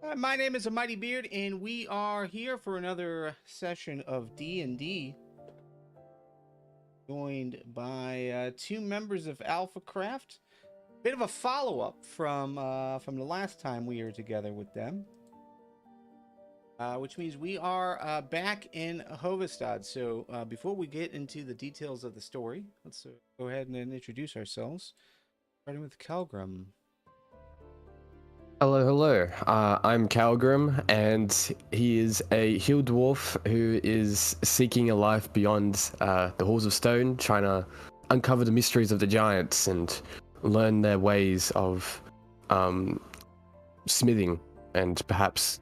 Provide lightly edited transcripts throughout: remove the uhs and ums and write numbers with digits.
My name is Mighty Beard, and we are here for another session of D&D, joined by two members of Alphacraft. Bit of a follow-up from the last time we were together with them, which means we are back in Hovedstad. So before we get into the details of the story, let's go ahead and introduce ourselves, starting with Calgrim. Hello. I'm Calgrim, and he is a hill dwarf who is seeking a life beyond the halls of stone, trying to uncover the mysteries of the giants and learn their ways of smithing, and perhaps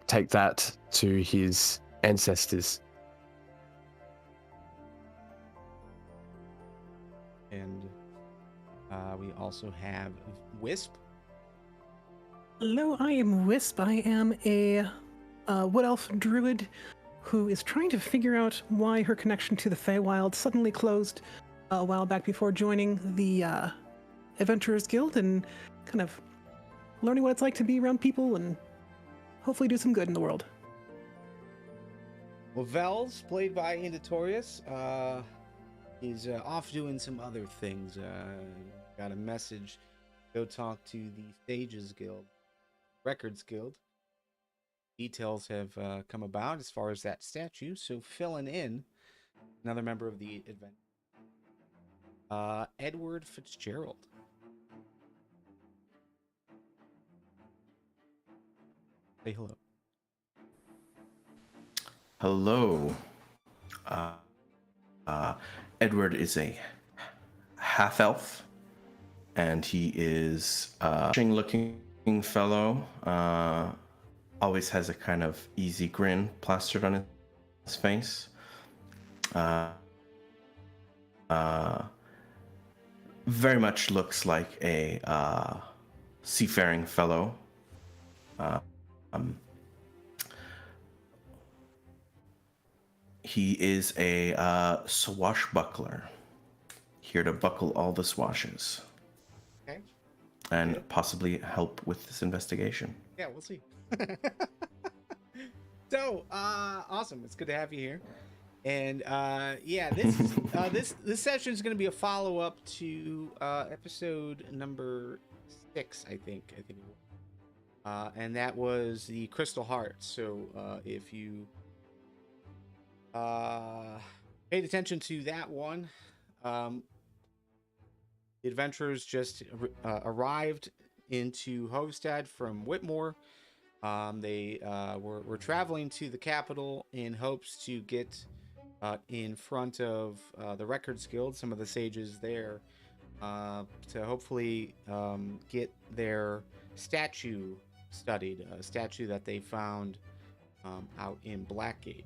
take that to his ancestors. And we also have Wisp. Hello, I am Wisp. I am a wood elf druid who is trying to figure out why her connection to the Feywild suddenly closed a while back before joining the Adventurers Guild and kind of learning what it's like to be around people and hopefully do some good in the world. Well, Vall's played by Inditorias. He's off doing some other things. Got a message. Go talk to the Stages Guild, Records Guild. Details have come about as far as that statue. So filling in, another member of the adventure, Edward Fitzgerald. Say hello. Hello. Edward is a half-elf, and he is a looking fellow. Always has a kind of easy grin plastered on his face. Very much looks like a seafaring fellow. He is a swashbuckler, here to buckle all the swashes. Okay. And possibly help with this investigation. Yeah, we'll see. So, awesome. It's good to have you here. And yeah, this session is going to be a follow-up to episode number 6, I think. And that was the Crystal Heart. So, if you paid attention to that one, the adventurers just arrived into Hovedstad from Whitmore. They were traveling to the capital in hopes to get in front of the Records Guild, some of the sages there, to hopefully get their statue studied, a statue that they found out in Blackgate.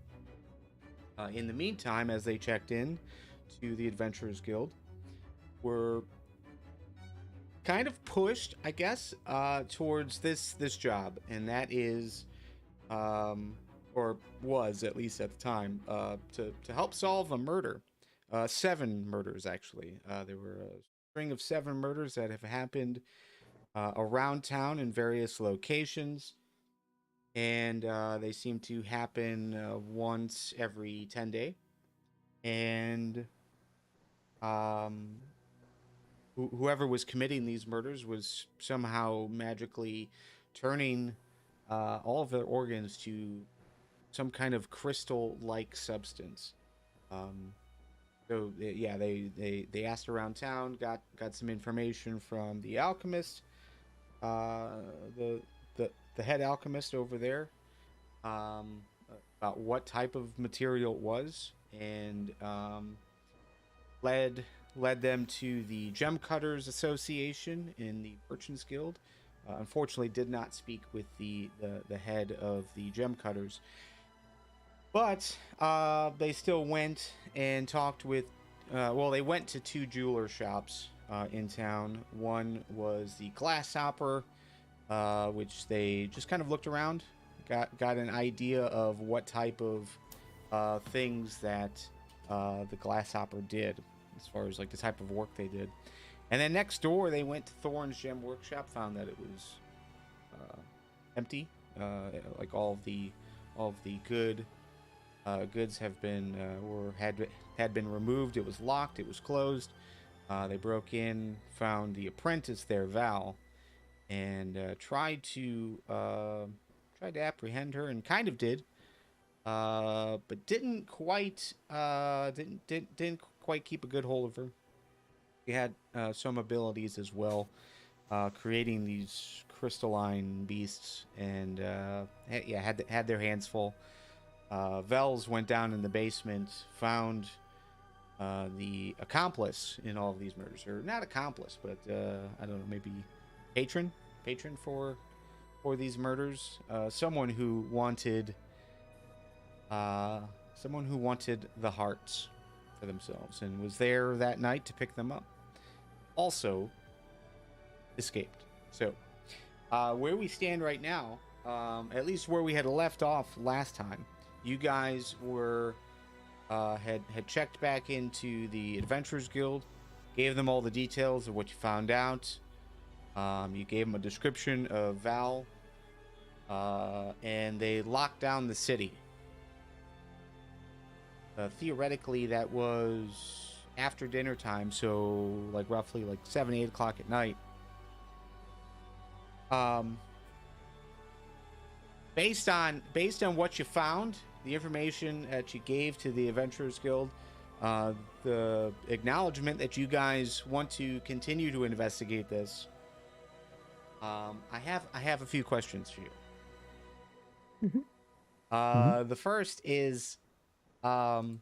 In the meantime, as they checked in to the Adventurers Guild, were kind of pushed, I guess, towards this job, and that is, or was at least at the time, to help solve a murder, 7 murders actually. There were a string of 7 murders that have happened around town in various locations, and they seem to happen once every 10 days. And whoever was committing these murders was somehow magically turning all of their organs to some kind of crystal-like substance. So yeah, they asked around town, got some information from the alchemist, the head alchemist over there, about what type of material it was, and led them to the Gem Cutters Association in the Merchants Guild. Unfortunately, did not speak with the head of the Gem Cutters, but they still went and talked with. They went to 2 jeweler shops in town. One was the Glasshopper, which they just kind of looked around, got an idea of what type of things that the Glasshopper did, as far as like the type of work they did. And then next door, they went to Thorn's Gem Workshop, found that it was empty. Like all of the goods have been had been removed. It was locked. It was closed. They broke in, found the apprentice there, Val, and tried to apprehend her, and kind of did, but didn't quite keep a good hold of her. He had some abilities as well, creating these crystalline beasts, and had their hands full. Vels went down in the basement, found the accomplice in all of these murders, or not accomplice, but I don't know, maybe patron for these murders. Someone who wanted the hearts for themselves, and was there that night to pick them up. Also escaped. So where we stand right now, at least where we had left off last time, you guys were had checked back into the Adventurers Guild, gave them all the details of what you found out. You gave them a description of Val, and they locked down the city. Theoretically, that was after dinner time, so like roughly like 7, 8 o'clock at night. Based on what you found, the information that you gave to the Adventurers Guild, the acknowledgement that you guys want to continue to investigate this, I have a few questions for you. Mm-hmm. The first is, when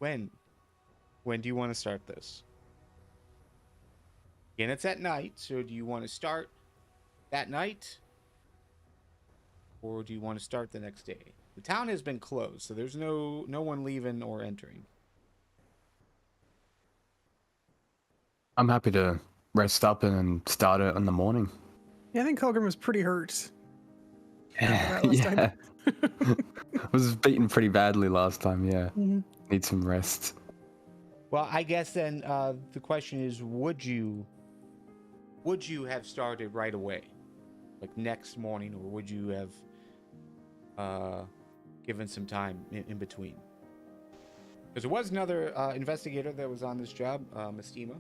do you want to start this? Again, it's at night, so do you want to start that night, or do you want to start the next day? The town has been closed, so there's no one leaving or entering. I'm happy to rest up and start it in the morning. Yeah, I think Colgrim was pretty hurt. Yeah, Last yeah. time. I was beaten pretty badly last time, yeah. Mm-hmm. Need some rest. Well, I guess then the question is, would you have started right away, like next morning, or would you have given some time in between? Because there was another investigator that was on this job, Mistima.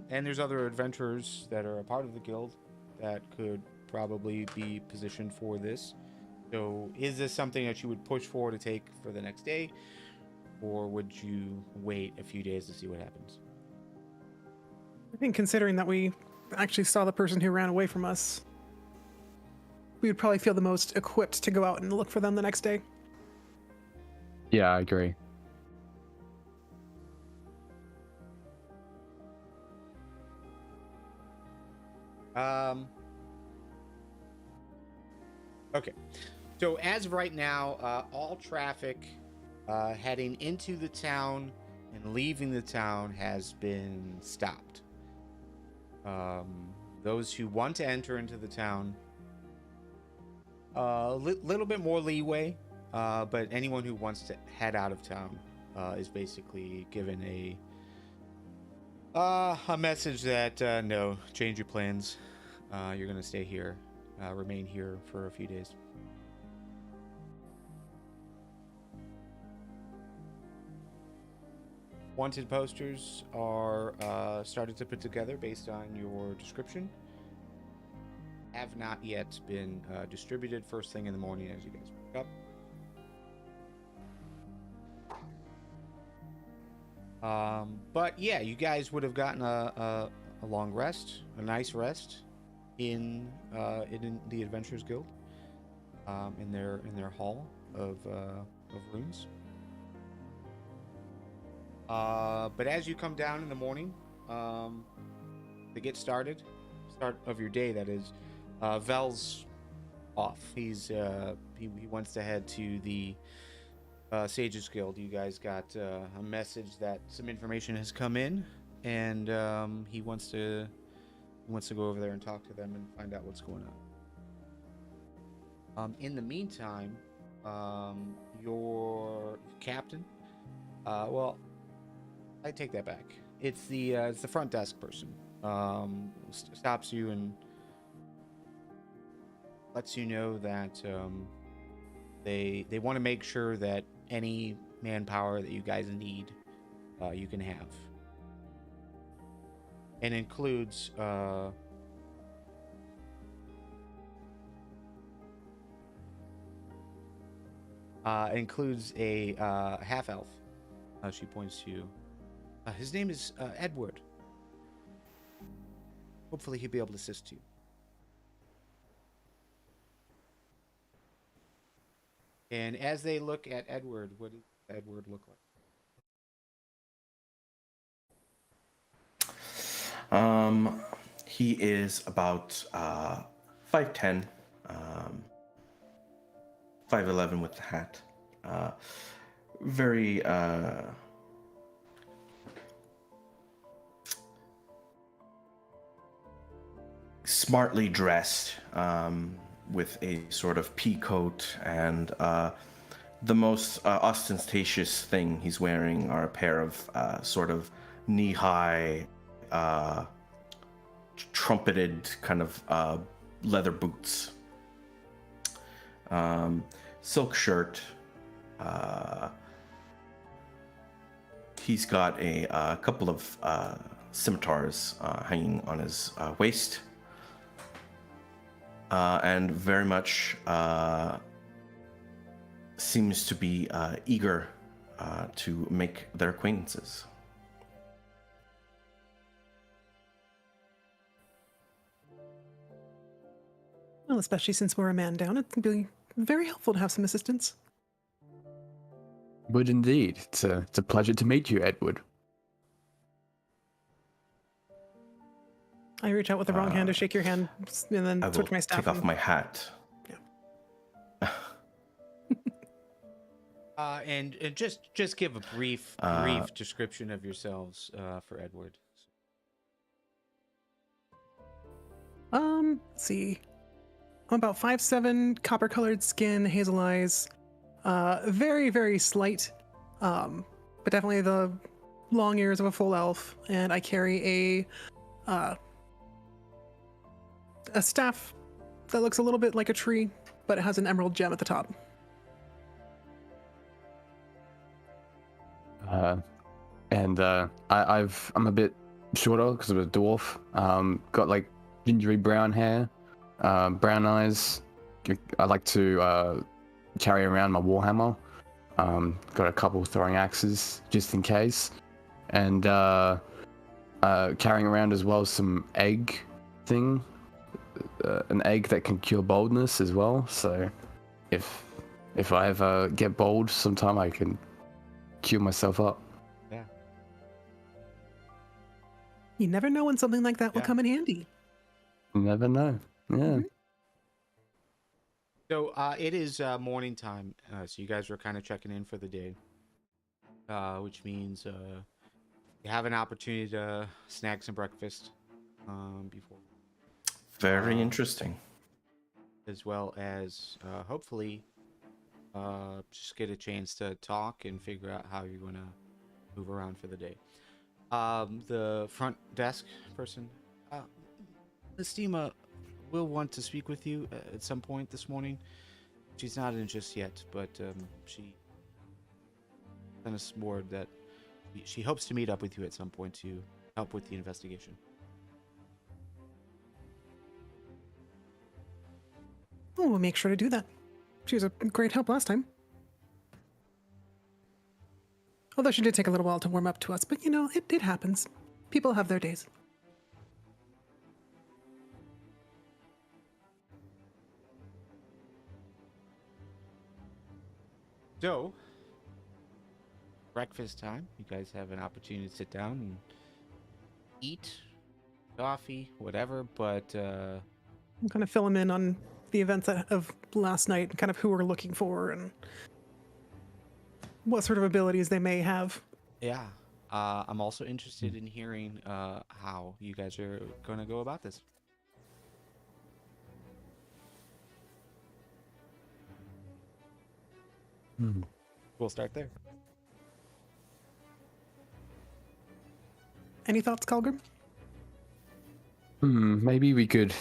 And there's other adventurers that are a part of the guild that could probably be positioned for this. So is this something that you would push for to take for the next day, or would you wait a few days to see what happens? I think considering that we actually saw the person who ran away from us, we would probably feel the most equipped to go out and look for them the next day. Yeah, I agree. Okay. So as of right now, all traffic heading into the town and leaving the town has been stopped. Those who want to enter into the town, little bit more leeway, but anyone who wants to head out of town is basically given a message that no, change your plans. You're gonna stay here, remain here for a few days. Wanted posters are started to put together based on your description. Have not yet been distributed first thing in the morning as you guys wake up. But yeah, you guys would have gotten a long rest, a nice rest in the Adventurers Guild, in their hall of rooms. But as you come down in the morning, to get started, start of your day, that is, Vel's off. He's he wants to head to the Sages Guild. You guys got a message that some information has come in, and he wants to go over there and talk to them and find out what's going on. In the meantime, your captain, well, I take that back. It's the front desk person. stops you and lets you know that they want to make sure that any manpower that you guys need, you can have, and includes a half elf. She points to you. His name is Edward. Hopefully he'll be able to assist you. And as they look at Edward, what does Edward look like? He is about 5'10", 5'11" with the hat. Very smartly dressed, with a sort of pea coat, and the most ostentatious thing he's wearing are a pair of sort of knee-high, trumpeted kind of leather boots. Silk shirt. He's got a couple of scimitars hanging on his waist. And very much seems to be eager to make their acquaintances. Well, especially since we're a man down, it'd be very helpful to have some assistance. Would indeed. It's a pleasure to meet you, Edward. I reach out with the wrong hand to shake your hand, and then I switch will my staff. take off my hat. Yeah. And just give a brief description of yourselves for Edward. Let's see. I'm about 5'7", copper-colored skin, hazel eyes. Very, very slight, but definitely the long ears of a full elf. And I carry a staff that looks a little bit like a tree, but it has an emerald gem at the top. I'm a bit shorter because I'm a dwarf. Got like gingery brown hair, brown eyes. I like to carry around my warhammer. Got a couple throwing axes just in case, and carrying around as well some egg thing, an egg that can cure boldness as well. So if I ever get bold sometime, I can cure myself up. Yeah. You never know when something like that will come in handy. You never know. Yeah. Mm-hmm. So it is morning time, so you guys are kind of checking in for the day, which means you have an opportunity to snag some breakfast before. Very interesting. As well as hopefully just get a chance to talk and figure out how you're going to move around for the day. The front desk person, Miss Stima will want to speak with you at some point this morning. She's not in just yet, but she kind of swore that she hopes to meet up with you at some point to help with the investigation. Oh, we'll make sure to do that. She was a great help last time. Although she did take a little while to warm up to us, but you know, it happens. People have their days. So, breakfast time. You guys have an opportunity to sit down and eat, coffee, whatever, but I'm kind of fill them in on the events of last night and kind of who we're looking for and what sort of abilities they may have. yeah. I'm also interested in hearing how you guys are going to go about this. We'll start there. Any thoughts, Calgrim? Maybe we could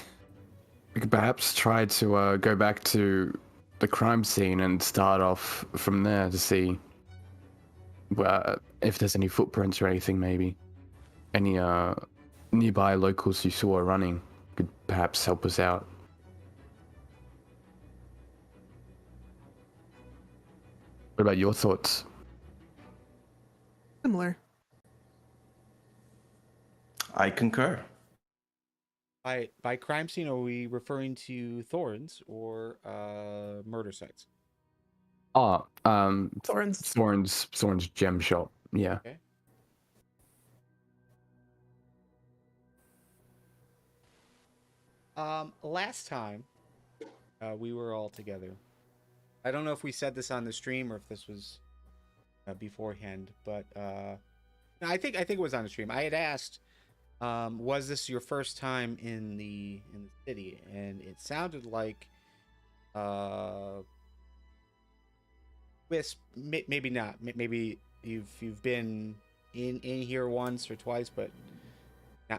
perhaps try to go back to the crime scene and start off from there to see if there's any footprints or anything. Maybe any nearby locals you saw running could perhaps help us out. What about your thoughts? Similar. I concur. By crime scene, are we referring to Thorns or murder sites? Thorns. Thorn's gem shop. Yeah. Okay. Last time we were all together. I don't know if we said this on the stream or if this was beforehand, but no, I think it was on the stream. I had asked, was this your first time in the city? And it sounded like Wisp, maybe not. Maybe you've been in here once or twice, but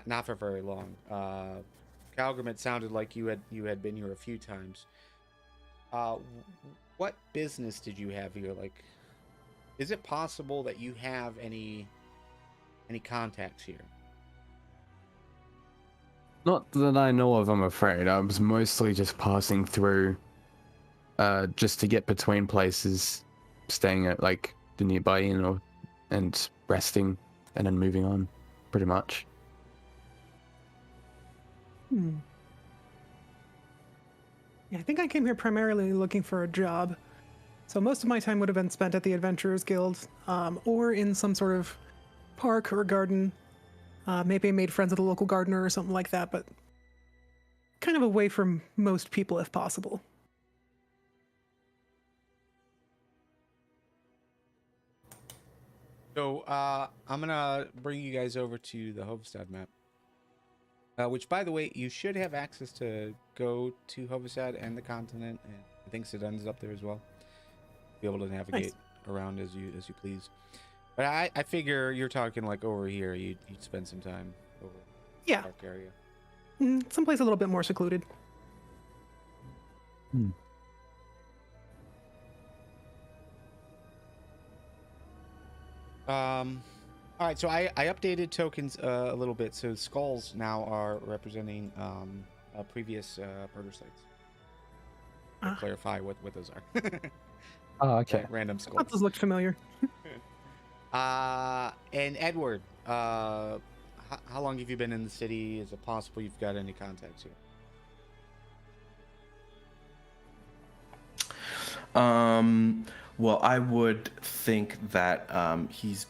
not for very long. Calgrim, it sounded like you had been here a few times. What business did you have here? Like, is it possible that you have any contacts here? Not that I know of, I'm afraid. I was mostly just passing through, just to get between places, staying at like the nearby inn and resting, and then moving on, pretty much. Yeah, I think I came here primarily looking for a job. So most of my time would have been spent at the Adventurers Guild, or in some sort of park or garden. Maybe I made friends with a local gardener or something like that, but kind of away from most people if possible. So I'm gonna bring you guys over to the Hovedstad map, which, by the way, you should have access to go to Hovedstad and the continent, and I think Sedan's up there as well. Be able to navigate around as you please. But I figure you're talking like over here. You'd spend some time over in the park area. Someplace a little bit more secluded. All right, so I updated tokens a little bit, so skulls now are representing previous murder sites. To clarify what those are. Oh, okay. Random skulls. That does look familiar. And Edward, how long have you been in the city? Is it possible you've got any contacts here? Well, I would think that he's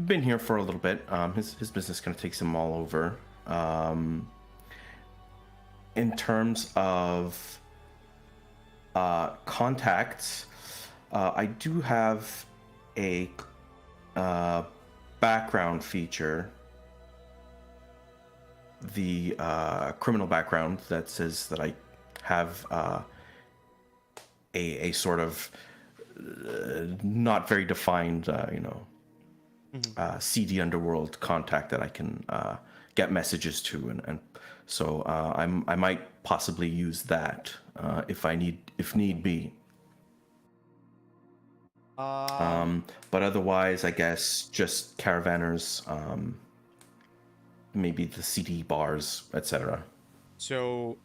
been here for a little bit. His business kind of takes him all over. In terms of contacts, I do have a background feature, the criminal background that says that I have a sort of not very defined, seedy underworld contact that I can get messages to, and so I might possibly use that if need be. But otherwise, I guess just caravanners, maybe the CD bars, etc. So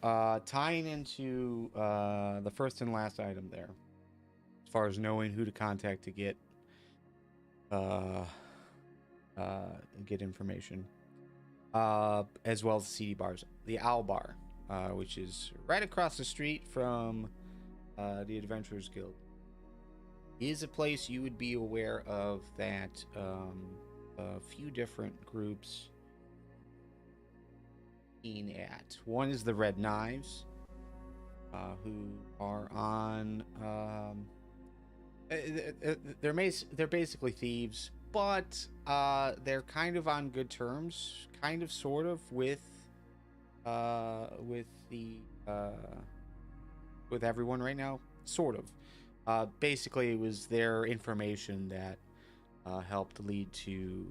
tying into the first and last item there, as far as knowing who to contact to get information, as well as the CD bars, the Owl Bar, which is right across the street from the Adventurers Guild, is a place you would be aware of that a few different groups at. One is the Red Knives, who are on they're basically thieves, but they're kind of on good terms, kind of sort of with everyone right now, sort of. Basically it was their information that helped lead to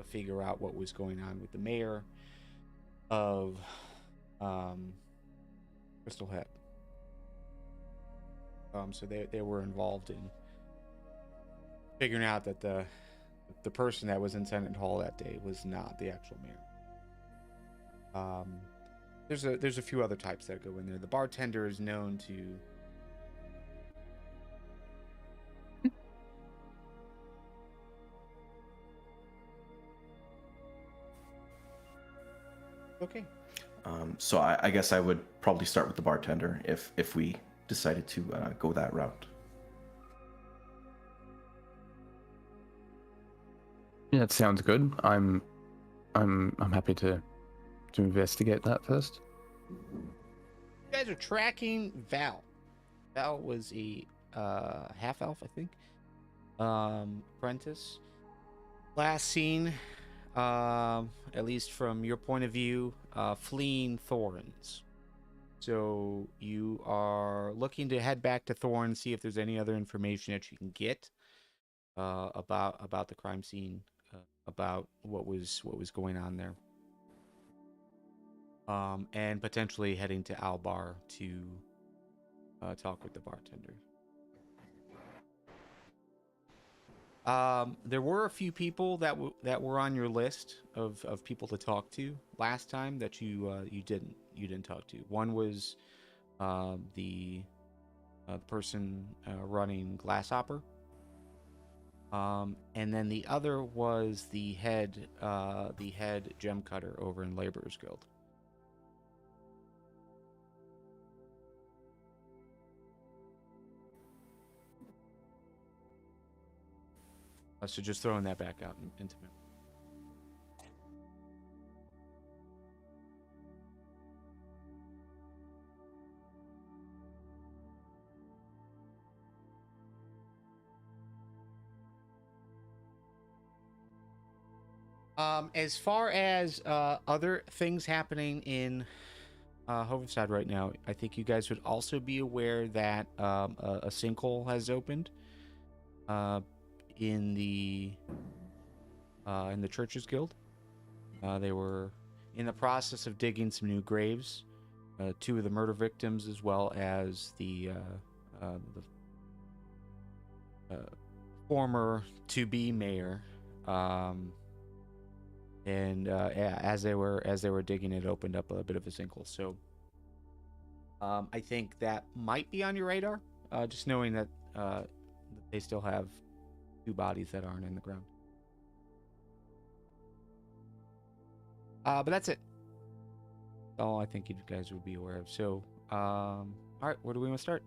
figure out what was going on with the mayor. of Crystal Head. So they were involved in figuring out that the person that was in Senate Hall that day was not the actual mayor. There's a few other types that go in there. The bartender is known to okay. So I guess I would probably start with the bartender if we decided to go that route. Yeah, that sounds good. I'm happy to investigate that first. You guys are tracking Vall. Vall was a half elf, I think. Apprentice. Last seen, at least from your point of view, fleeing Thorns. So you are looking to head back to Thorns, see if there's any other information that you can get about the crime scene, about what was going on there. And potentially heading to Albar to talk with the bartender. There were a few people that were on your list of people to talk to last time that you didn't talk to. One was the person running Glasshopper, and then the other was the head gem cutter over in Laborers Guild. So just throwing that back out into me. As far as other things happening in Hovedstad right now, I think you guys would also be aware that a sinkhole has opened in the Churches Guild. They were in the process of digging some new graves. Two of the murder victims, as well as the former to-be mayor. As they were digging, it opened up a bit of a sinkhole. So I think that might be on your radar. Just knowing that they still have 2 bodies that aren't in the ground. But that's it. All I think you guys would be aware of. So, all right, where do we want to start?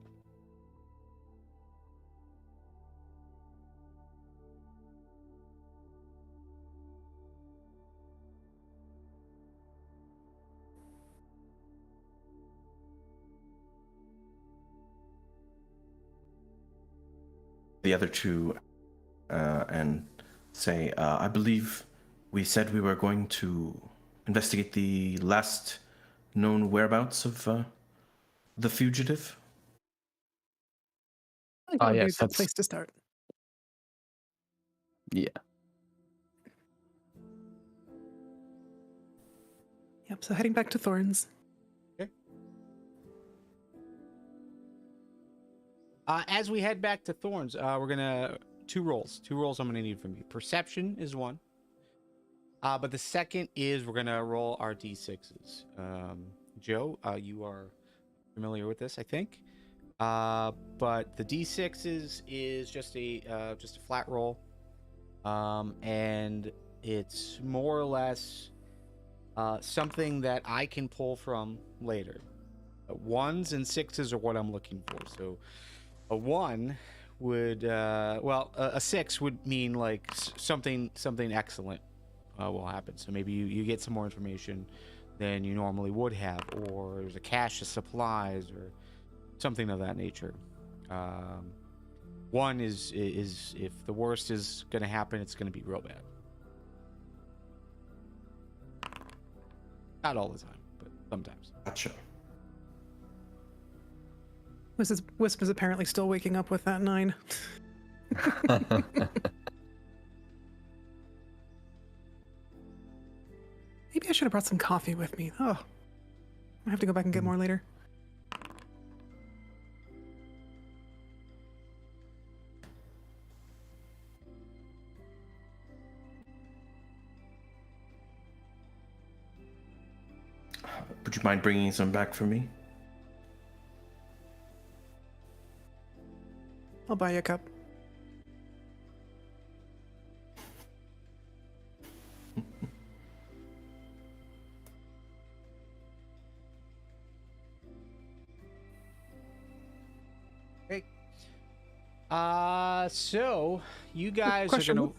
The other two and say, I believe we said we were going to investigate the last known whereabouts of the fugitive. I think that would be a Yes, good that's place to start. yeah. Yep, so heading back to Thorns. Okay. As we head back to Thorns, we're gonna 2 rolls. 2 rolls I'm gonna need from you. Perception is 1. But the second is we're gonna roll our d6s. Joe, you are familiar with this, I think. But the d6s is just a flat roll, and it's more or less something that I can pull from later. 1s and 6s are what I'm looking for. So a 1 would a 6 would mean like something excellent will happen. So maybe you get some more information than you normally would have, or there's a cache of supplies or something of that nature. 1 is if the worst is going to happen, it's going to be real bad. Not all the time, but sometimes. Gotcha. Wisp is apparently still waking up with that 9. Maybe I should have brought some coffee with me. Oh, I have to go back and get more later. Would you mind bringing some back for me? I'll buy you a cup. Okay. So you guys Question, are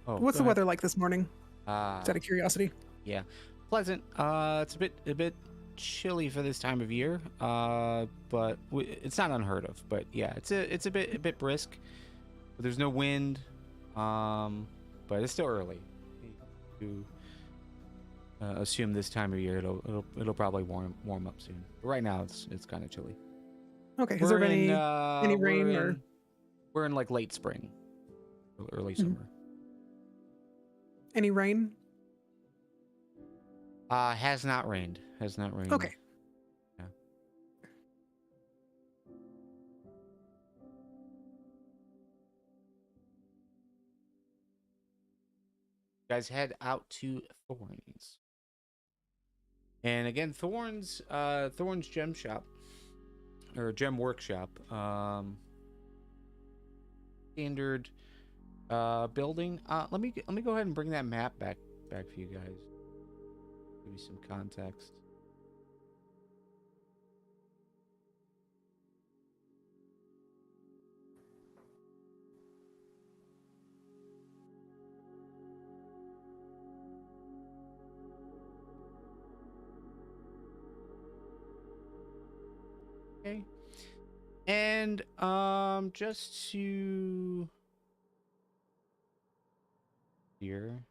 gonna. what's the weather like this morning? Uh, Just out of curiosity. yeah, pleasant. It's a bit chilly for this time of year. But it's not unheard of. But yeah, it's a bit brisk. But there's no wind. But it's still early. To assume this time of year it'll probably warm up soon. But right now it's kind of chilly. Okay. Has there been any rain or? We're in like late spring, early summer. Any rain? Has not rained. Okay. Yeah. You guys head out to Thorns. And again, Thorns Gem Shop or Gem Workshop. Standard building. Let me go ahead and bring that map back for you guys. Give you some context. Okay. And just to here.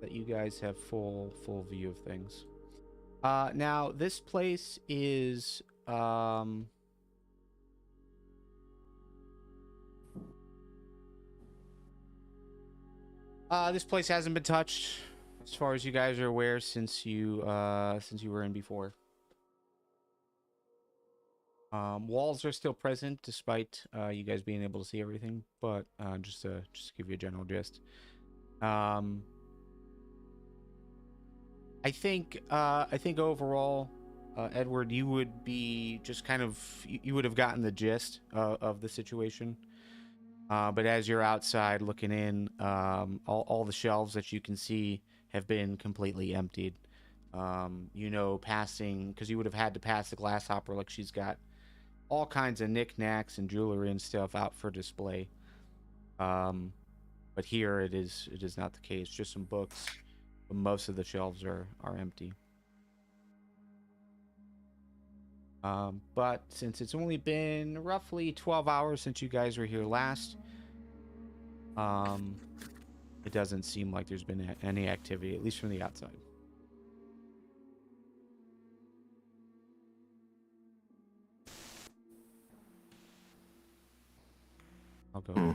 That you guys have full view of things. Now this place is this place hasn't been touched, as far as you guys are aware, since you were in before. Walls are still present, despite you guys being able to see everything. But just to give you a general gist, I think overall, Edward, you would be just kind of you would have gotten the gist of the situation. But as you're outside looking in, all the shelves that you can see have been completely emptied. Passing, because you would have had to pass the glass hopper, like she's got all kinds of knickknacks and jewelry and stuff out for display. But here it is not the case. Just some books, but most of the shelves are empty. But since it's only been roughly 12 hours since you guys were here last, it doesn't seem like there's been any activity, at least from the outside. I'll go.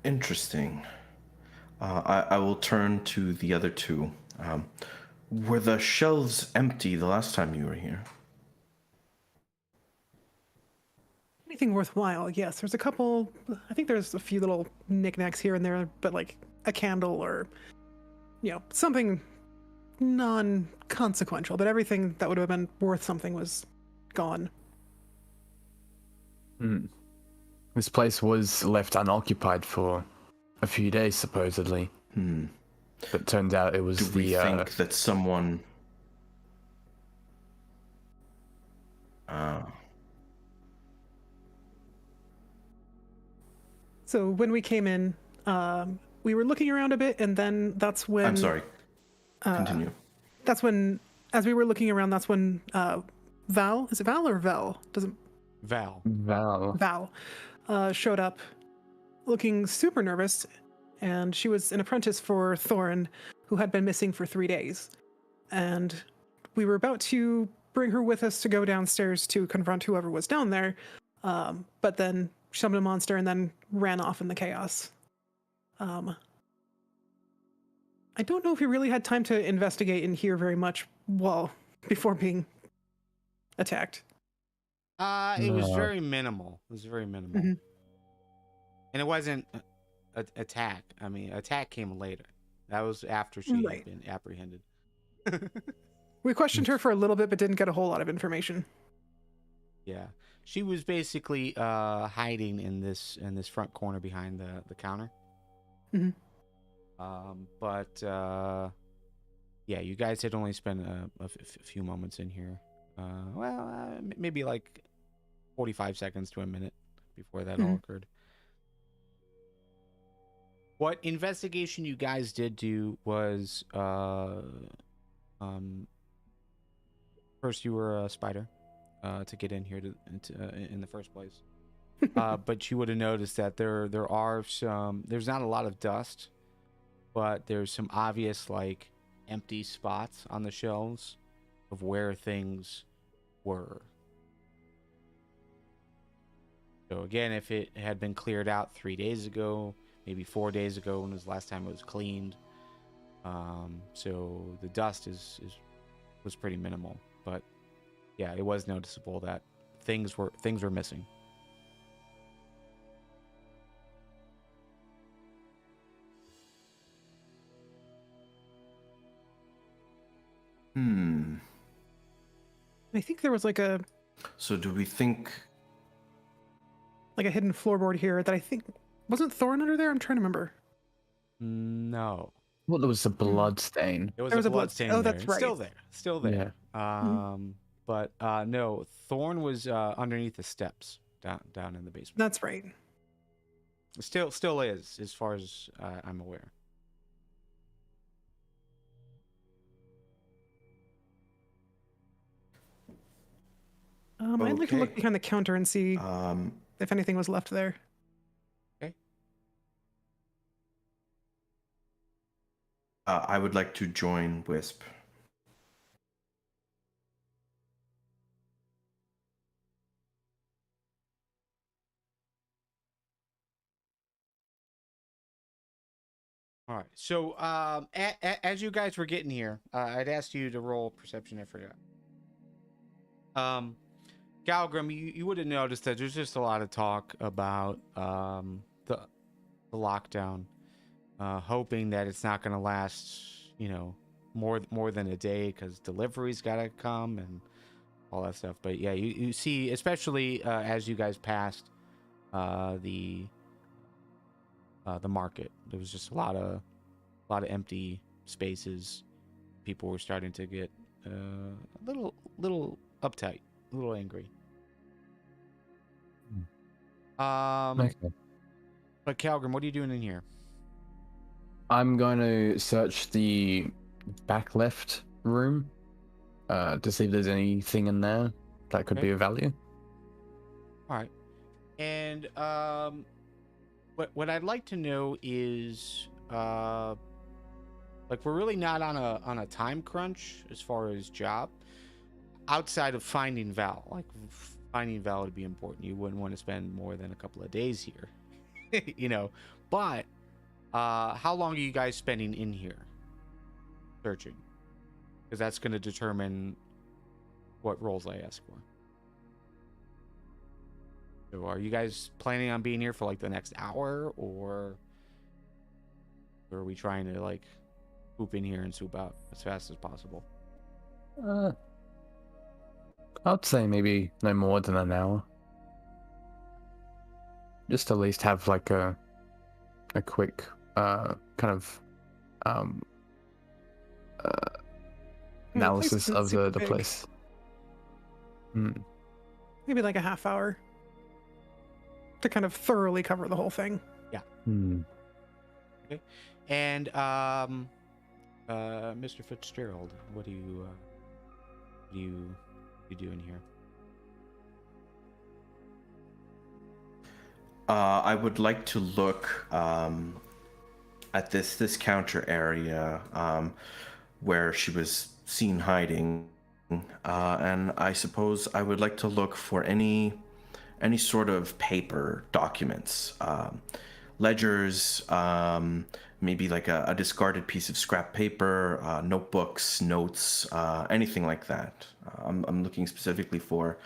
Interesting. I will turn to the other two. Were the shelves empty the last time you were here? Anything worthwhile? Yes. There's a couple. I think there's a few little knickknacks here and there, but like a candle or, something non-consequential. But everything that would have been worth something was gone. This place was left unoccupied for a few days, supposedly. But it turns out it was Do we think that someone... So when we came in, we were looking around a bit, and then that's when... I'm sorry. Continue. That's when, as we were looking around, that's when Val... Is it Val or Vel? Val showed up looking super nervous, and she was an apprentice for Thorin, who had been missing for 3 days. And we were about to bring her with us to go downstairs to confront whoever was down there. But then summoned a monster and then ran off in the chaos. I don't know if he really had time to investigate in here very much before being attacked. It was No. very minimal. It was very minimal. Mhm. And it wasn't attack. I mean, attack came later. That was after she Right. had been apprehended. We questioned her for a little bit, but didn't get a whole lot of information. Yeah. She was basically hiding in this front corner behind the counter. Mhm. But yeah, you guys had only spent a few moments in here. Maybe like 45 seconds to a minute before that all occurred. What investigation you guys did do was first you were a spider to get in here in the first place. But you would have noticed that there's not a lot of dust, but there's some obvious like empty spots on the shelves of where things were. So again, if it had been cleared out 3 days ago, maybe 4 days ago, when was the last time it was cleaned, so the dust was pretty minimal. But yeah, it was noticeable that things were missing. I think there was like a So do we think? hidden floorboard here that I think wasn't Thorn under there. I'm trying to remember. No, Well, there was a blood stain. there was a a blood- blood stain. oh, there. that's It's right. still there. But no, Thorn was underneath the steps down in the basement. That's right. Still is, as far as I'm aware. I'd like to look Okay. behind the counter and see Um, if anything was left there. Okay. I would like to join Wisp. All right. So as you guys were getting here, I'd asked you to roll perception. I forgot. Galgrim, you would have noticed that there's just a lot of talk about the lockdown, hoping that it's not going to last, more than a day because deliveries got to come and all that stuff. But yeah, you see, especially as you guys passed the market, there was just a lot of empty spaces. People were starting to get a little uptight, a little angry. Okay. But Calgrim, what are you doing in here? I'm going to search the back left room to see if there's anything in there that could Okay. be of value. All right. And what I'd like to know is like, we're really not on a time crunch as far as job outside of finding Vall. Like, finding Vall would be important. You wouldn't want to spend more than a couple of days here, but how long are you guys spending in here searching? Because that's going to determine what roles I ask for. So are you guys planning on being here for like the next hour, or are we trying to like swoop in here and swoop out as fast as possible? I'd say maybe no more than an hour. Just at least have like a quick kind of analysis isn't of super the big. place. Maybe like a half hour to kind of thoroughly cover the whole thing. Okay. And Mr. Fitzgerald, what do you do in here? I would like to look at this counter area where she was seen hiding, And I suppose I would like to look for any sort of paper documents, ledgers, maybe like a discarded piece of scrap paper, notebooks, notes, anything like that. I'm looking specifically for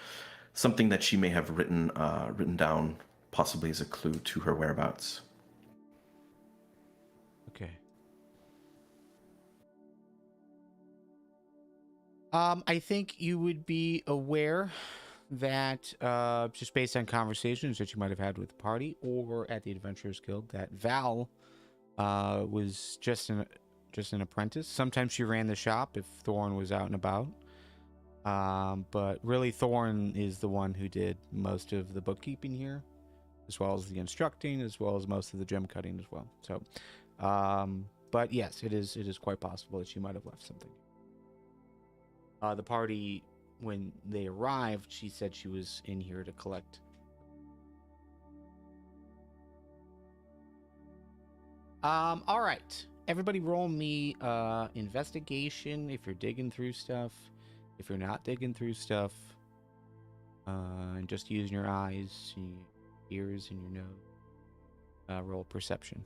something that she may have written down, possibly as a clue to her whereabouts. Okay. I think you would be aware that just based on conversations that you might have had with the party or at the Adventurers Guild, that Val was just an apprentice. Sometimes she ran the shop if Thorn was out and about. But really, Thorn is the one who did most of the bookkeeping here, as well as the instructing, as well as most of the gem cutting as well. So, but yes, it is quite possible that she might have left something. The party, when they arrived, she said she was in here to collect. All right. Everybody roll me investigation if you're digging through stuff. If you're not digging through stuff, and just using your eyes, and your ears, and your nose, roll perception.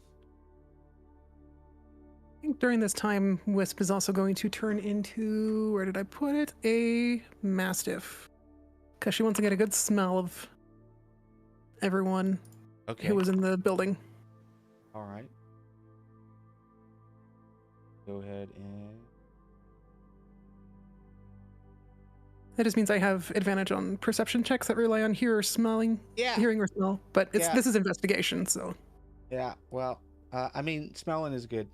I think during this time, Wisp is also going to turn into, where did I put it? A Mastiff. Because she wants to get a good smell of everyone who was in the building. All right. Go ahead and... That just means I have advantage on perception checks that rely on hearing or smell. But this is investigation, so. Yeah, well, I mean, smelling is good.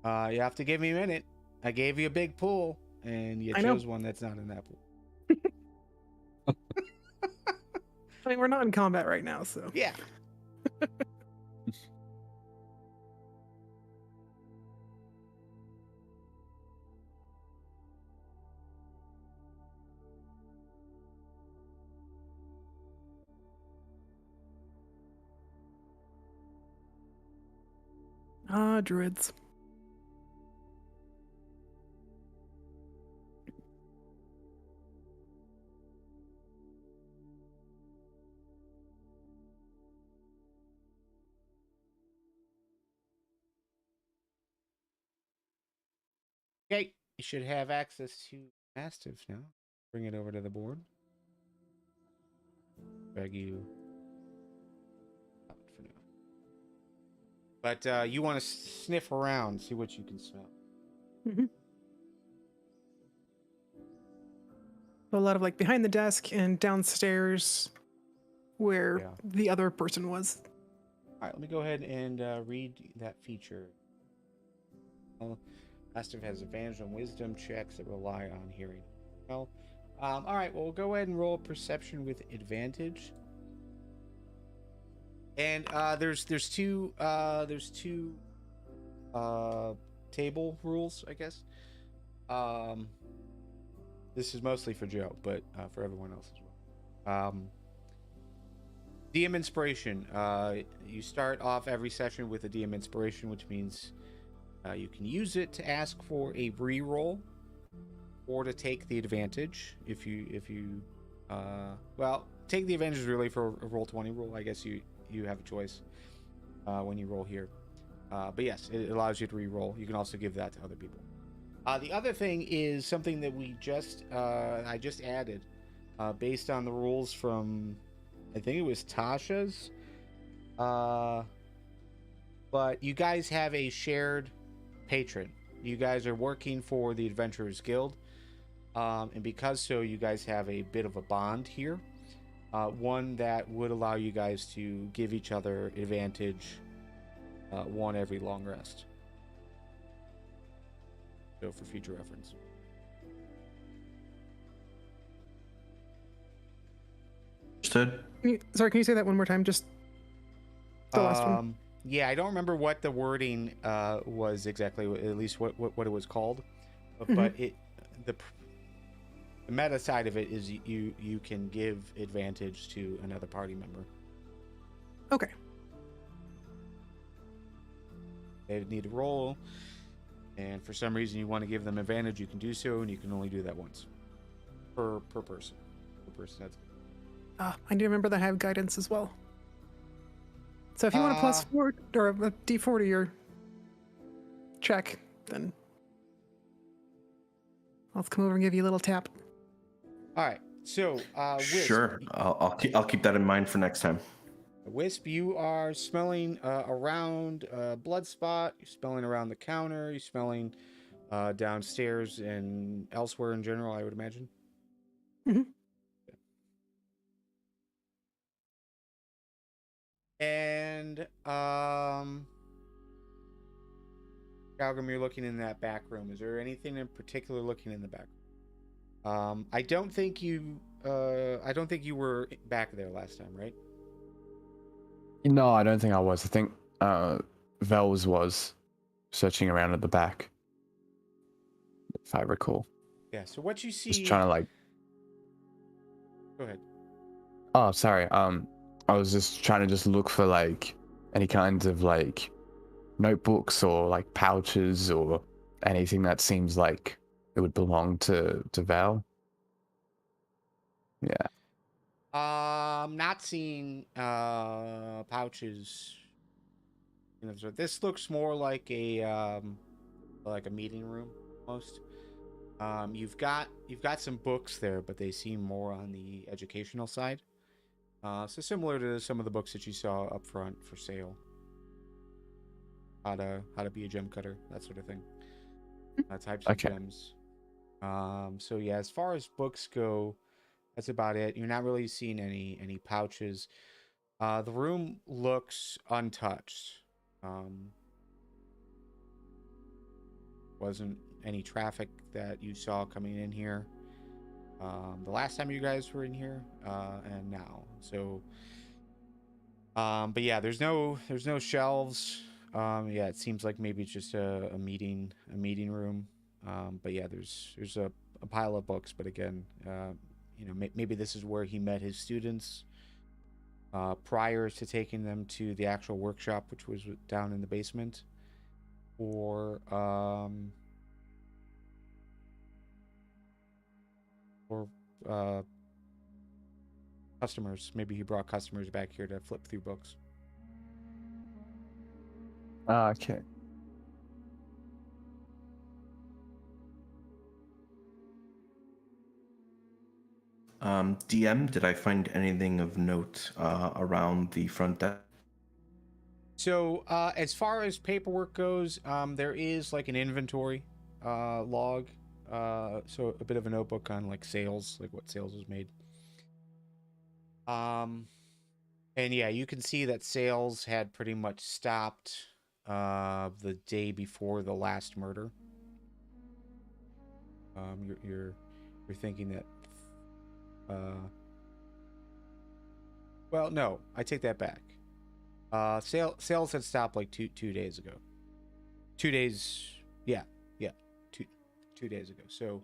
You have to give me a minute. I gave you a big pool, and you chose one that's not in that pool. I mean, we're not in combat right now, so. Yeah. Druids. Okay, you should have access to Mastiffs now. Bring it over to the board. Drag you out for now. But you want to sniff around, see what you can smell. Mm-hmm. A lot of like behind the desk and downstairs where the other person was. All right, let me go ahead and read that feature. Mastiff has advantage on wisdom checks that rely on hearing. Well, all right, well, we'll go ahead and roll perception with advantage. And there's two table rules, I guess. This is mostly for Joe, but for everyone else as well. DM inspiration. You start off every session with a DM inspiration, which means you can use it to ask for a reroll or to take the advantage. If you take the advantage really for a roll 20 roll. I guess you have a choice when you roll here. But yes, it allows you to reroll. You can also give that to other people. The other thing is something that I just added based on the rules from, I think it was Tasha's. But you guys have a shared patron. You guys are working for the Adventurers Guild. And because so, you guys have a bit of a bond here. One that would allow you guys to give each other advantage one every long rest. So for future reference. Understood. Sorry, can you say that one more time? Just the last one. Yeah, I don't remember what the wording was exactly, at least what it was called. But the meta side of it is you can give advantage to another party member. Okay. They need to roll, and for some reason you want to give them advantage, you can do so, and you can only do that once per person. Per person, that's good. I do remember that I have guidance as well. So if you want a +4 or a D4 to your check, then I'll come over and give you a little tap. All right. So, Wisp, Sure, I'll keep that in mind for next time. Wisp, you are smelling around blood spot. You're smelling around the counter. You're smelling downstairs and elsewhere in general, I would imagine. Mm-hmm. And Galgrim, you're looking in that back room. Is there anything in particular looking in the back room? I don't think you were back there last time, right? No, I don't think I was. I think Vels was searching around at the back, if I recall. Yeah. So what you see? Just trying to like. Go ahead. Oh, sorry. I was just trying to just look for like any kinds of like notebooks or like pouches or anything that seems like it would belong to Val. Yeah. Not seeing pouches. You know, so this looks more like a meeting room almost. You've got some books there, but they seem more on the educational side. So similar to some of the books that you saw up front for sale. How to be a gem cutter, that sort of thing. Types of gems. So yeah, as far as books go, that's about it. You're not really seeing any pouches. The room looks untouched. Wasn't any traffic that you saw coming in here the last time you guys were in here, and now. So, but yeah, there's no shelves. Yeah, it seems like maybe it's just a meeting room. But yeah, there's a pile of books. But again, you know, maybe this is where he met his students prior to taking them to the actual workshop, which was down in the basement, or customers. Maybe he brought customers back here to flip through books. Okay. DM, did I find anything of note around the front desk? So, as far as paperwork goes, there is like an inventory log. So a bit of a notebook on like sales, like what sales was made. And yeah, you can see that sales had pretty much stopped the day before the last murder. You're thinking that well, no, I take that back. Sales had stopped like two days ago. 2 days, yeah, 2 days ago. So,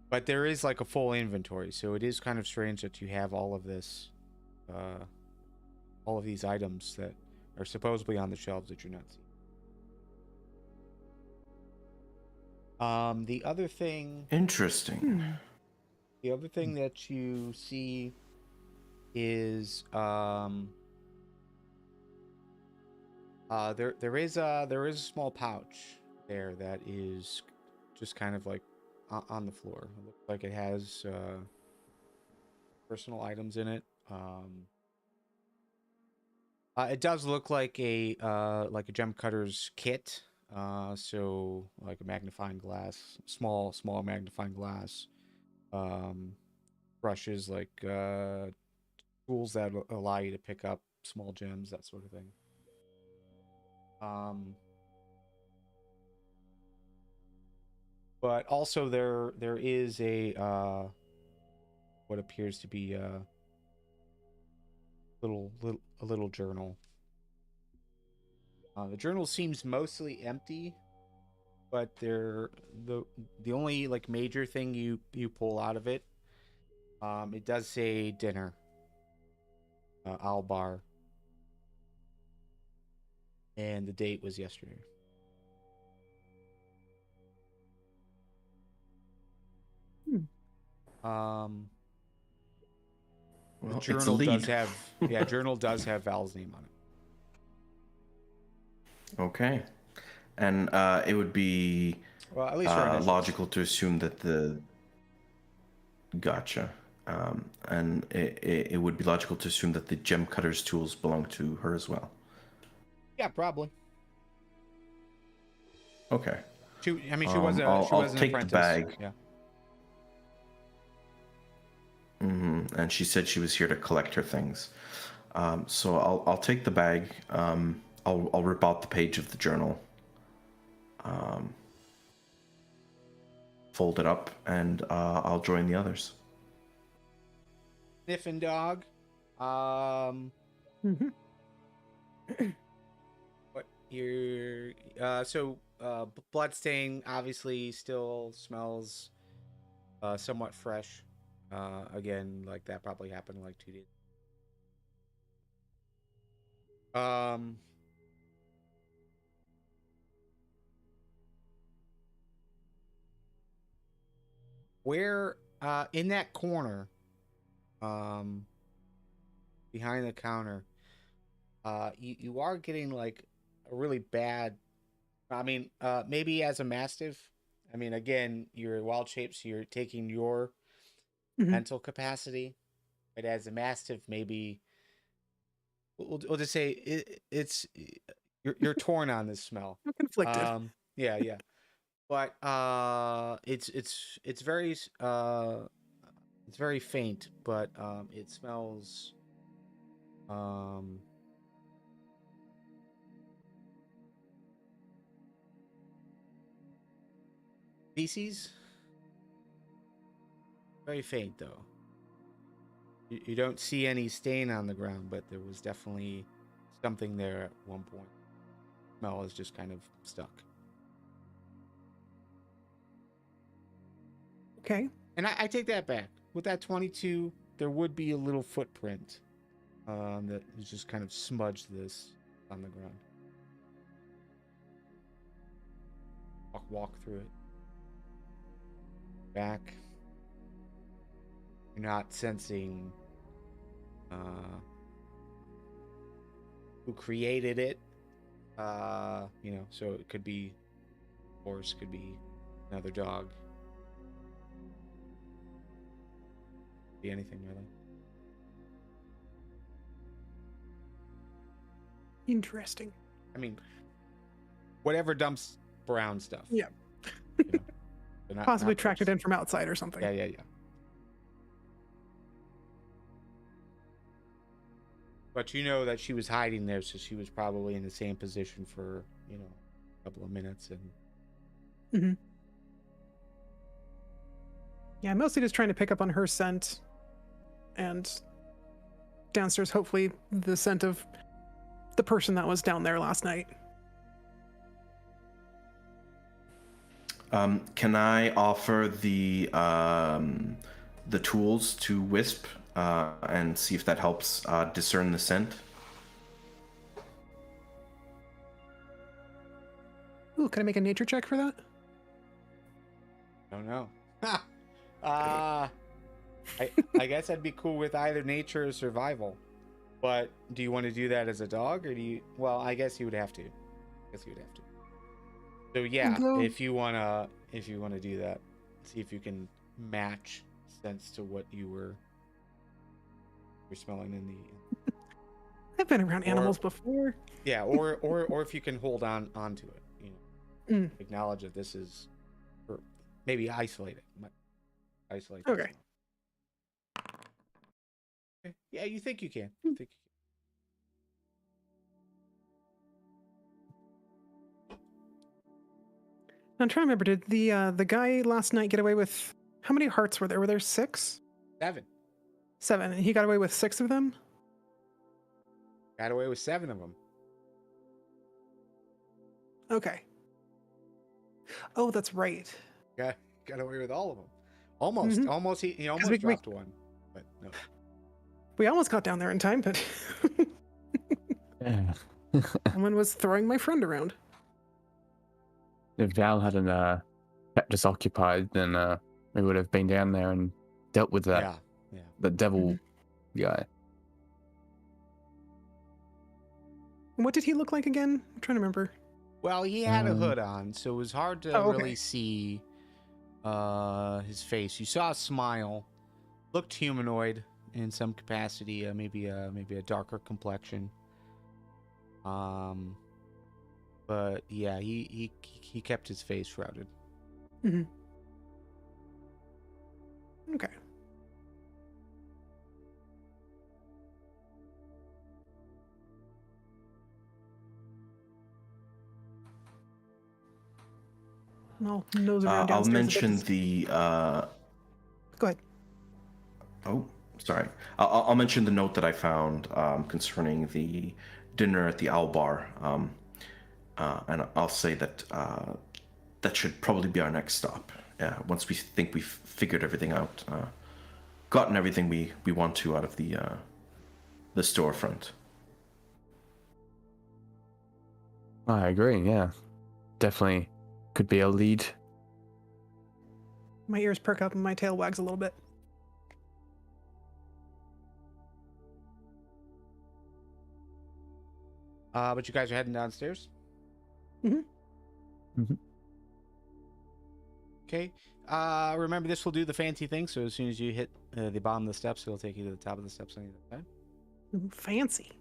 but there is like a full inventory, so it is kind of strange that you have all of this, all of these items that are supposedly on the shelves that you're not seeing. The other thing. Interesting. The other thing that you see is there is a small pouch there that is just kind of like on the floor. It looks like it has personal items in it. It does look like a gem cutter's kit. So like a magnifying glass, small magnifying glass, brushes, like tools that allow you to pick up small gems, that sort of thing. But also there is a what appears to be a little journal. The journal seems mostly empty, but the only like major thing you pull out of it, it does say dinner, Albar, and the date was yesterday. Um, Well, the it's a journal does lead. have journal does have Val's name on it. Okay. And it would be Well, at least her initials. logical to assume that the... Gotcha. And it would be logical to assume that the gem cutter's tools belong to her as well. Yeah, probably. Okay. She was I'll an take apprentice. the bag. Yeah. And she said she was here to collect her things. So I'll take the bag. I'll rip out the page of the journal. Fold it up, and I'll join the others. Sniffing dog. Mm-hmm. What you're bloodstain obviously still smells somewhat fresh. Again, like that probably happened like 2 days. Where in that corner, behind the counter, you are getting like a really bad. I mean, maybe as a mastiff. I mean, again, you're wild shape, so you're taking your mental capacity, but as a mastiff, maybe we'll just say it's you're torn on this smell. I'm conflicted. Yeah, but it's very faint, but it smells feces. Very faint though. You don't see any stain on the ground, but there was definitely something there at one point. Smell is just kind of stuck. Okay. And I take that back. With that 22, there would be a little footprint that is just kind of smudged this on the ground. Walk through it. Back. You're not sensing who created it. So it could be a horse, could be another dog. Be anything really. Interesting. I mean, whatever dumps brown stuff. Yeah. Possibly tracked it in from outside or something. Yeah. But you know that she was hiding there, so she was probably in the same position for, a couple of minutes. And Yeah, mostly just trying to pick up on her scent, and downstairs, hopefully, the scent of the person that was down there last night. Can I offer the tools to Wisp and see if that helps discern the scent? Ooh, can I make a nature check for that? don't know. I guess I'd be cool with either nature or survival. But do you want to do that as a dog, or do you? Well, I guess you would have to. So yeah, if you wanna do that, see if you can match sense to what you're smelling in the. I've been around animals before. Yeah, or if you can hold on onto it, acknowledge that this is, or maybe isolate it. Isolate. Okay. Yeah, you think you can. I'm trying to remember. Did the guy last night get away with how many hearts were there? Were there 6? 7. 7. And he got away with 6 of them? Got away with 7 of them. Okay. Oh, that's right. Got away with all of them. Almost. He almost dropped one, but no. We almost got down there in time, but Someone was throwing my friend around. If Val hadn't kept us occupied, then we would have been down there and dealt with that. Yeah. The devil guy. What did he look like again? I'm trying to remember. Well, he had a hood on, so it was hard to okay. really see his face. You saw a smile, looked humanoid in some capacity, maybe a darker complexion. But yeah, he kept his face shrouded. Mm-hmm. Okay. I'll nose around downstairs. I'll mention the. Go ahead. Oh, sorry. I'll mention the note that I found concerning the dinner at the Owl Bar, and I'll say that that should probably be our next stop. Once we think we've figured everything out, gotten everything we want to out of the storefront. I agree. Yeah, definitely could be a lead. My ears perk up and my tail wags a little bit. But you guys are heading downstairs? Mm-hmm. Okay. Remember, this will do the fancy thing, so as soon as you hit the bottom of the steps, it'll take you to the top of the steps on the other side. Fancy.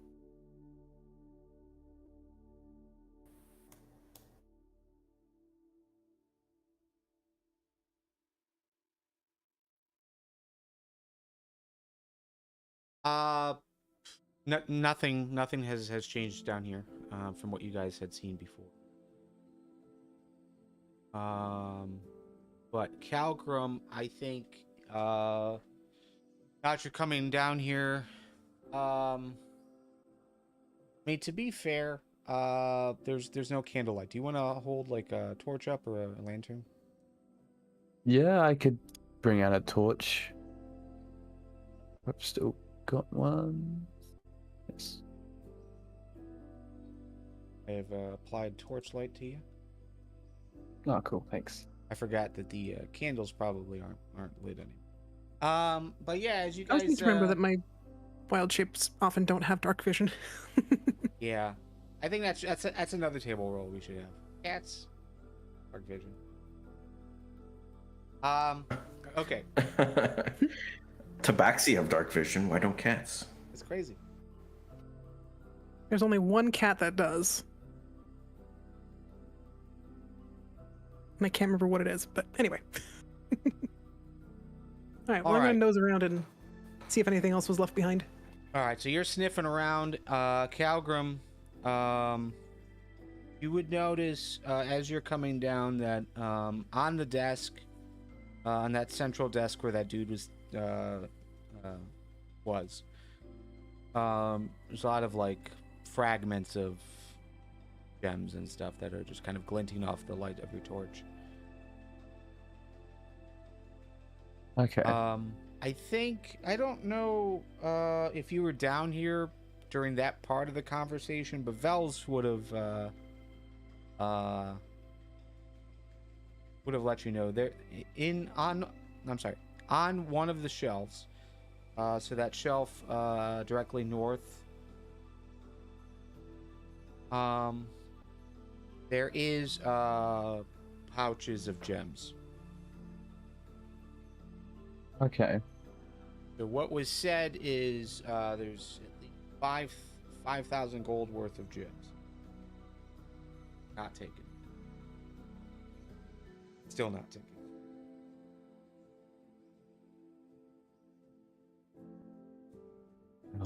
Nothing has changed down here from what you guys had seen before. But Calgrim, I think, now that you're coming down here, I mean, to be fair, there's no candlelight. Do you want to hold like a torch up or a lantern? Yeah, I could bring out a torch. I've still got one. Yes. I have applied torchlight to you. Oh, cool. Thanks. I forgot that the candles probably aren't lit anymore. But yeah, as you I guys just need to remember that my wild shapes often don't have dark vision. Yeah, I think that's another table role we should have. Cats, dark vision. Okay. Tabaxi have dark vision. Why don't cats? It's crazy. There's only one cat that does. And I can't remember what it is, but anyway. Alright, well, I'm gonna nose around and see if anything else was left behind. Alright, so you're sniffing around. Calgrim, you would notice as you're coming down that on the desk, on that central desk where that dude was, there's a lot of like fragments of gems and stuff that are just kind of glinting off the light of your torch. Okay. I don't know if you were down here during that part of the conversation, but Vels would have let you know there on one of the shelves. So that shelf directly north. There is pouches of gems. Okay. So what was said is there's at least 5,000 gold worth of gems. Not taken. Still not taken.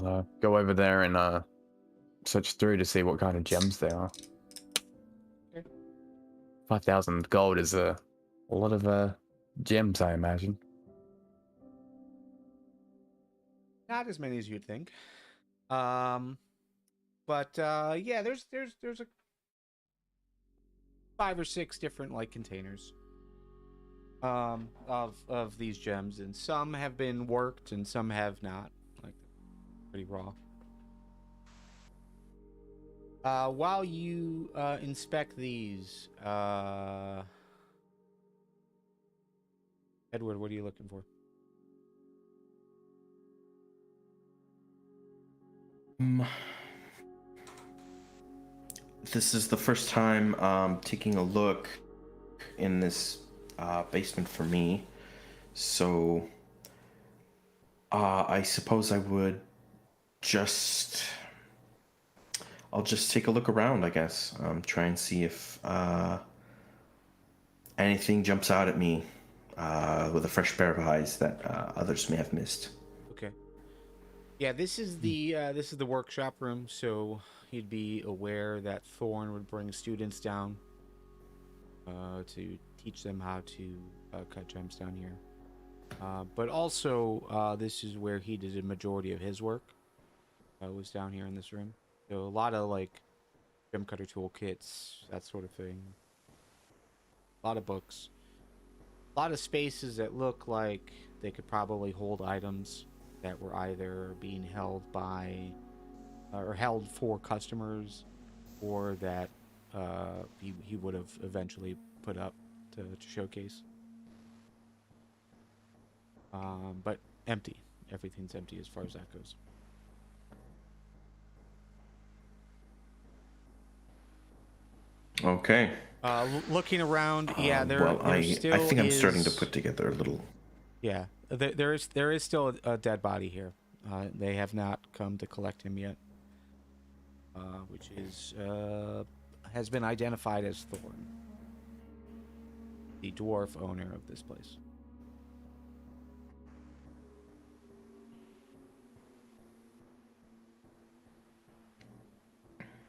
I'll go over there and search through to see what kind of gems there are. Okay. 5,000 gold is a lot of gems, I imagine. Not as many as you'd think. But yeah, there's a 5 or 6 different like containers of these gems, and some have been worked and some have not. Like pretty raw. While you inspect these, Edward, what are you looking for? This is the first time taking a look in this basement for me, so I suppose I'll just take a look around, I guess. Try and see if anything jumps out at me with a fresh pair of eyes that others may have missed. Okay. Yeah, this is the workshop room, so you'd be aware that Thorn would bring students down to teach them how to cut gems down here. But also, this is where he did a majority of his work. Was down here in this room. So a lot of like gem cutter toolkits, that sort of thing. A lot of books. A lot of spaces that look like they could probably hold items that were either being held by or held for customers, or that he would have eventually put up to showcase. But empty. Everything's empty as far as that goes. Okay. Looking around, yeah, I think I'm starting to put together a little. Yeah, there is still a dead body here. They have not come to collect him yet, which is has been identified as Thorn, the dwarf owner of this place.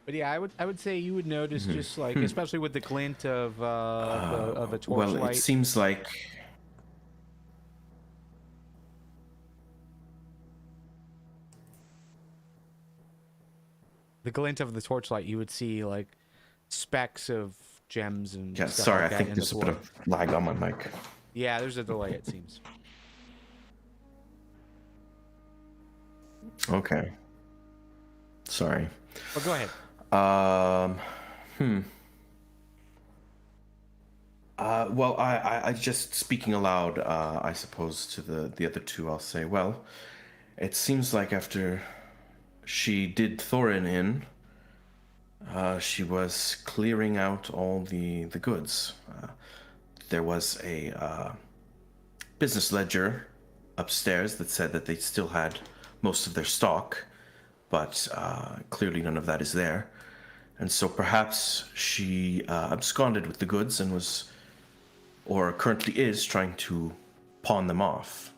But yeah, I would say you would notice just like, especially with the glint of the torchlight. Well, it seems like. The glint of the torchlight, you would see like specks of gems and Yeah, stuff sorry, like I that think in there's the a bit floor. of lag on my mic. Yeah, there's a delay, it seems. Okay. Sorry. Well, go ahead. Well, I just speaking aloud, I suppose to the other two, I'll say, well, it seems like after she did Thorin in, she was clearing out all the goods. There was a business ledger upstairs that said that they still had most of their stock, but clearly none of that is there. And so perhaps she absconded with the goods and was, or currently is, trying to pawn them off.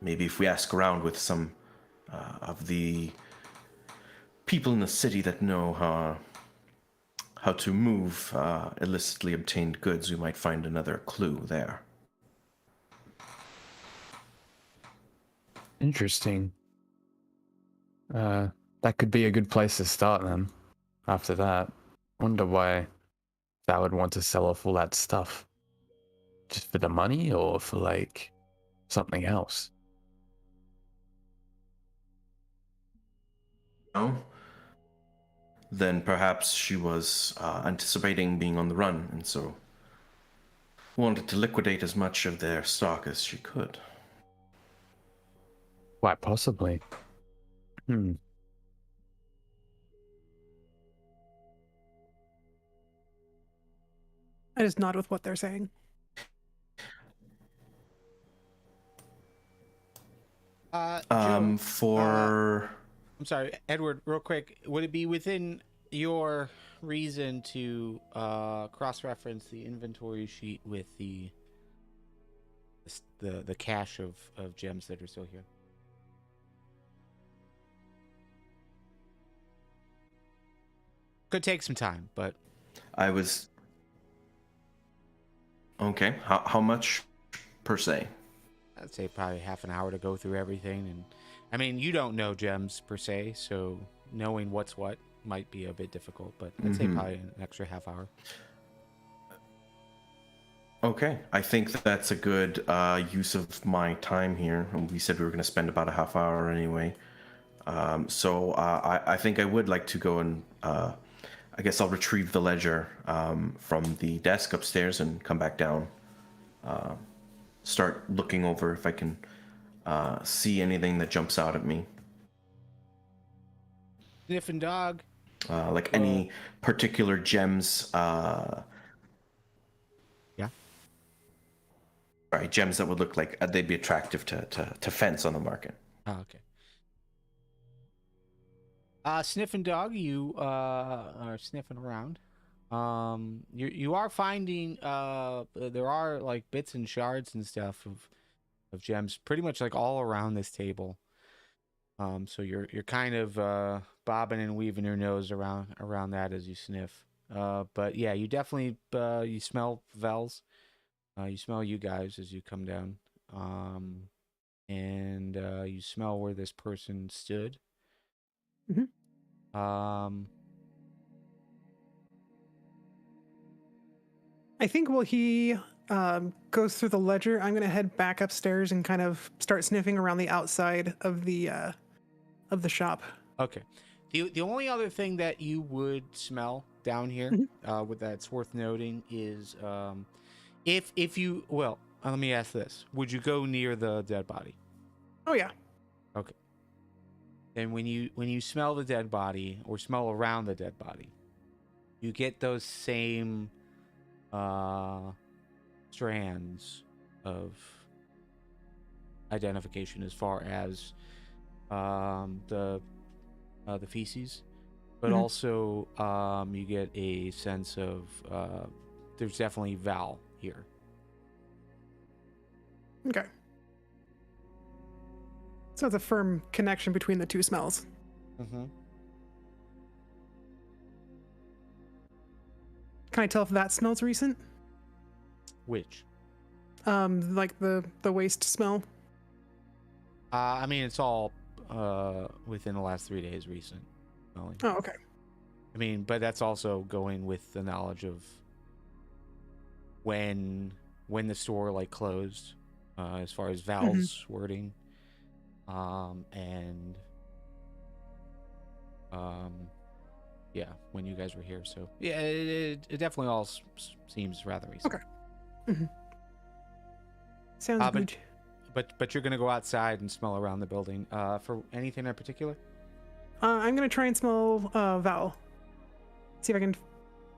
Maybe if we ask around with some of the people in the city that know how to move illicitly obtained goods, we might find another clue there. Interesting. That could be a good place to start then. After that, wonder why that would want to sell off all that stuff. Just for the money or for like something else? No? Then perhaps she was anticipating being on the run, and so wanted to liquidate as much of their stock as she could. Quite possibly. I just nod with what they're saying. Joe, I'm sorry, Edward, real quick. Would it be within your reason to cross-reference the inventory sheet with the cache of gems that are still here? Could take some time, but I was okay. How much per se? I'd say probably half an hour to go through everything. And I mean, you don't know gems per se, so knowing what's what might be a bit difficult, but I'd say probably an extra half hour. Okay, I think that's a good use of my time here. We said we were going to spend about a half hour anyway. I think I would like to go and I guess I'll retrieve the ledger from the desk upstairs and come back down. Start looking over if I can see anything that jumps out at me. Sniffing dog. Like any particular gems. Yeah. Right, gems that would look like they'd be attractive to fence on the market. Oh, okay. Sniffing dog, you are sniffing around. You are finding there are like bits and shards and stuff of gems pretty much like all around this table. So you're kind of bobbing and weaving your nose around that as you sniff. But yeah, you definitely you smell Vals. You smell you guys as you come down. And you smell where this person stood. Mm-hmm. I think while he goes through the ledger, I'm gonna head back upstairs and kind of start sniffing around the outside of the shop. Okay. The only other thing that you would smell down here, with that's worth noting is if you let me ask this: would you go near the dead body? Oh yeah. Okay. Then when you smell the dead body or smell around the dead body, you get those same strands of identification as far as the feces, but also you get a sense of there's definitely Vall here. Okay. So it's a firm connection between the two smells. Mm-hmm. Can I tell if that smells recent? Which? Like the waste smell. I mean, it's all within the last 3 days recent smelling. Oh, okay. I mean, but that's also going with the knowledge of when the store like closed, as far as Val's wording, and yeah, when you guys were here. So yeah, it definitely all seems rather recent. Okay. Mm-hmm. Sounds good. But you're gonna go outside and smell around the building for anything in particular? I'm gonna try and smell Val. See if I can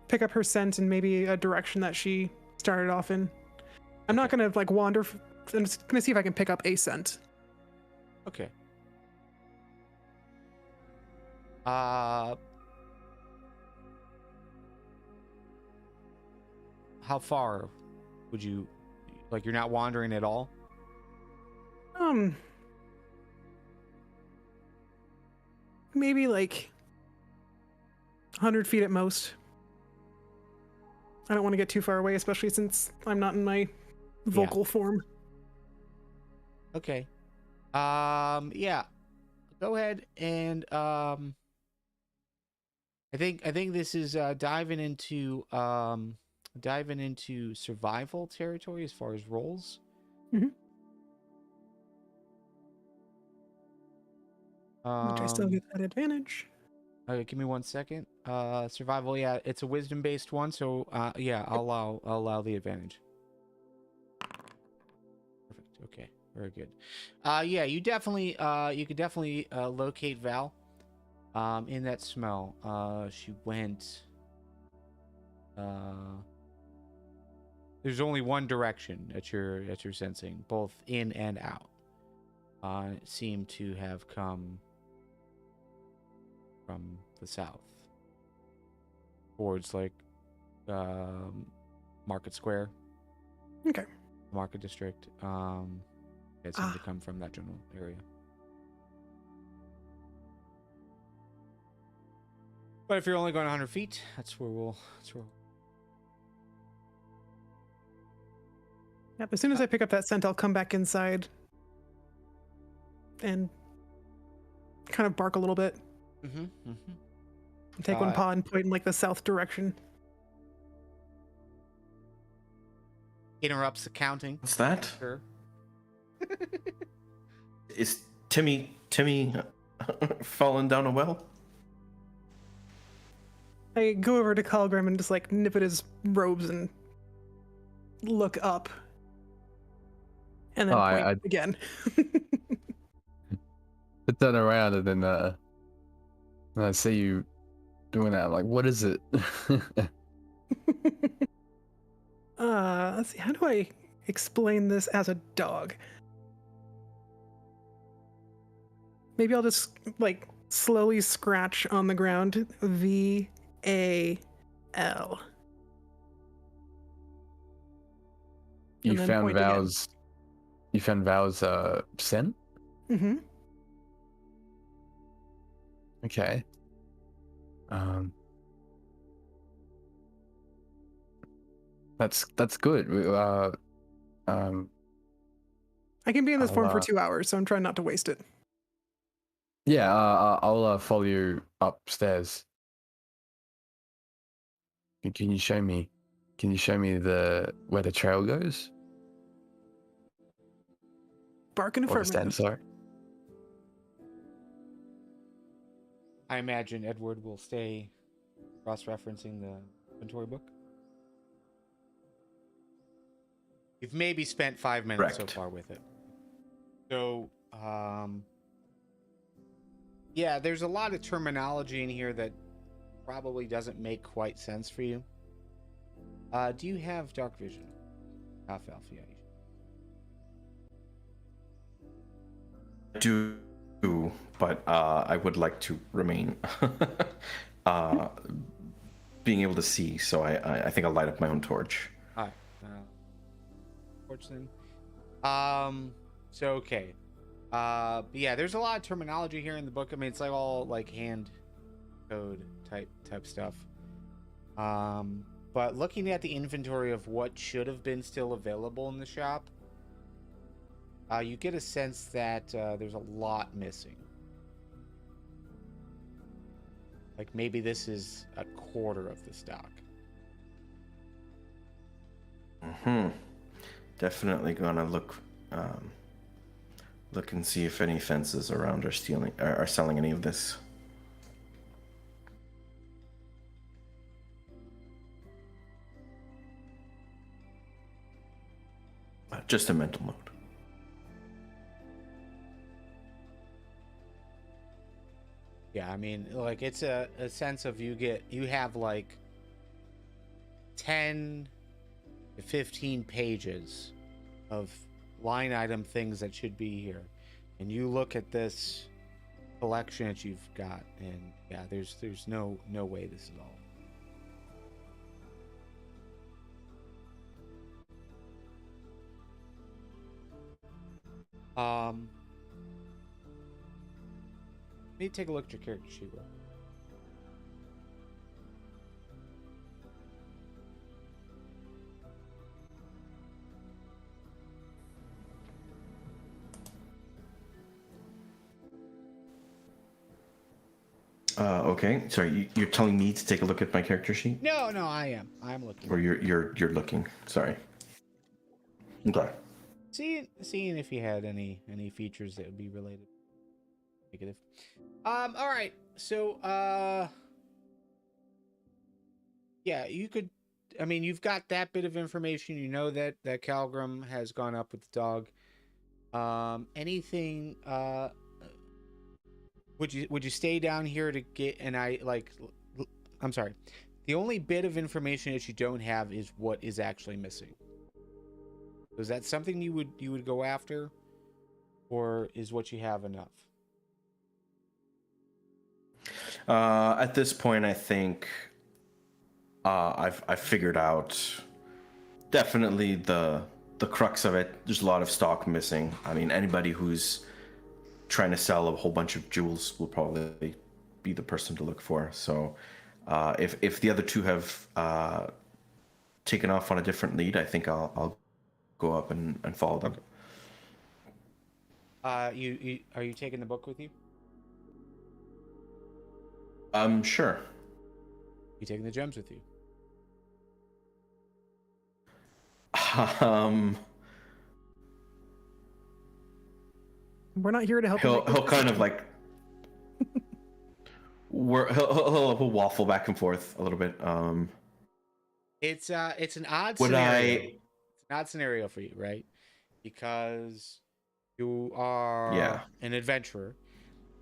pick up her scent and maybe a direction that she started off in. I'm not gonna like wander. I'm just gonna see if I can pick up a scent. Okay. How far would you like? You're not wandering at all? Maybe like 100 feet at most. I don't want to get too far away, especially since I'm not in my vocal form. Okay. Yeah. Go ahead and I think this is diving into survival territory as far as rolls. Mm-hmm. Which I still get that advantage. Okay, give me 1 second. Survival, yeah, it's a wisdom based one, so yeah, I'll allow the advantage. Perfect. Okay, very good. Yeah, you could definitely locate Val in that smell. She went there's only one direction that you're sensing, both in and out. It seemed to have come from the south towards like Market Square. Okay. Market District. It seemed to come from that general area. But if you're only going 100 feet, that's where we'll. Yep. As soon as I pick up that scent, I'll come back inside and kind of bark a little bit. And take one paw and point in like the south direction. Interrupts the counting. What's that? Sure. Is Timmy fallen down a well? I go over to Calgrim and just like nip at his robes and look up. And then Oh, point I again. turn around and then I see you doing that. I'm like, what is it? Let's see, how do I explain this as a dog? Maybe I'll just like slowly scratch on the ground V-A-L. You And then found point again. Val's. You found Val's scent. Mm-hmm. Okay. That's good. I can be in this I'll, form for 2 hours, so I'm trying not to waste it. Yeah, I'll follow you upstairs. Can you show me? Can you show me where the trail goes? Bark and Or the stand, affirmative. sorry. I imagine Edward will stay cross-referencing the inventory book. You've maybe spent 5 minutes Correct. so far with it. So, yeah, there's a lot of terminology in here that probably doesn't make quite sense for you. Do you have dark vision? Half elf, yeah. I do, but I would like to remain being able to see, so I think I'll light up my own torch. All right. Torch then. So okay. But yeah, there's a lot of terminology here in the book. I mean, it's like all like hand code type stuff. But looking at the inventory of what should have been still available in the shop, you get a sense that there's a lot missing. Like maybe this is a quarter of the stock. Definitely gonna look and see if any fences around are selling any of this. Just a mental note. Yeah, I mean, like it's a sense of you have like 10 to 15 pages of line item things that should be here. And you look at this collection that you've got, and yeah, there's no way this is all. Let me take a look at your character sheet real quick. Okay. Sorry, you're telling me to take a look at my character sheet? No, I'm looking. Or you're looking. Sorry. Okay. Seeing if you had any features that would be related. Negative. All right. So, yeah, you could. I mean, you've got that bit of information. You know that Calgrim has gone up with the dog. Anything? Would you stay down here to get I'm sorry. The only bit of information that you don't have is what is actually missing. Is that something you would go after, or is what you have enough? At this point, I think I've figured out definitely the crux of it. There's a lot of stock missing. I mean, anybody who's trying to sell a whole bunch of jewels will probably be the person to look for. So if the other two have taken off on a different lead, I think I'll go up and follow them. Are you taking the book with you? Sure. You taking the gems with you? We're not here to help. He'll kind of like He'll waffle back and forth a little bit. It's an odd Would scenario. I? It's an odd scenario for you, right? Because you are Yeah. an adventurer,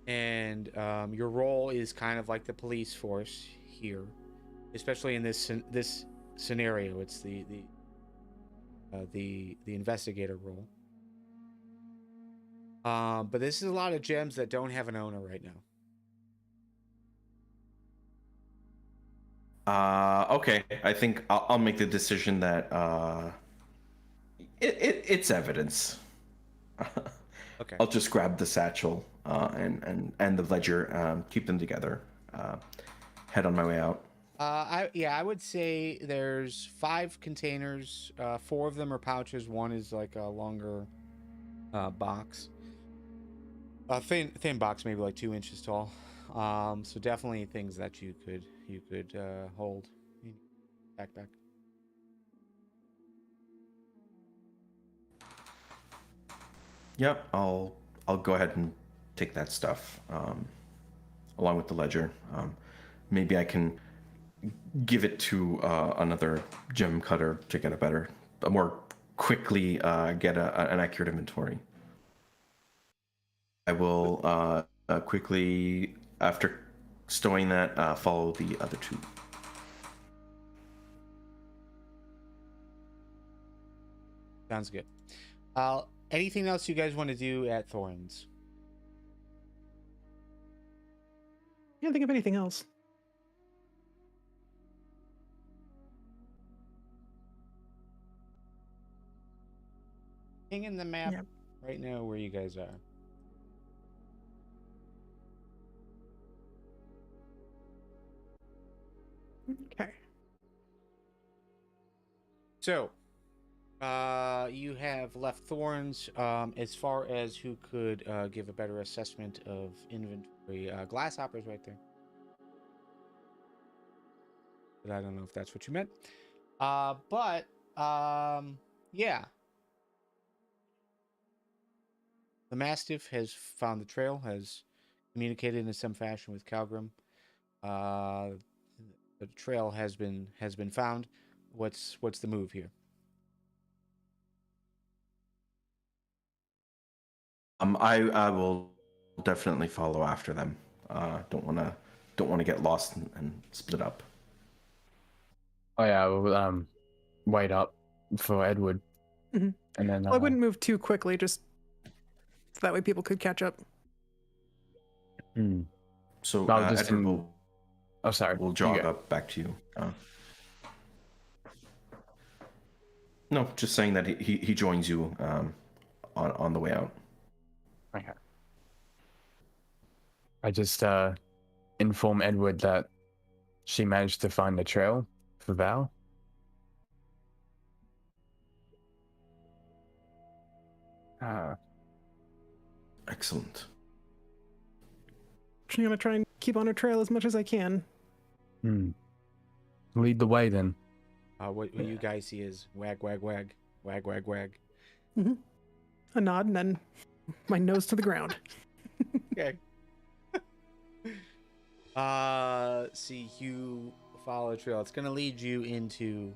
and your role is kind of like the police force here, especially in this scenario. It's the investigator role. But this is a lot of gems that don't have an owner right now. Okay. I think I'll make the decision that it's evidence. Okay. I'll just grab the satchel and the ledger, keep them together. Head on my way out. I would say there's 5 containers. 4 of them are pouches. One is like a longer box. A thin box, maybe like 2 inches tall. So definitely things that you could hold in your backpack. Yep. I'll go ahead and take that stuff along with the ledger. Maybe I can give it to another gem cutter to get a more quickly get an accurate inventory. I will quickly, after stowing that, follow the other 2. Sounds good. Anything else you guys want to do at Thorns? Can't think of anything else. Ping in the map Yep. right now where you guys are. Okay. So, you have left Thorns. As far as who could give a better assessment of inventory, Glasshopper's right there. But I don't know if that's what you meant. Yeah. The Mastiff has found the trail, has communicated in some fashion with Calgrim. The trail has been found. What's the move here? I will definitely follow after them. Don't want to get lost and split up. Oh yeah, we'll wait up for Edward, Mhm. and then Well, I wouldn't move too quickly, just so that way people could catch up. So I'll just Edward Oh, sorry. will jog up back to you. No, just saying that he joins you on the way out. Okay. I just inform Edward that she managed to find the trail for Val. Excellent. I'm gonna try and keep on her trail as much as I can. Lead the way then. What you guys see is wag, wag, wag, wag, wag, wag. Mm-hmm. A nod and then my nose to the ground. Okay. See, you follow a trail. It's going to lead you into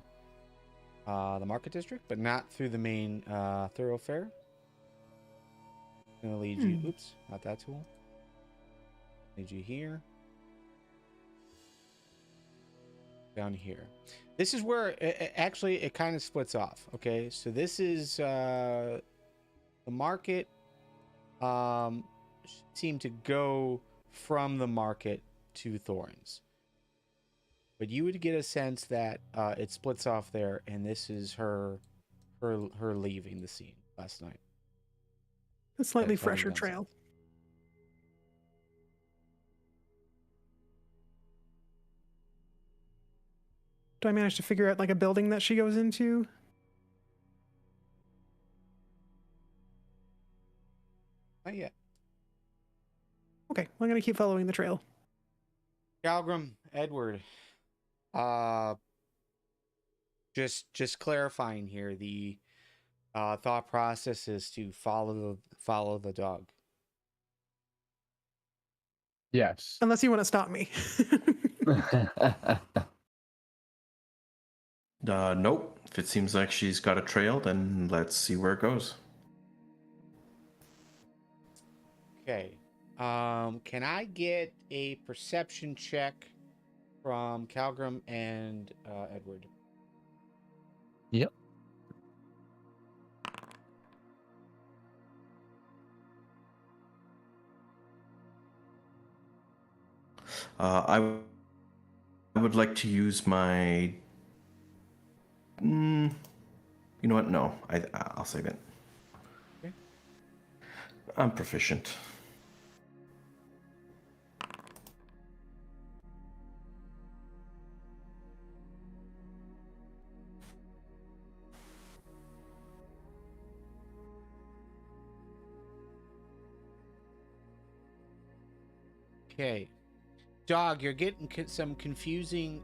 the market district, but not through the main thoroughfare. It's going to lead you. Oops, not that tool. Lead you here. Down here. This is where it kind of splits off. Okay, so this is the market. Seem to go from the market to Thorns, but you would get a sense that it splits off there, and this is her leaving the scene last night. A slightly fresher trail. South. Do I manage to figure out like a building that she goes into? Not yet. Okay, I'm gonna keep following the trail. Calgrim, Edward. Just clarifying here. The thought process is to follow the dog. Yes. Unless you want to stop me. Nope. If it seems like she's got a trail, then let's see where it goes. Okay. Can I get a perception check from Calgrim and Edward? Yep. I would like to use my. You know what? No, I'll save it. Okay. I'm proficient. Okay. Dog, you're getting some confusing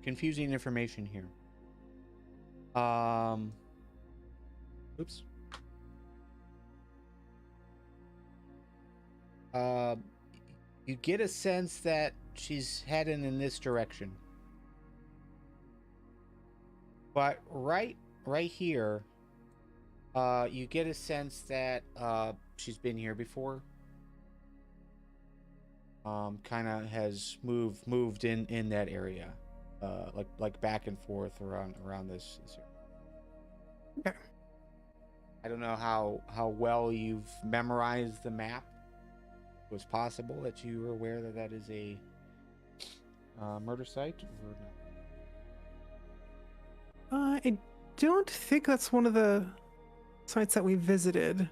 information here. Oops. You get a sense that she's heading in this direction. But right here, you get a sense that she's been here before. Kind of has moved in that area, like back and forth around this area. Okay. I don't know how well you've memorized the map. It was possible that you were aware that is a murder site or not? I don't think that's one of the sites that we visited.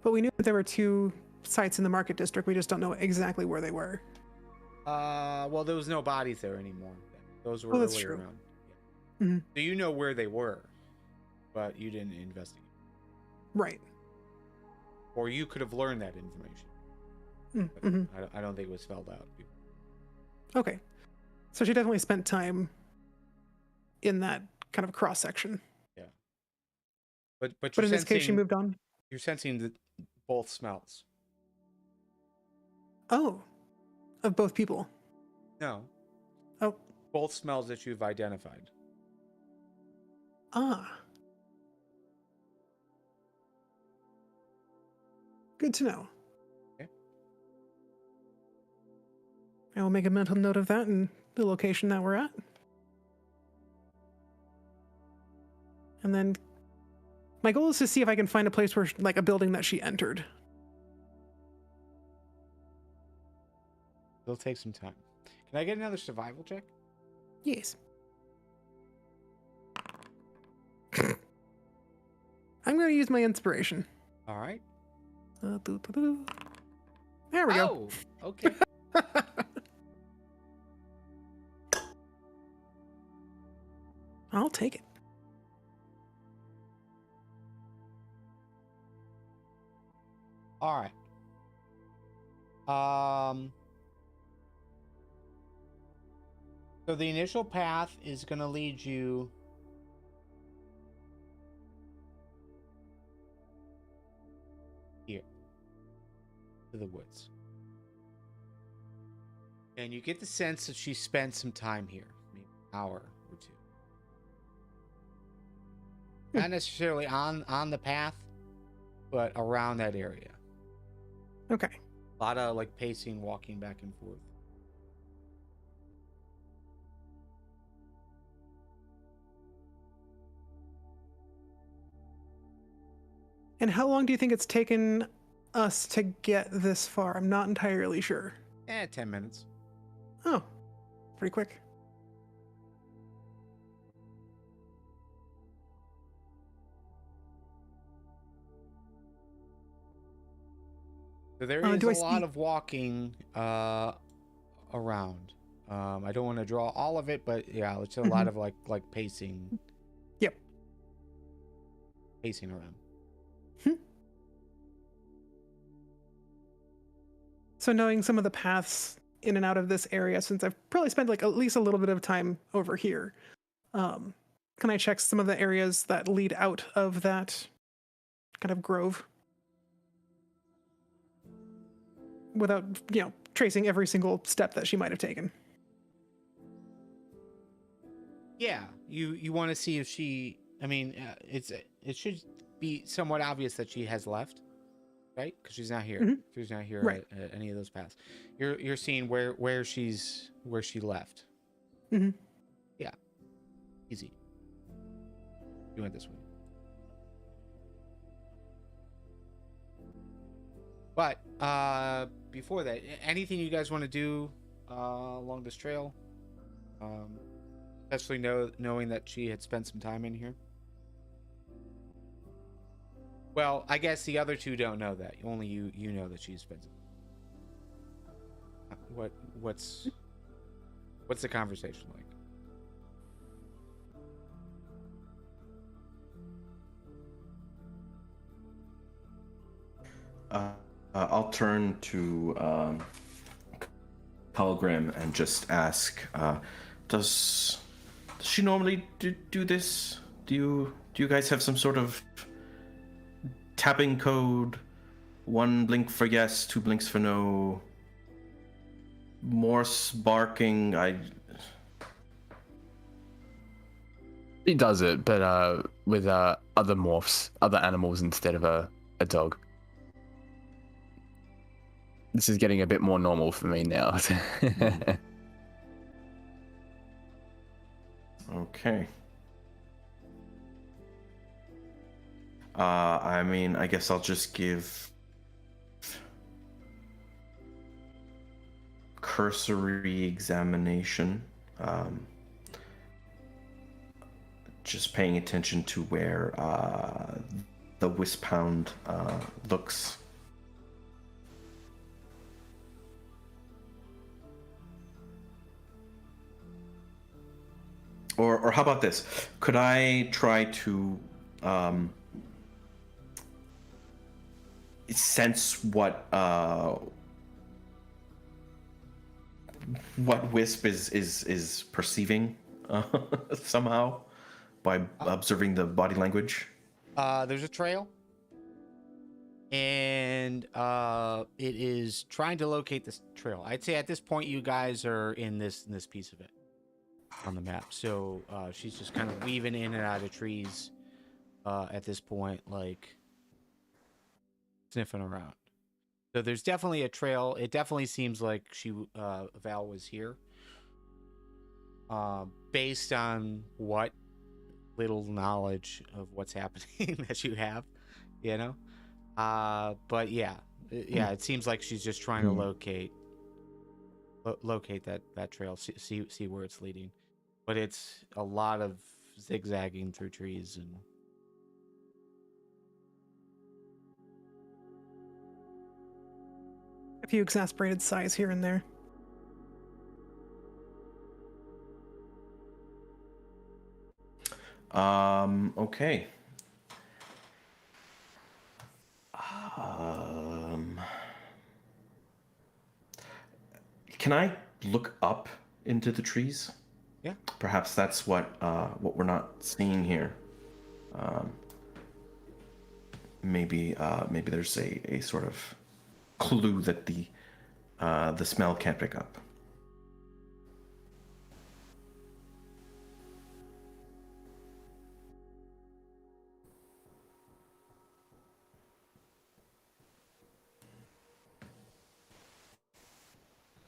But we knew that there were 2 sites in the market district. We just don't know exactly where they were. Well, there was no bodies there anymore. Those were that's earlier true. around. Yeah. Mm-hmm. So you know where they were, but you didn't investigate. Right. Or you could have learned that information. Mm-hmm. I don't think it was spelled out. Okay. So she definitely spent time in that kind of cross section. Yeah. But in this case, she moved on. You're sensing both smells. Oh, of both people. No. Oh. Both smells that you've identified. Ah. Good to know. Okay. I will make a mental note of that and the location that we're at. And then my goal is to see if I can find a place where, like, a building that she entered. It'll take some time. Can I get another survival check? Yes. I'm going to use my inspiration. All right. There we go. Oh, okay. I'll take it. All right. So the initial path is going to lead you here to the woods. And you get the sense that she spent some time here, maybe an hour or 2. Not necessarily on the path, but around that area. Okay. A lot of like pacing, walking back and forth. And how long do you think it's taken us to get this far? I'm not entirely sure. 10 minutes. Oh, pretty quick. So there is a lot of walking around. I don't want to draw all of it, but yeah, it's a lot of like pacing. Yep. Pacing around. So knowing some of the paths in and out of this area since I've probably spent like at least a little bit of time over here. Can I check some of the areas that lead out of that kind of grove without, tracing every single step that she might have taken? Yeah, you want to see if she. I mean, it should be somewhat obvious that she has left, right? Because she's not here. Mhm. She's not here Right. at any of those paths. You're seeing where she left. Mm-hmm. Yeah, easy. You went this way. But before that, anything you guys want to do along this trail? Especially knowing that she had spent some time in here. Well, I guess the other two don't know that. Only you know that she's spent. What's the conversation like? I'll turn to Pelgrim and just ask, does she normally do this? Do you guys have some sort of tapping code? 1 blink for yes, 2 blinks for no. Morse barking. He does it, but with other morphs, other animals instead of a dog. This is getting a bit more normal for me now. Okay. I mean, I guess I'll just give cursory examination. Just paying attention to where the wisp hound looks. Or how about this? Could I try to sense what Wisp is perceiving somehow by observing the body language? There's a trail, and it is trying to locate this trail. I'd say at this point you guys are in this piece of it on the map. So she's just kind of weaving in and out of trees at this point, like sniffing around. So there's definitely a trail. It definitely seems like Val was here. Based on what little knowledge of what's happening that you have, but yeah, it seems like she's just trying to locate that trail, see where it's leading. But it's a lot of zigzagging through trees and A few exasperated sighs here and there. Okay. Can I look up into the trees? Yeah. Perhaps that's what we're not seeing here. Maybe there's a sort of clue that the smell can't pick up.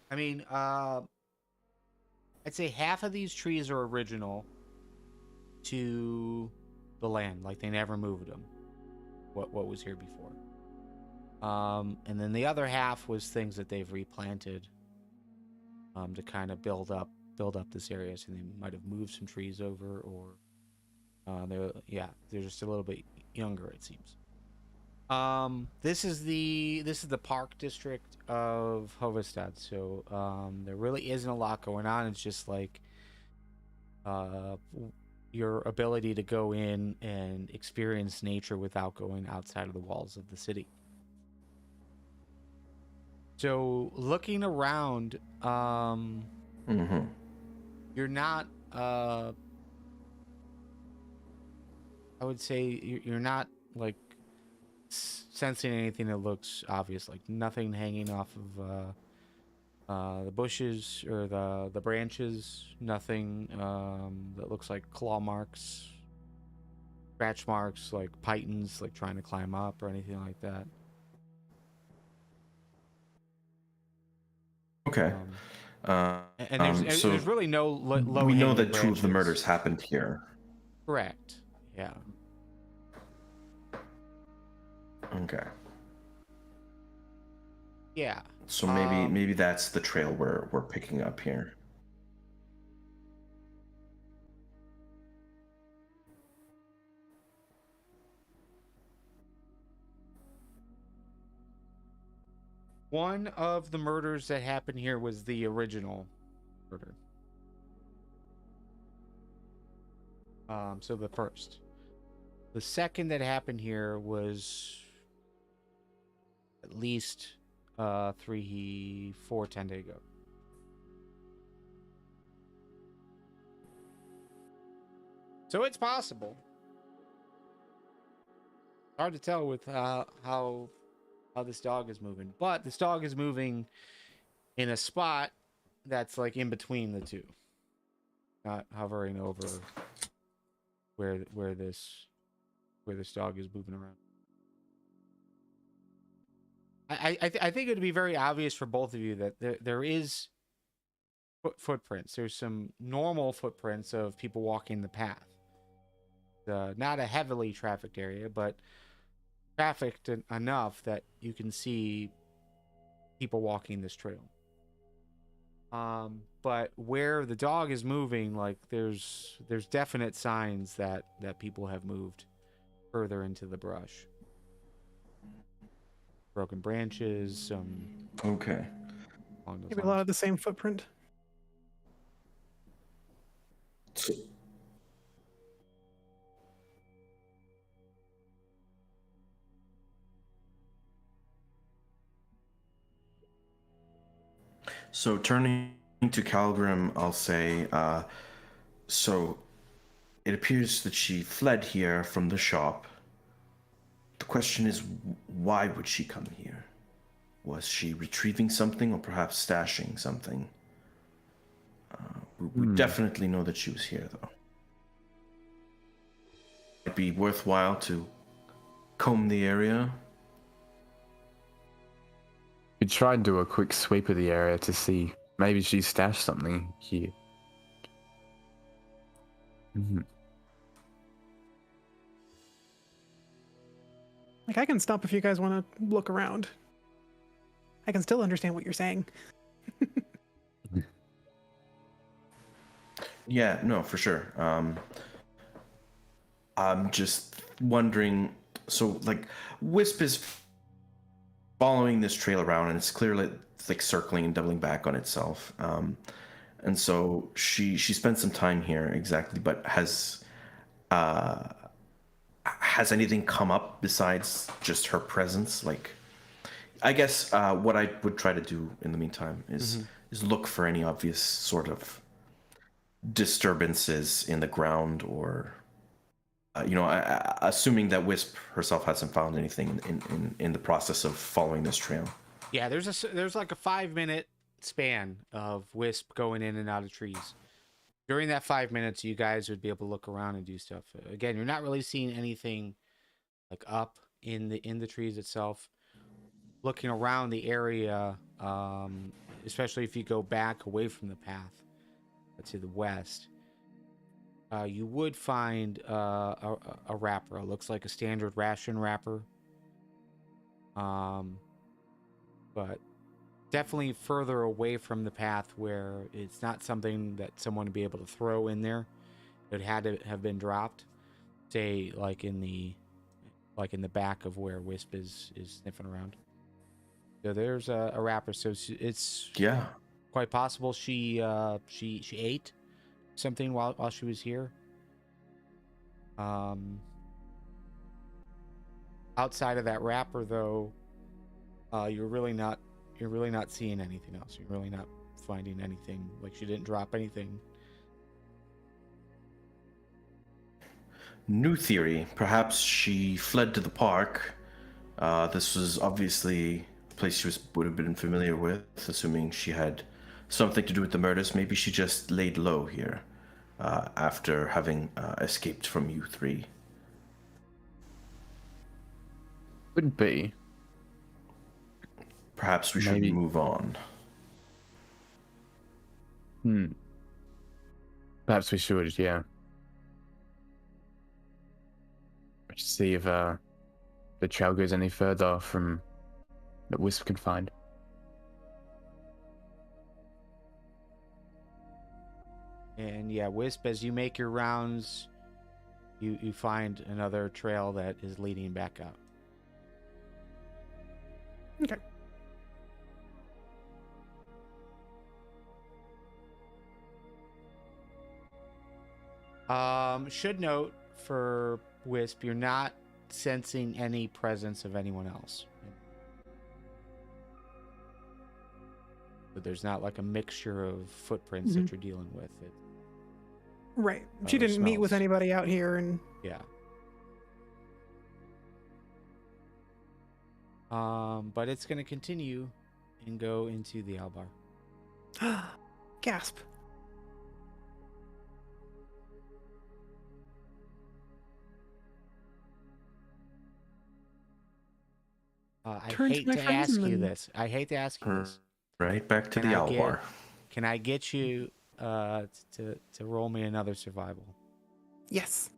I mean, I'd say half of these trees are original to the land, like they never moved them. What was here before. And then the other half was things that they've replanted to kind of build up this area. So they might have moved some trees over, or they're just a little bit younger, it seems. This is the park district of Hovedstad, so there really isn't a lot going on. It's just like your ability to go in and experience nature without going outside of the walls of the city. So looking around, Mm-hmm. you're not. I would say you're not like sensing anything that looks obvious, like nothing hanging off of the bushes or the branches. Nothing that looks like claw marks, scratch marks, like pythons, like trying to climb up or anything like that. Okay. And there's So really no low we know hanging that 2 of the branches. murders happened here. Correct. Yeah. Okay. Yeah. So maybe that's the trail we're picking up here. One of the murders that happened here was the original murder. So the first. The second that happened here was at least 3, 4, 10 days ago. So it's possible. Hard to tell with how this dog is moving, but this dog is moving in a spot that's like in between the two, not hovering over where this dog is moving around. I think it would be very obvious for both of you that there is footprints. There's some normal footprints of people walking the path. Not a heavily trafficked area, but trafficked enough that you can see people walking this trail. But where the dog is moving, like there's definite signs that people have moved further into the brush. Broken branches, Okay. along those Maybe a lines. lot of the same footprint. So, so turning to Calgrim, I'll say, so it appears that she fled here from the shop. The question is, why would she come here? Was she retrieving something or perhaps stashing something? We definitely know that she was here, though. It'd be worthwhile to comb the area. We try and do a quick sweep of the area to see maybe she stashed something here. Like, I can stop if you guys want to look around. I can still understand what you're saying. Yeah, no, for sure. I'm just wondering. So, like, Wisp is following this trail around, and it's clearly it's like circling and doubling back on itself. And so she spent some time here, exactly. But has anything come up besides just her presence? Like, I guess what I would try to do in the meantime is look for any obvious sort of disturbances in the ground, or assuming that Wisp herself hasn't found anything in the process of following this trail. Yeah, there's like a 5-minute span of Wisp going in and out of trees. During that 5 minutes, you guys would be able to look around and do stuff. Again, you're not really seeing anything like up in the trees itself. Looking around the area, especially if you go back away from the path to the west, you would find a wrapper. It looks like a standard ration wrapper, but definitely further away from the path, where it's not something that someone would be able to throw in there. It had to have been dropped, say like in the back of where Wisp is sniffing around. So there's a wrapper. So it's quite possible she ate something while she was here. Outside of that wrapper, though, you're really not you're really not seeing anything else. You're really not finding anything. Like, she didn't drop anything. New theory. Perhaps she fled to the park. This was obviously a place she would have been familiar with, assuming she had something to do with the murders. Maybe she just laid low here after having escaped from you three. Could be. Perhaps we should Maybe. move on. Perhaps we should, yeah. Let's see if the trail goes any further from that Wisp can find. And yeah, Wisp, as you make your rounds, you find another trail that is leading back up. Okay. Should note for Wisp, you're not sensing any presence of anyone else. But there's not like a mixture of footprints that you're dealing with. Right. She didn't meet with smells. anybody out here, and Yeah. But it's gonna continue and go into the Albar. gasp. I Turn to hate my to friends ask and you then- this. I hate to ask you this. Right, back to Can the I owl get- bar. Can I get you to roll me another survival? Yes.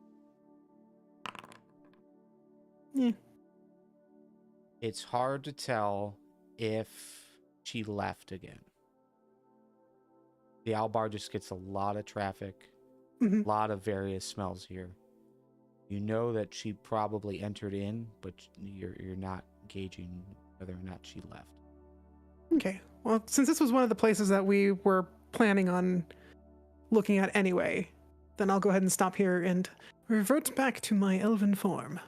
It's hard to tell if she left again. The Albar just gets a lot of traffic, Mhm. a lot of various smells here. You know that she probably entered in, but you're not gauging whether or not she left. Okay. Well, since this was one of the places that we were planning on looking at anyway, then I'll go ahead and stop here and revert back to my elven form.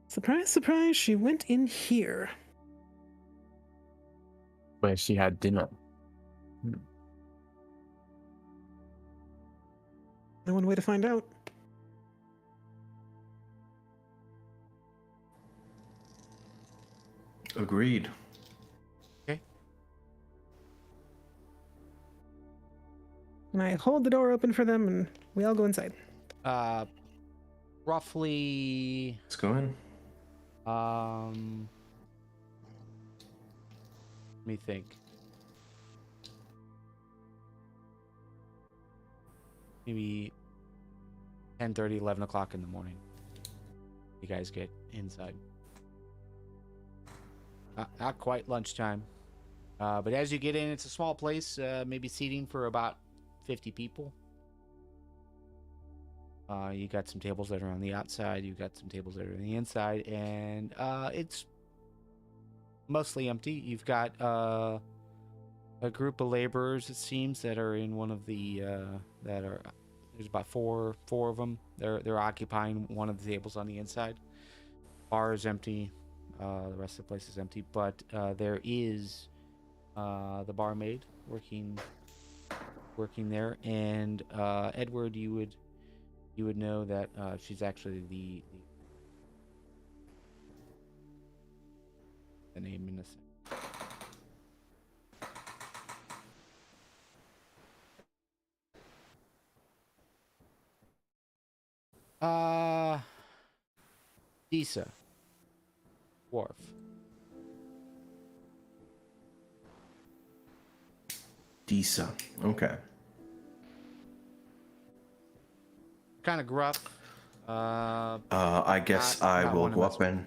Surprise, surprise, she went in here. Where she had dinner. Only one way to find out. Agreed. And I hold the door open for them, and we all go inside. Roughly, Let's go in. let me think. Maybe 10:30, 11 o'clock in the morning. You guys get inside. Not quite lunchtime. But as you get in, it's a small place, maybe seating for about 50 people. You got some tables that are on the outside, you got some tables that are on the inside, and it's mostly empty. You've got a group of laborers, it seems, that are in one of the there's about four of them. They're occupying one of the tables on the inside. Bar is empty. The rest of the place is empty, but there is the barmaid working there, and Edward, you would know that she's actually the name in a second. Disa. Wharf. Disa. Okay. Kind of gruff. I guess I not will one to go mess up with. and.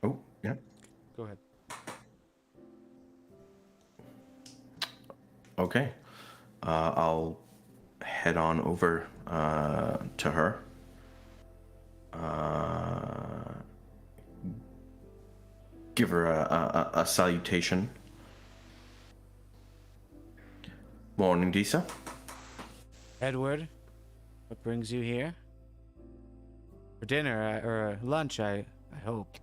Oh, yeah. Go ahead. Okay. I'll head on over to her. Give her a salutation. Morning, Disa. Edward, what brings you here? For dinner or lunch, I hope.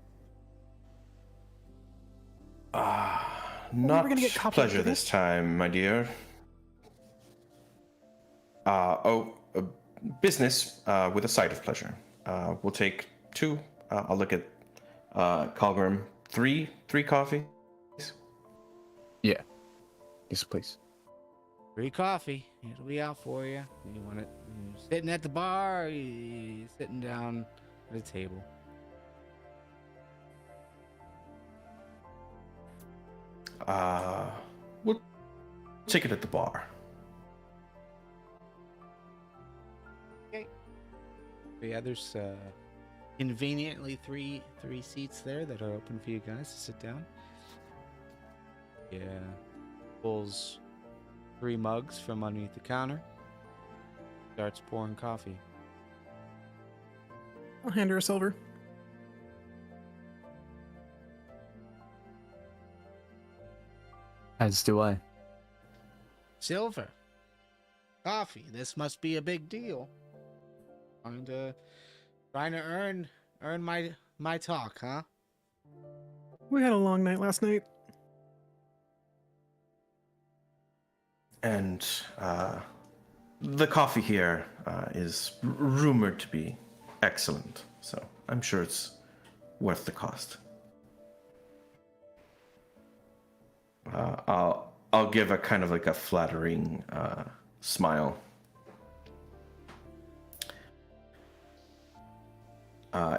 Not gonna get coffee pleasure after this this? time, my dear. Business with a side of pleasure. We'll take 2. I'll look at Colgrim. 3 coffees. Yeah. Yes, please. Free coffee. It'll be out for you. You want it sitting at the bar, or you sitting down at a table. We'll take it at the bar. Okay. But yeah, there's conveniently three seats there that are open for you guys to sit down. Yeah. Pulls 3 mugs from underneath the counter. Starts pouring coffee. I'll hand her a silver. As do I. Silver. Coffee. This must be a big deal. Trying to earn my talk, huh? We had a long night last night. And the coffee here is rumored to be excellent, so I'm sure it's worth the cost. I'll give a kind of like a flattering smile.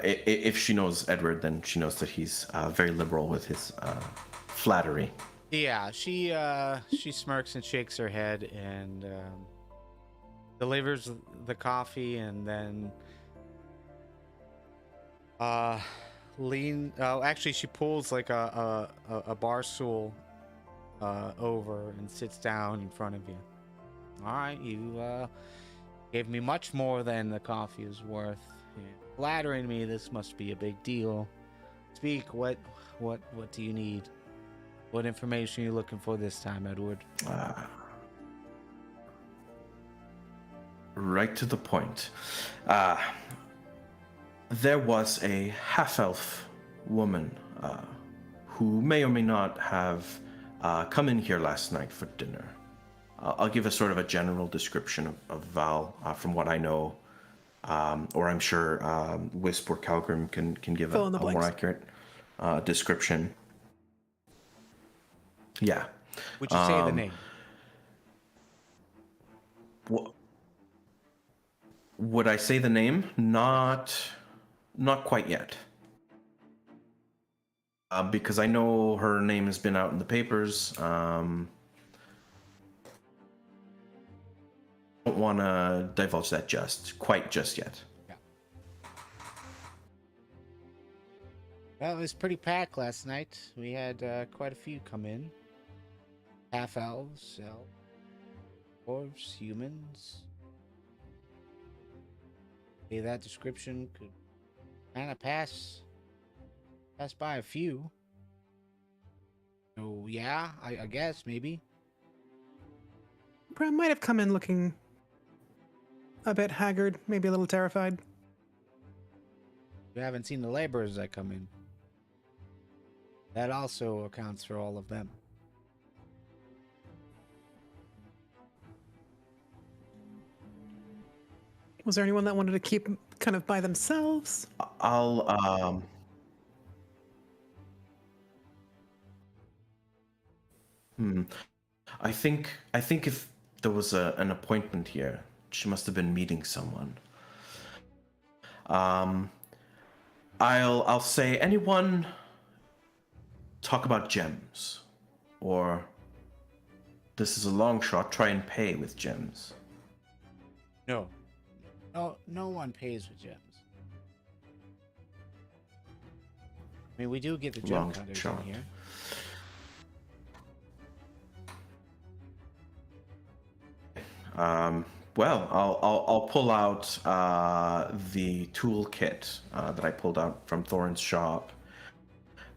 If she knows Edward, then she knows that he's very liberal with his flattery. Yeah, she smirks and shakes her head and delivers the coffee, and then actually she pulls like a bar stool over and sits down in front of you. All right, you gave me much more than the coffee is worth. You're flattering me. This must be a big deal. Speak. What do you need? What information are you looking for this time, Edward? Right to the point. There was a half-elf woman who may or may not have come in here last night for dinner. I'll give a sort of a general description of Vall from what I know, or I'm sure Wisp or Calgrim can give a more accurate description. Yeah. Would you say the name? Would I say the name? Not quite yet. Because I know her name has been out in the papers. Don't want to divulge that just yet. Yeah. Well, it was pretty packed last night. We had quite a few come in. Half elves, dwarves, humans. Hey, that description could kind of pass by a few. So yeah, I guess maybe. Bram might have come in looking a bit haggard, maybe a little terrified. You haven't seen the laborers that come in. That also accounts for all of them. Was there anyone that wanted to keep kind of by themselves? I think if there was an appointment here, she must have been meeting someone. I'll say, anyone talk about gems, or this is a long shot, try and pay with gems. No one pays with gems. I mean, we do get the gem cutters in here. Well, I'll pull out the toolkit that I pulled out from Thorin's shop.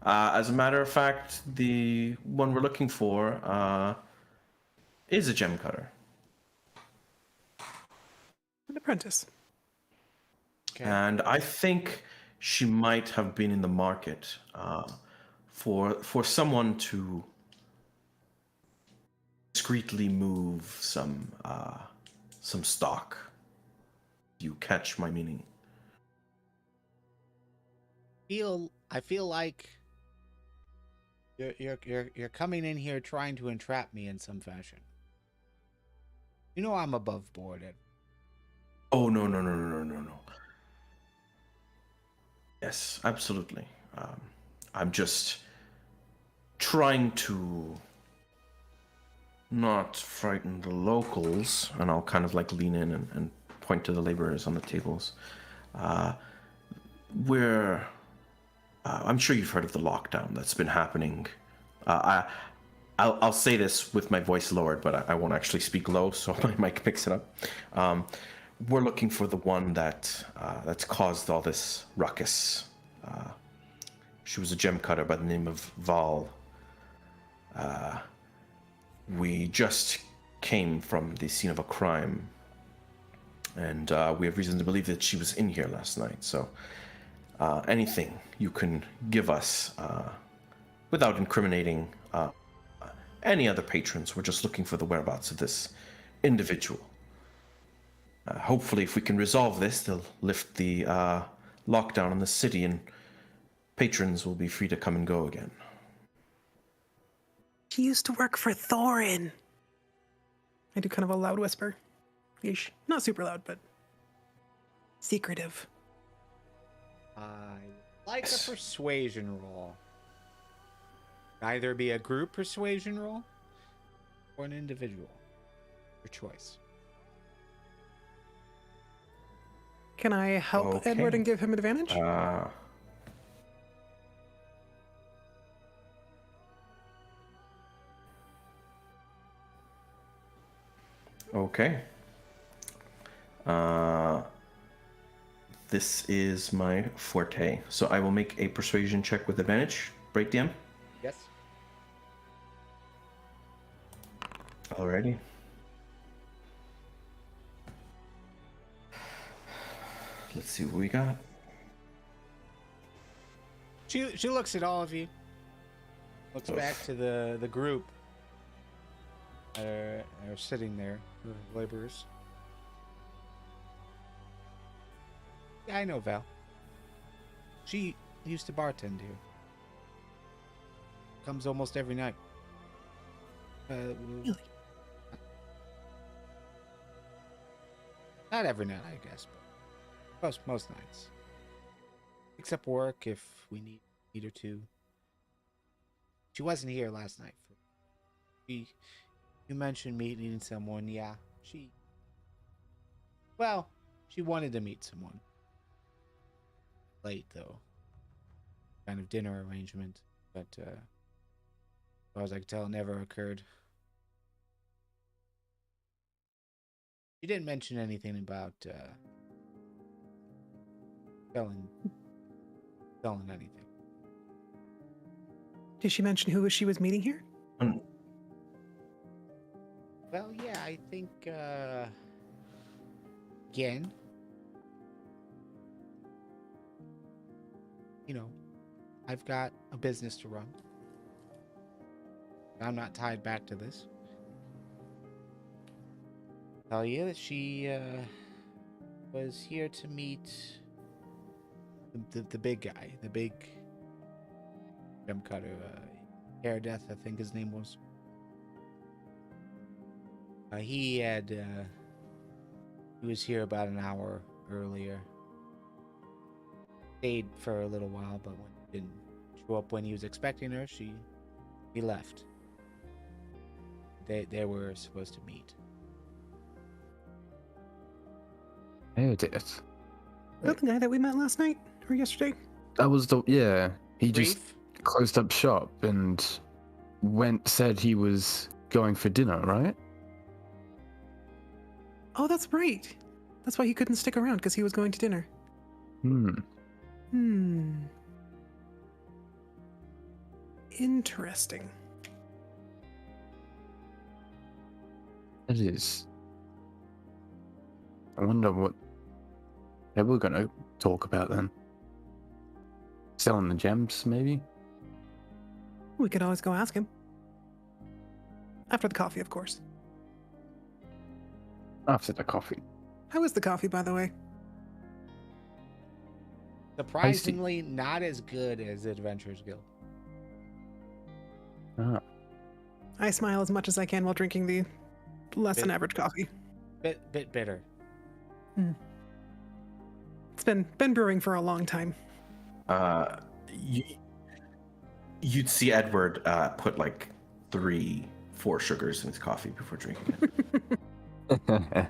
As a matter of fact, the one we're looking for is a gem cutter. An apprentice. Okay. And I think she might have been in the market for someone to discreetly move some stock. You catch my meaning? I feel like you're coming in here trying to entrap me in some fashion. You know I'm above board. Oh, no. Yes, absolutely. I'm just trying to not frighten the locals, and I'll kind of like lean in and point to the laborers on the tables. I'm sure you've heard of the lockdown that's been happening. I'll say this with my voice lowered, but I won't actually speak low, so my mic picks it up. We're looking for the one that's caused all this ruckus. She was a gem cutter by the name of Vall. We just came from the scene of a crime, and we have reason to believe that she was in here last night. So anything you can give us without incriminating any other patrons. We're just looking for the whereabouts of this individual. Hopefully, if we can resolve this, they'll lift the lockdown in the city, and patrons will be free to come and go again. She used to work for Thorin. I do kind of a loud whisper. Yeesh. Not super loud, but secretive. I like a persuasion roll. Either be a group persuasion roll or an individual. Your choice. Can I help Okay. Edward and give him advantage? Okay. This is my forte, so I will make a persuasion check with advantage. Break DM. Yes. Alrighty. Let's see what we got. She looks at all of you. Looks back to the group that are sitting there, the laborers. Yeah, I know Val. She used to bartend here. Comes almost every night. Really? Not every night, I guess, but most nights. Except work if we need her to. She wasn't here last night. You mentioned meeting someone. Yeah, she wanted to meet someone. Late though. Kind of dinner arrangement, but as far as I could tell, it never occurred. She didn't mention anything about selling anything. Did she mention who she was meeting here? Well, yeah, I think again, you know, I've got a business to run. I'm not tied back to this. Tell you that she was here to meet the big guy, the big gem cutter, Death, I think his name was. He was here about an hour earlier. Stayed for a little while, but when he didn't show up when he was expecting her, he left. They were supposed to meet. Meredith. That the guy that we met last night or yesterday? That was he just Brief? closed up shop and said he was going for dinner, right? Oh, that's right. That's why he couldn't stick around, because he was going to dinner. Interesting. It is. I wonder what Yeah, we're gonna talk about them. Selling the gems, maybe? We could always go ask him. After the coffee, of course. After the coffee. How is the coffee, by the way? Surprisingly, not as good as the Adventurers Guild. Ah. I smile as much as I can while drinking the less than average coffee. Bit bitter. It's been brewing for a long time. You'd see Edward put like 3-4 sugars in his coffee before drinking it.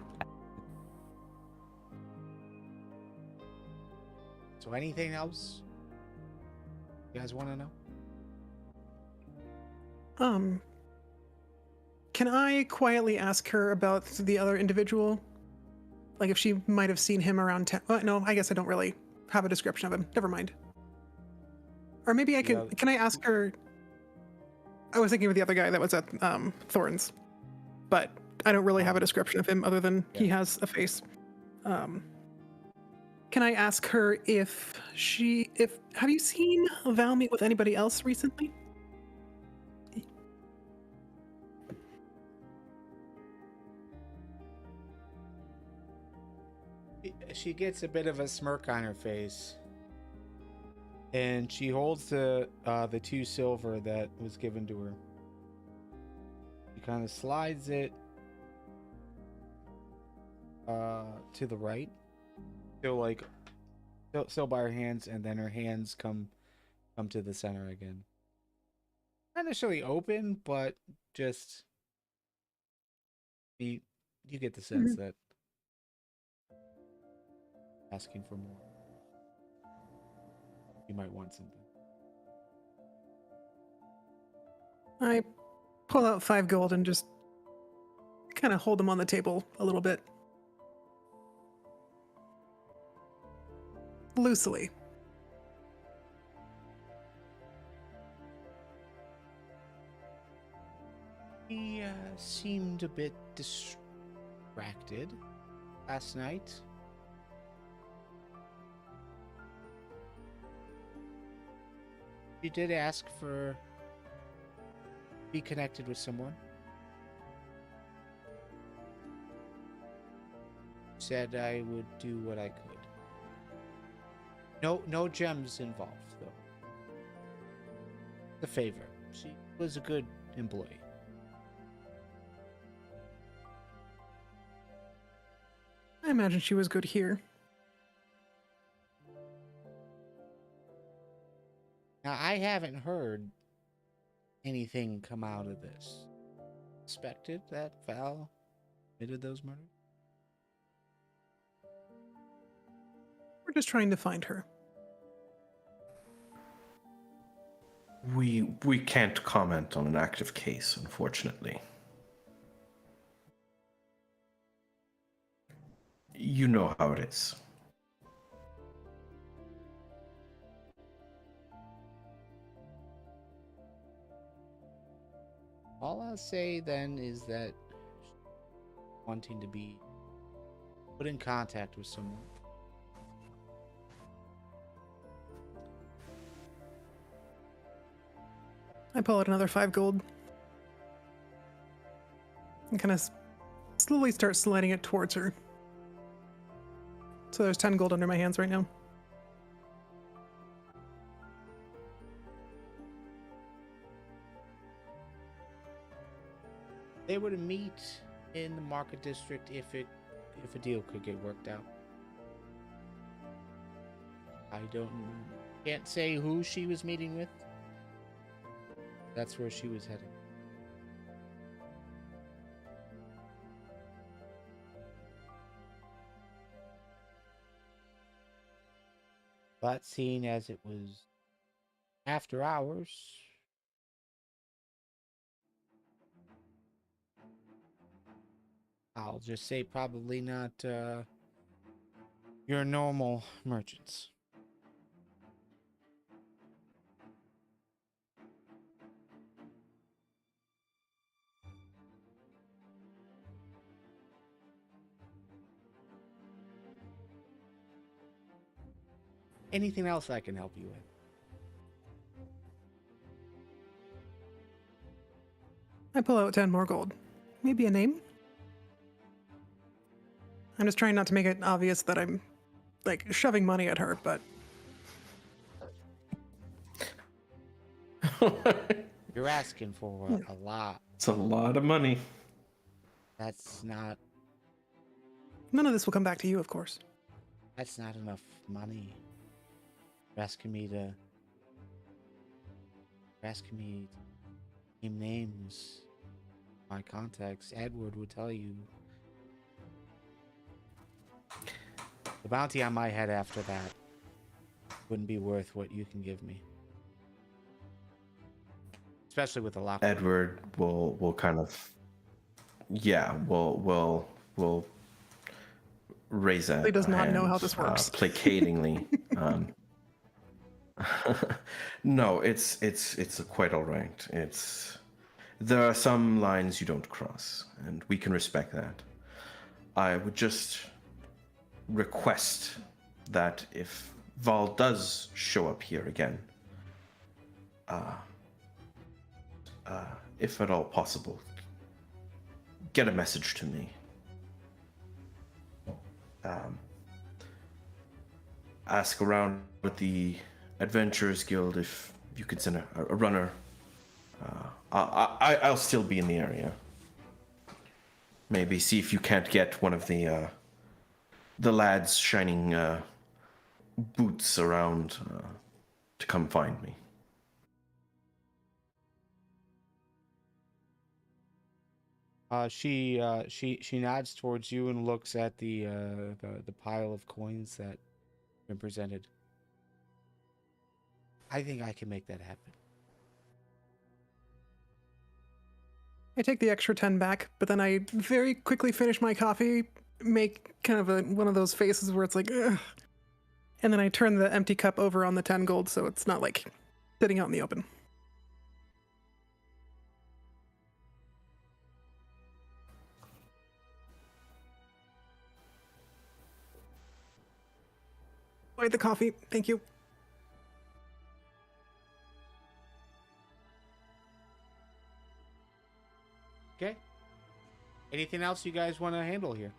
So anything else you guys want to know? Can I quietly ask her about the other individual? Like if she might have seen him around town. No, I guess I don't really have a description of him. Never mind. Or maybe I can. Can I ask her? I was thinking of the other guy that was at Thorns, but I don't really have a description of him other than he has a face. Can I ask her if have you seen Val meet with anybody else recently? She gets a bit of a smirk on her face, and she holds the 2 silver that was given to her. She kind of slides it to the right, still by her hands, and then her hands come to the center again. Not necessarily open, but just you get the sense that asking for more. You might want something. I pull out 5 gold and just kind of hold them on the table a little bit. Loosely. He seemed a bit distracted last night. You did ask for be connected with someone. Said I would do what I could. No gems involved, though. The favor. She was a good employee. I imagine she was good here. Now, I haven't heard anything come out of this. Suspected that Val committed those murders? We're just trying to find her. We can't comment on an active case, unfortunately. You know how it is. All I'll say then is that wanting to be put in contact with someone. I pull out another 5 gold and kind of slowly start sliding it towards her. So there's 10 gold under my hands right now. They would meet in the market district if a deal could get worked out. I can't say who she was meeting with. That's where she was heading. But seeing as it was after hours, I'll just say probably not your normal merchants. Anything else I can help you with? I pull out 10 more gold. Maybe a name? I'm just trying not to make it obvious that I'm, like, shoving money at her, but... You're asking for a lot. It's a lot of money. That's not None of this will come back to you, of course. enough money. You're asking me to name names. My contacts. Edward would tell you. The bounty on my head after that wouldn't be worth what you can give me. Especially with the lock. Edward will kind of, yeah, will raise a He does not know hand, how this works. placatingly. No, it's quite all right. There are some lines you don't cross, and we can respect that. I would just request that if Vall does show up here again, if at all possible, get a message to me. Ask around with the Adventurers Guild if you could send a runner. I'll still be in the area. Maybe see if you can't get one of the lads shining boots around to come find me. She nods towards you and looks at the pile of coins that have been presented. I think I can make that happen. I take the extra 10 back, but then I very quickly finish my coffee, make kind of one of those faces where it's like, ugh. And then I turn the empty cup over on the 10 gold so it's not like sitting out in the open. Enjoy the coffee. Thank you. Okay. Anything else you guys want to handle here?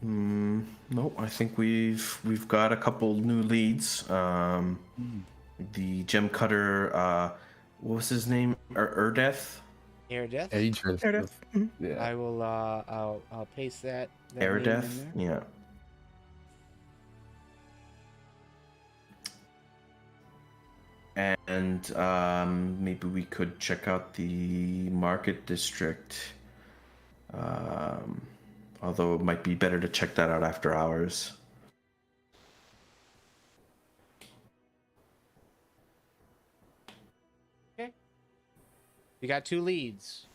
No, I think we've got a couple new leads. The gem cutter, what was his name? Erdeth? Erdeth? Erdeth. Mhm. Yeah. I will I'll paste that name in Erdeth? there. Yeah. And maybe we could check out the market district. Although it might be better to check that out after hours. Okay. You got 2 leads.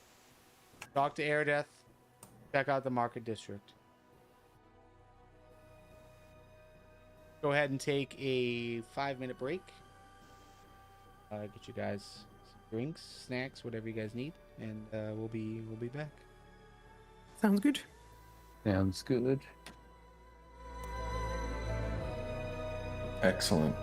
Talk to Erdeth. Check out the market district. Go ahead and take a 5-minute break. Get you guys some drinks, snacks, whatever you guys need, and we'll be back. Sounds good. Sounds good. Excellent.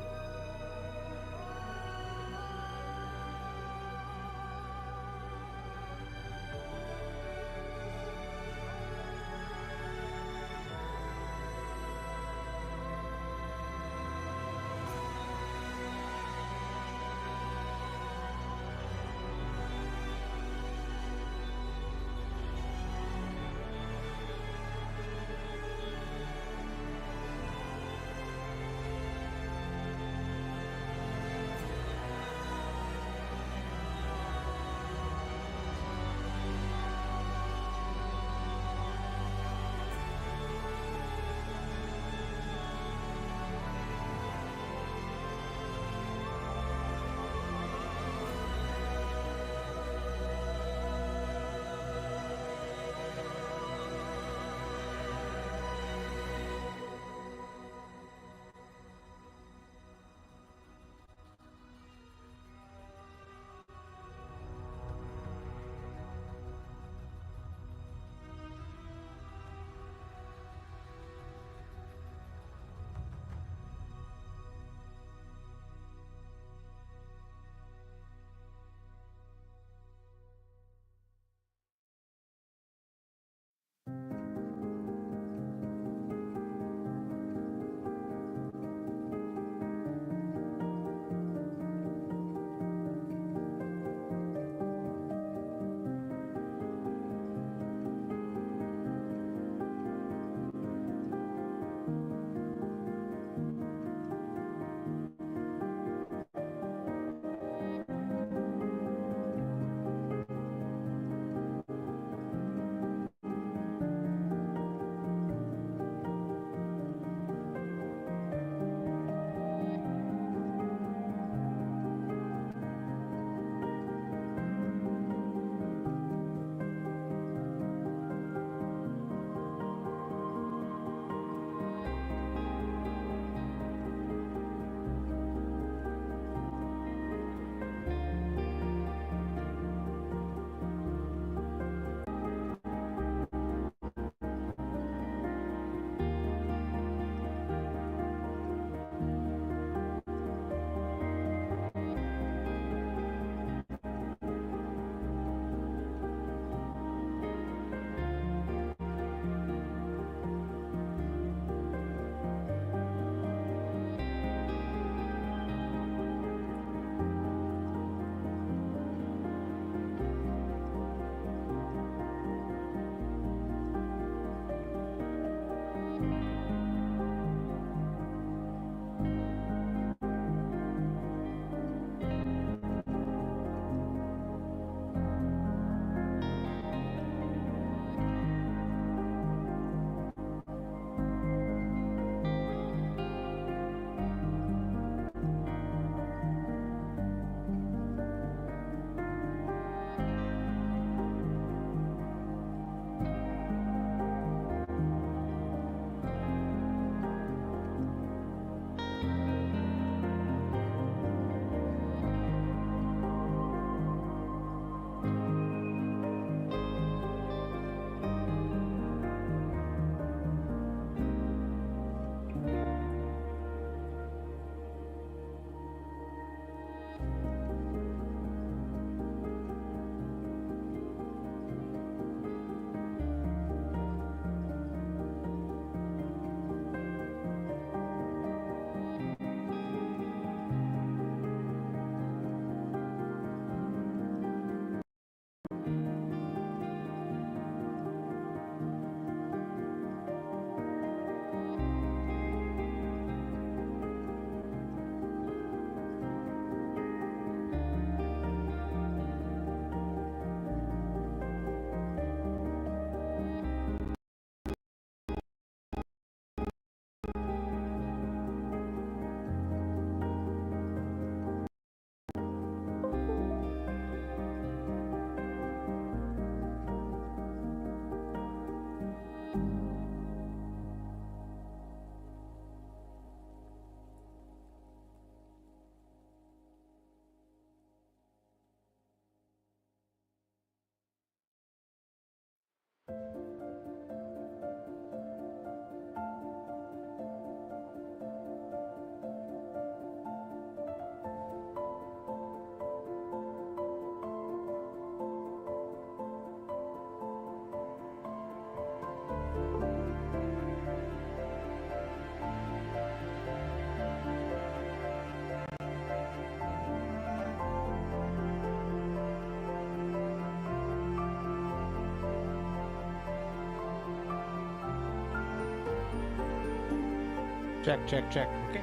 Check, check, check. Okay.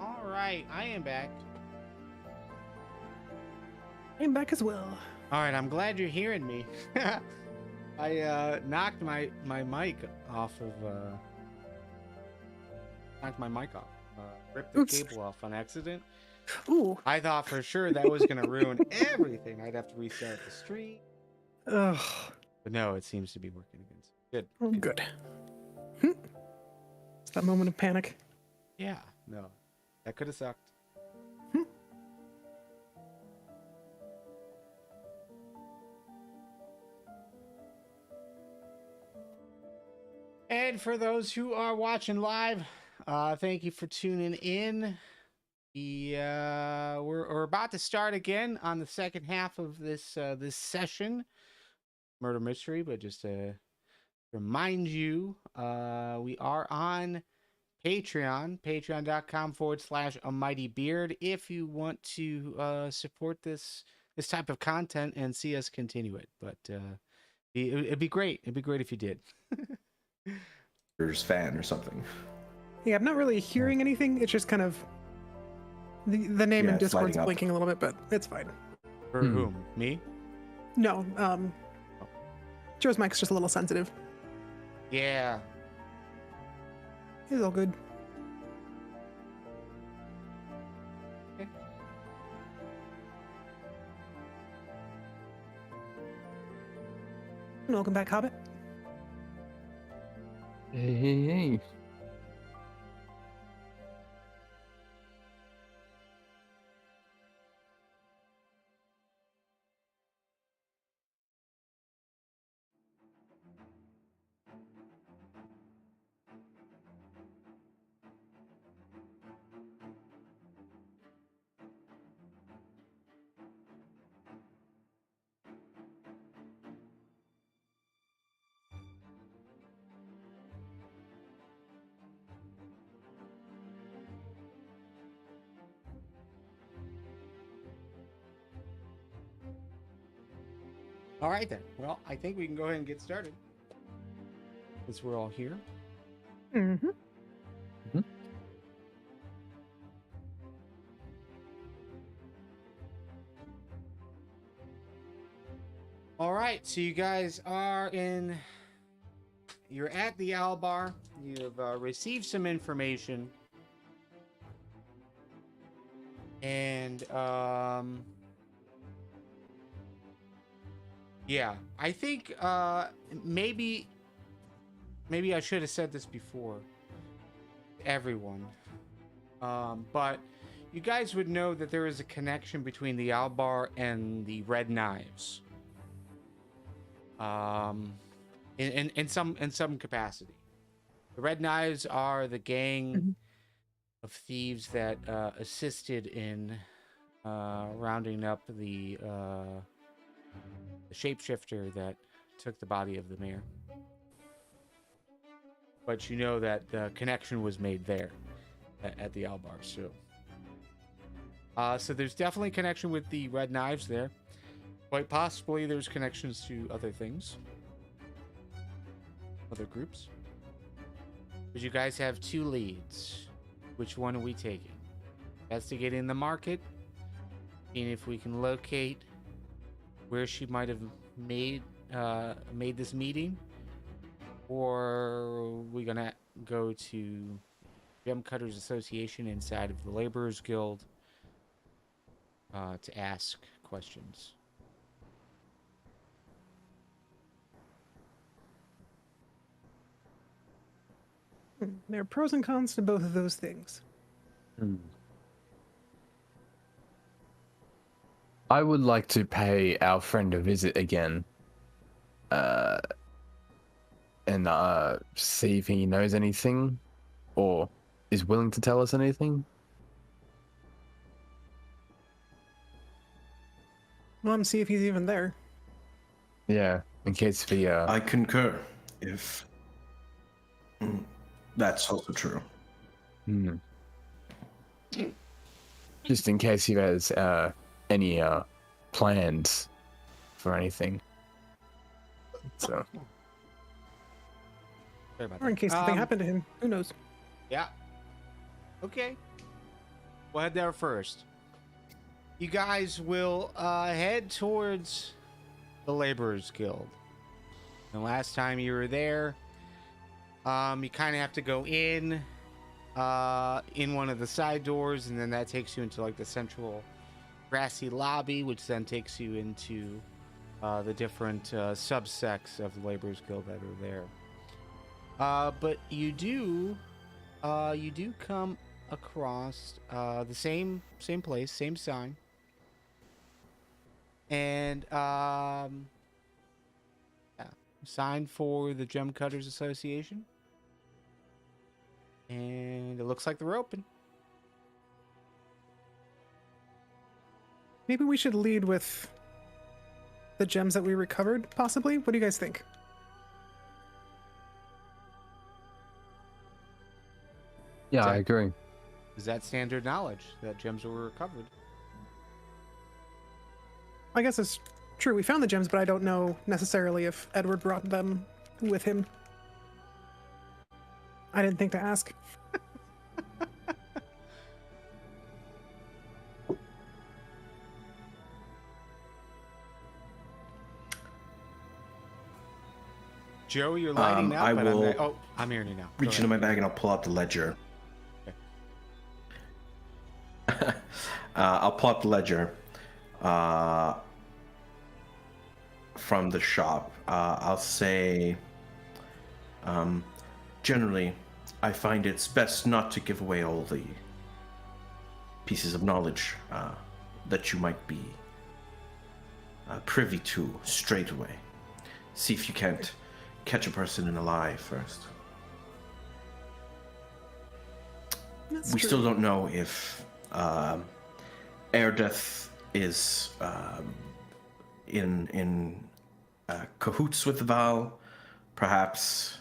All right, I am back. I'm back as well. All right, I'm glad you're hearing me. I knocked my mic off of ripped the Oops. cable off on accident. Ooh. I thought for sure that was gonna ruin everything. I'd have to restart the stream. Ugh. But no, it seems to be working again. Good. Oh, good. It's that moment of panic. Yeah, no. That could have sucked. And for those who are watching live, thank you for tuning in. We're about to start again on the second half of this session, murder mystery. But just to remind you, we are on Patreon, patreon.com/AmightyBeard. If you want to support this type of content and see us continue it, but it'd be great. It'd be great if you did. Fan or something. Yeah, I'm not really hearing anything. It's just kind of the name in it's Discord's lighting up. blinking a little bit, but it's fine. For whom? Me? No, Joe's mic's just a little sensitive. Yeah. It's all good. Okay. Welcome back, Hobbit. Hey. All right then. Well, I think we can go ahead and get started. Since we're all here. Mm-hmm. All right, so you guys are you're at the Owl Bar. You've received some information. And, yeah, I think, maybe I should have said this before. Everyone. But you guys would know that there is a connection between the Owl Bar and the Red Knives. In some capacity. The Red Knives are the gang of thieves that assisted in rounding up the shapeshifter that took the body of the mayor. But you know that the connection was made there at the Owl Bar. So there's definitely connection with the Red Knives there. Quite possibly there's connections to other things. Other groups. But you guys have two leads. Which one are we taking? Investigating the market. Seeing if we can locate where she might have made this meeting. Or are we gonna go to Gem Cutters Association inside of the Laborers Guild to ask questions? There are pros and cons to both of those things. I would like to pay our friend a visit again. And see if he knows anything or is willing to tell us anything. Well, see if he's even there. Yeah, in case we I concur. If that's also true. Just in case he has any plans for anything. So Sorry about Or in that. case something happened to him. Who knows? Yeah. Okay. We'll head there first. You guys will head towards the Laborers Guild. The last time you were there, you kind of have to go in one of the side doors, and then that takes you into like the central grassy lobby, which then takes you into the different subsects of the Laborers Guild that are there. But you do come across the same place, same sign, and sign for the Gem Cutters Association, and it looks like they're open. Maybe we should lead with the gems that we recovered, possibly? What do you guys think? yeah, I agree. Is that standard knowledge that gems were recovered? I guess it's true. We found the gems, but I don't know necessarily if Edward brought them with him. I didn't think to ask. Joe, you're lighting up. I will I'm hearing you now. reach into my bag and I'll pull out the ledger. Okay. I'll pull out the ledger from the shop. I'll say, generally, I find it's best not to give away all the pieces of knowledge that you might be privy to straight away. See if you can't catch a person in a lie first. That's We true. still don't know if Erdeth is in cahoots with the Vall. Perhaps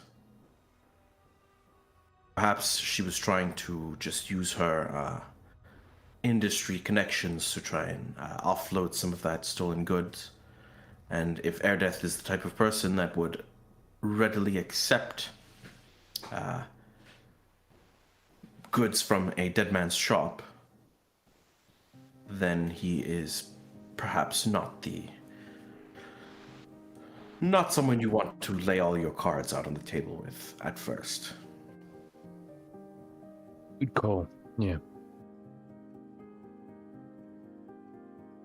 she was trying to just use her industry connections to try and offload some of that stolen goods. And if Erdeth is the type of person that would readily accept goods from a dead man's shop, then he is perhaps not someone you want to lay all your cards out on the table with at first. Good call. Yeah.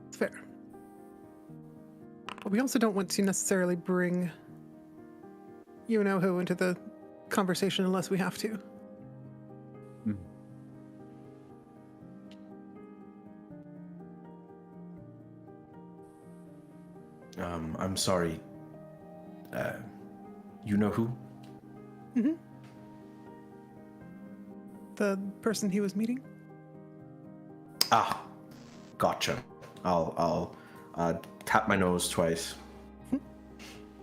It's fair. But we also don't want to necessarily bring you-know-who into the conversation unless we have to. I'm sorry. You know who? Mm-hmm. The person he was meeting? Ah, gotcha. I'll tap my nose twice.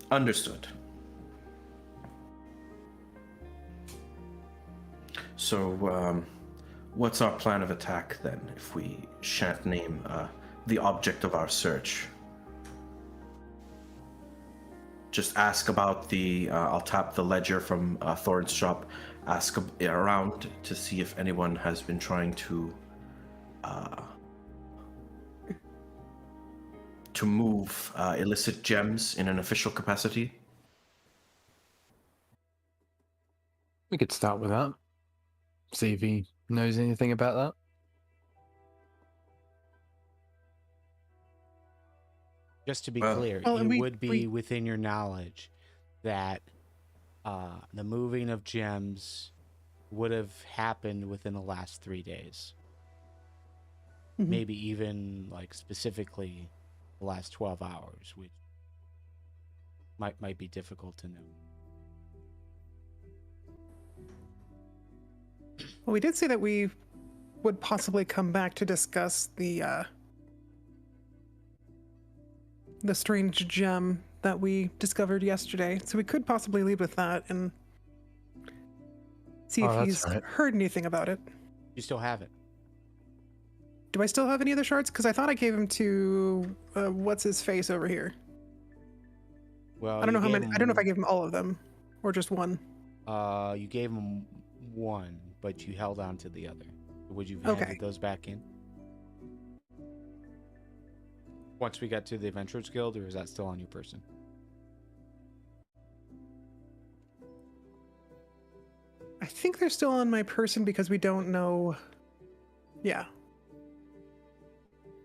Understood. So, what's our plan of attack then, if we shan't name the object of our search? Just ask about I'll tap the ledger from Thorn's shop, ask around to see if anyone has been trying to move illicit gems in an official capacity. We could start with that. See if he knows anything about that. Just to be Well- clear, Well, it and we- would be within your knowledge that the moving of gems would have happened within the last 3 days. Mhm. maybe even like specifically the last 12 hours, which might be difficult to know. Well, we did say that we would possibly come back to discuss the strange gem that we discovered yesterday. So we could possibly leave with that and see Oh, if that's he's right. heard anything about it. You still have it. Do I still have any other shards? Because I thought I gave him to what's his face over here. Well, I don't know how you gave many. I don't know if I him, gave him all of them or just one. you gave him one, but you held on to the other. Would you have Okay. handed those back in? Once we got to the Adventurers Guild, or is that still on your person? I think they're still on my person because we don't know. Yeah.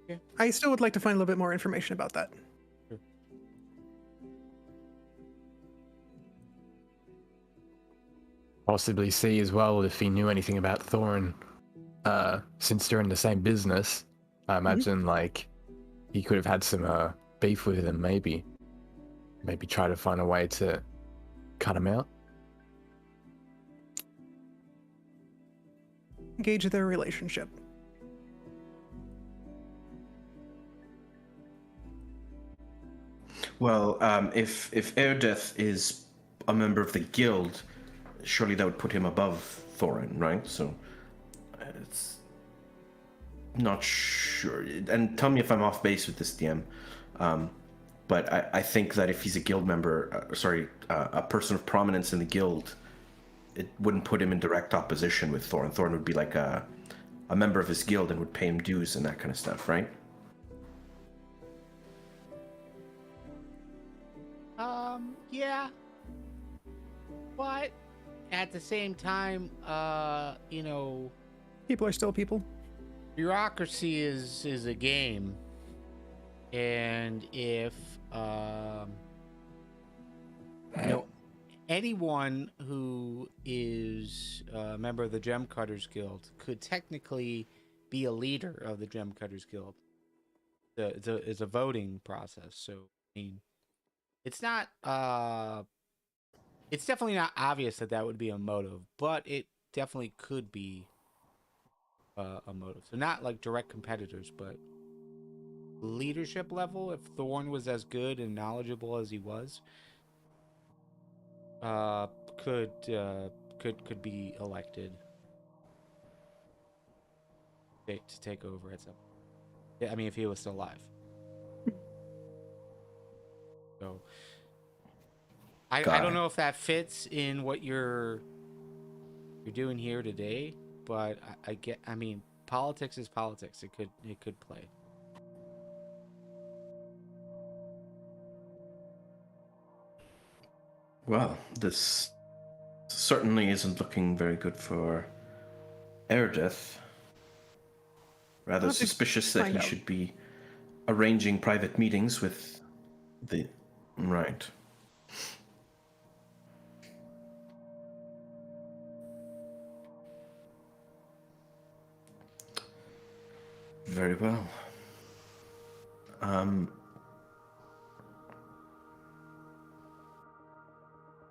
Okay. I still would like to find a little bit more information about that. Sure. Possibly see as well if he knew anything about Thorin. Since they're in the same business, I imagine like he could have had some beef with him. Maybe try to find a way to cut him out. Gauge their relationship. Well, if Erdeth is a member of the guild, surely that would put him above Thorin, right? So it's not sure. And tell me if I'm off base with this, DM. But I think that if he's a guild member, a person of prominence in the guild, it wouldn't put him in direct opposition with Thorin. Thorin would be like a member of his guild and would pay him dues and that kind of stuff, right? Yeah. But at the same time, People are still people. bureaucracy is a game. And if anyone who is a member of the Gem Cutters Guild could technically be a leader of the Gem Cutters Guild. It's a voting process, so I mean, it's not. It's definitely not obvious that would be a motive, but it definitely could be a motive. So not like direct competitors, but leadership level. If Thorn was as good and knowledgeable as he was, could be elected to take over at some. I mean, if he was still alive. So I don't know if that fits in what you're doing here today, but I mean, politics is politics. It could play. Well, this certainly isn't looking very good for Erdeth. Rather I'll have to suspicious that find he out. should be arranging private meetings with the... Right. Very well.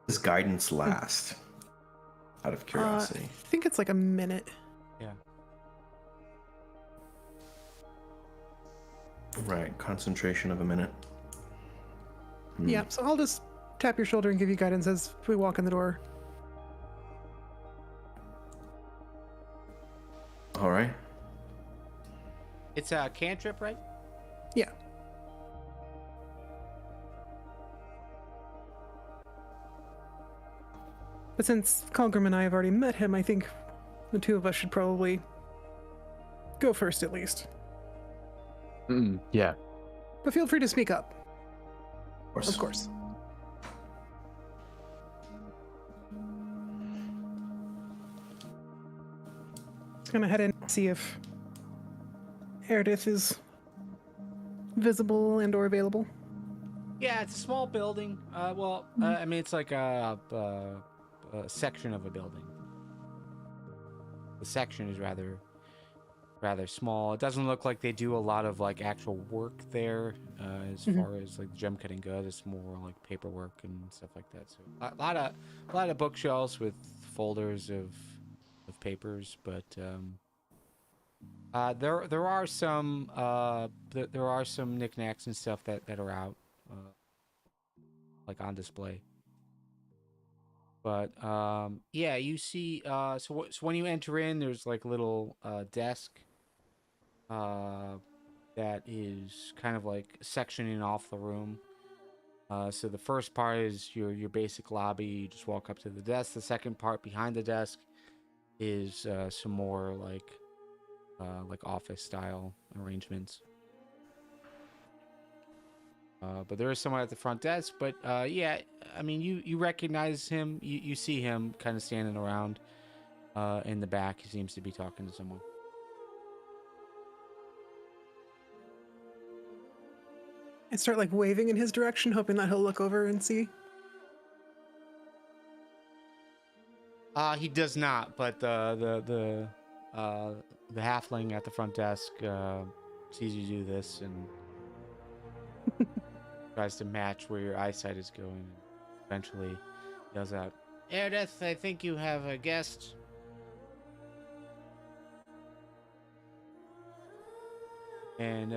Does guidance last? Out of I curiosity. think it's like a minute. Yeah. Right, concentration of a minute. Yeah, so I'll just tap your shoulder and give you guidance as we walk in the door. All right. It's a cantrip, right? Yeah. But since Colgrim and I have already met him, I think the two of us should probably go first at least. Yeah. But feel free to speak up. Of course. Of course. Just gonna head in and see if Erdith is visible and or available. Yeah, it's a small building. I mean, it's like a section of a building. The section is rather rather small. It doesn't look like they do a lot of like actual work there, as far as like gem cutting goes. It's more like paperwork and stuff like that. So a lot of bookshelves with folders of papers, but there are some there are some knickknacks and stuff that are out, like on display. But yeah, you see. So when you enter in, there's like a little desk that is kind of like sectioning off the room. So the first part is your basic lobby. You just walk up to the desk. The second part behind the desk is some more like office style arrangements. But there is someone at the front desk. But yeah, I mean, you recognize him. You see him kind of standing around in the back. He seems to be talking to someone. I start like waving in his direction, hoping that he'll look over and see. He does not, but the halfling at the front desk sees you do this and tries to match where your eyesight is going. Eventually, yells out, "Edith, I think you have a guest." And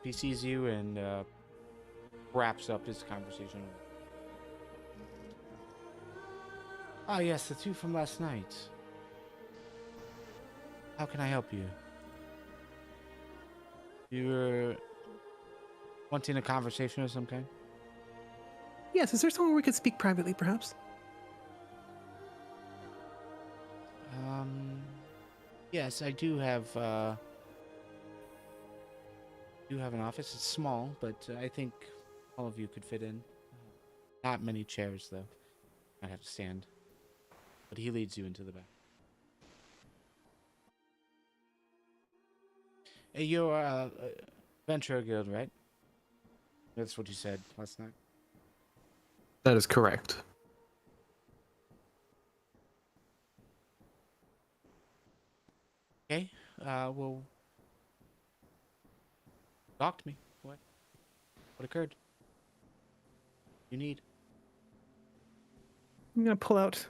he sees you and wraps up his conversation. Ah, yes, the two from last night. How can I help you? You were wanting a conversation of some kind? Yes, is there somewhere we could speak privately, perhaps? Yes, I do have an office. It's small, but I think all of you could fit in. Not many chairs, though. I'd have to stand. But he leads you into the back. Hey, you're Venture Guild, right? That's what you said last night. That is correct. Okay. Well, talk to me. What occurred? You need. I'm gonna pull out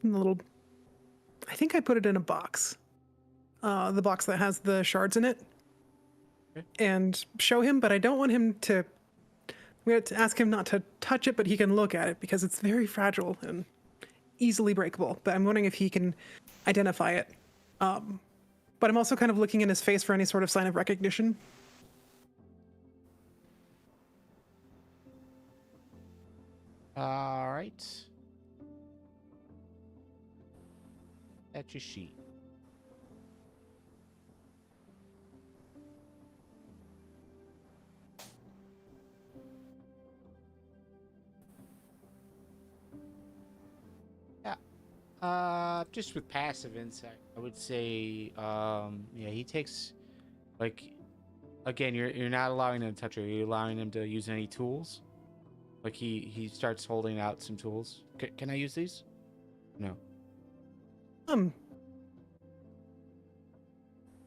the little. I think I put it in a box. The box that has the shards in it, Okay. and show him. But I don't want him to. We have to ask him not to touch it, but he can look at it because it's very fragile and easily breakable. But I'm wondering if he can identify it. But I'm also kind of looking in his face for any sort of sign of recognition. All right. That's your sheet. Yeah. Just with passive insight, I would say, yeah, he takes, like, again, you're not allowing him to touch it. You're allowing him to use any tools. Like he starts holding out some tools. Can I use these? No.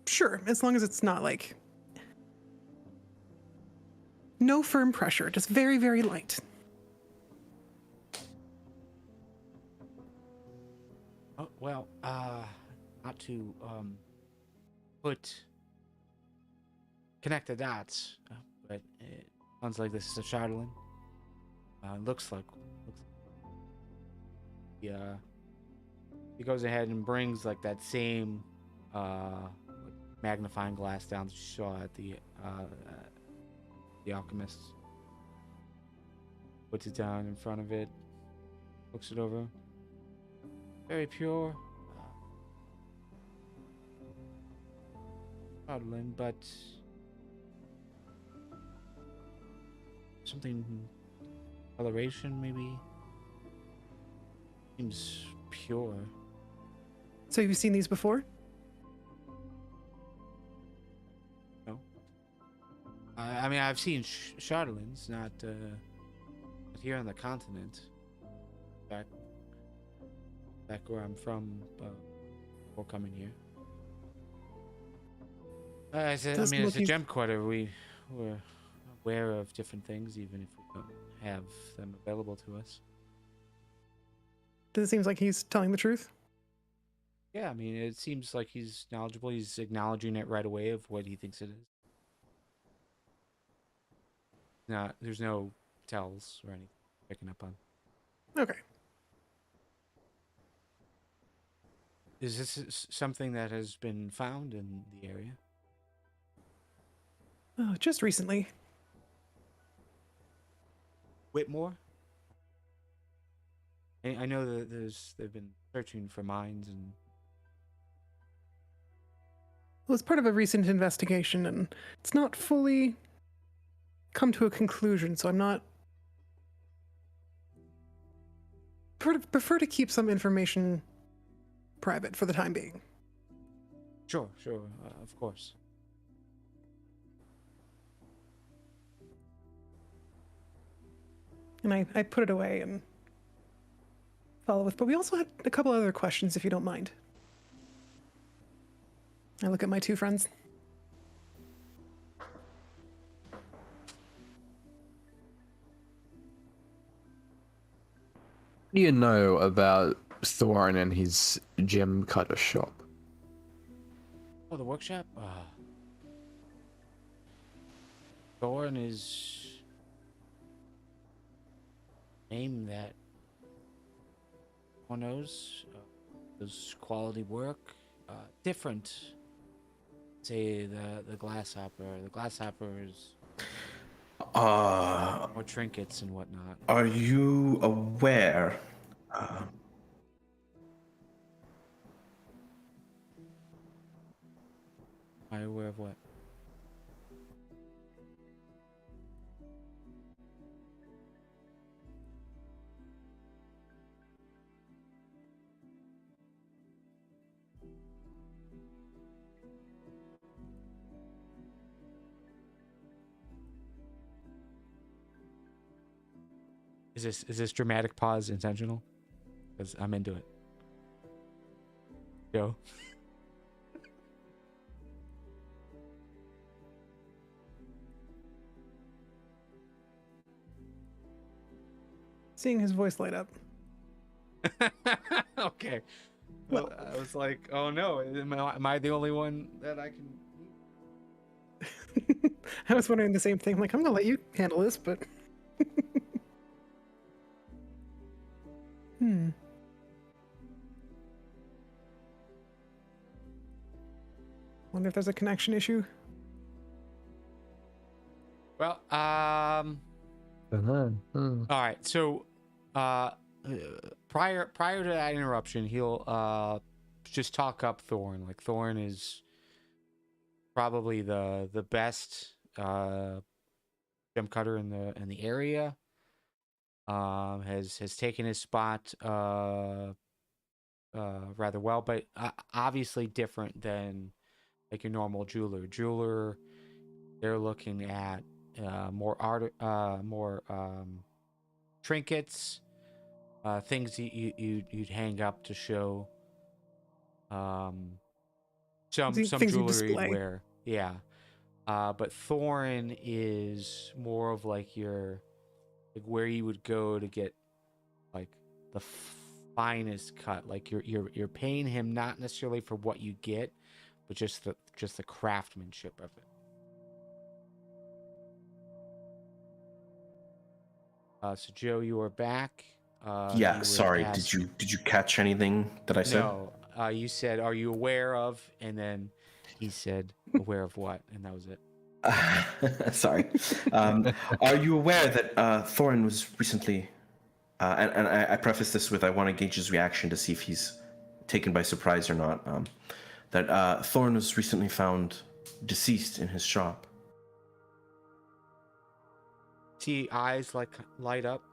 Sure, as long as it's not like no firm pressure, just very, very light. Oh, well, not to connect the dots, but it sounds like this is a Shardlin. Looks like yeah. He goes ahead and brings like that same magnifying glass down that you saw at the alchemist. Puts it down in front of it, looks it over. Very pure. Shardlin, but something coloration maybe. Seems pure. So you've seen these before? No. I mean, I've seen Shardlins, not here on the continent. Back where I'm from, before coming here. I Does mean, look it's a he's- gem quarter. We're aware of different things, even if we don't have them available to us. Does it seem like he's telling the truth? Yeah, I mean, it seems like he's knowledgeable. He's acknowledging it right away of what he thinks it is. There's no tells or anything picking up on. Okay. Is this something that has been found in the area? Just recently. Whitmore? I know that they've been searching for mines and It was part of a recent investigation, and it's not fully come to a conclusion, so I'm not... Prefer to keep some information private for the time being. sure, of course. And I put it away and follow with. But we also had a couple other questions, if you don't mind. I look at my two friends. What do you know about Thorin and his gem cutter shop? Oh, the workshop? Thorn is name that one knows. Does quality work. Different. Say the Glasshopper. The Glasshopper is more trinkets and whatnot. Are you aware? Am I aware of what? Is this dramatic pause intentional? Because I'm into it. Go. Seeing his voice light up. Okay. Well, I was like, oh no, am I the only one that I can? I was wondering the same thing. I'm like, I'm gonna let you handle this, but... Wonder if there's a connection issue. Well, Dunno. all right. So, prior to that interruption, he'll just talk up Thorn. Like Thorn is probably the best gem cutter in the area. Has taken his spot rather well, but obviously different than like your normal jeweler. They're looking at more art, more trinkets, things you'd hang up to show. Some Things you jewelry you'd display. wear, yeah. But Thorin is more of like your like where you would go to get like the finest cut. Like you're paying him not necessarily for what you get, but just the craftsmanship of it. So Joe, you are back. Yeah, you sorry. would ask- Did you catch anything that I said? No. You said, "Are you aware of?" And then he said, "Aware of what?" And that was it. Sorry. Are you aware that Thorin was recently, and I preface this with I want to gauge his reaction to see if he's taken by surprise or not, that Thorin was recently found deceased in his shop. See eyes like light up.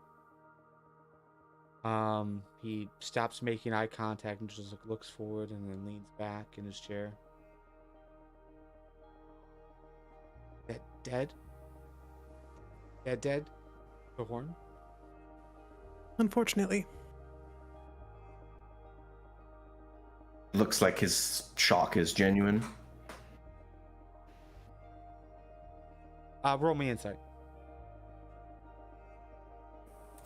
He stops making eye contact and just looks forward and then leans back in his chair. That dead? Dead? The horn? Unfortunately. Looks like his shock is genuine. Roll me insight.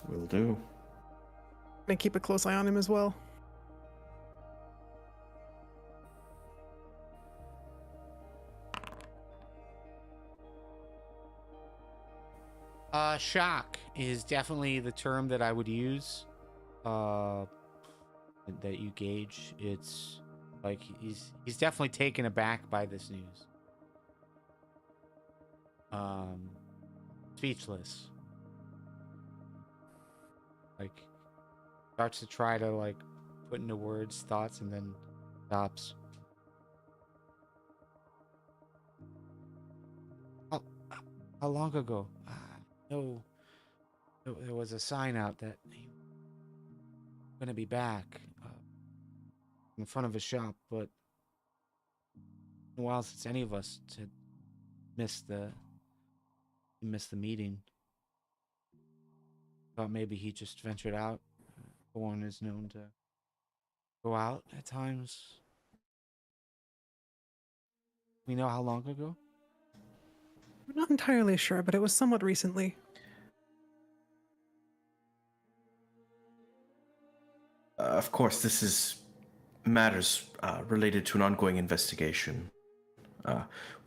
Will do. And keep a close eye on him as well. Shock is definitely the term that I would use. That you gauge. It's like he's definitely taken aback by this news. Speechless. Like starts to try to like put into words thoughts and then stops. How long ago? No, there was a sign out that he was gonna be back in front of a shop, but it's been a while since any of us had missed the meeting. Thought maybe he just ventured out. Thorn is known to go out at times. We know how long ago? I'm not entirely sure, but it was somewhat recently. Of course, this is matters related to an ongoing investigation.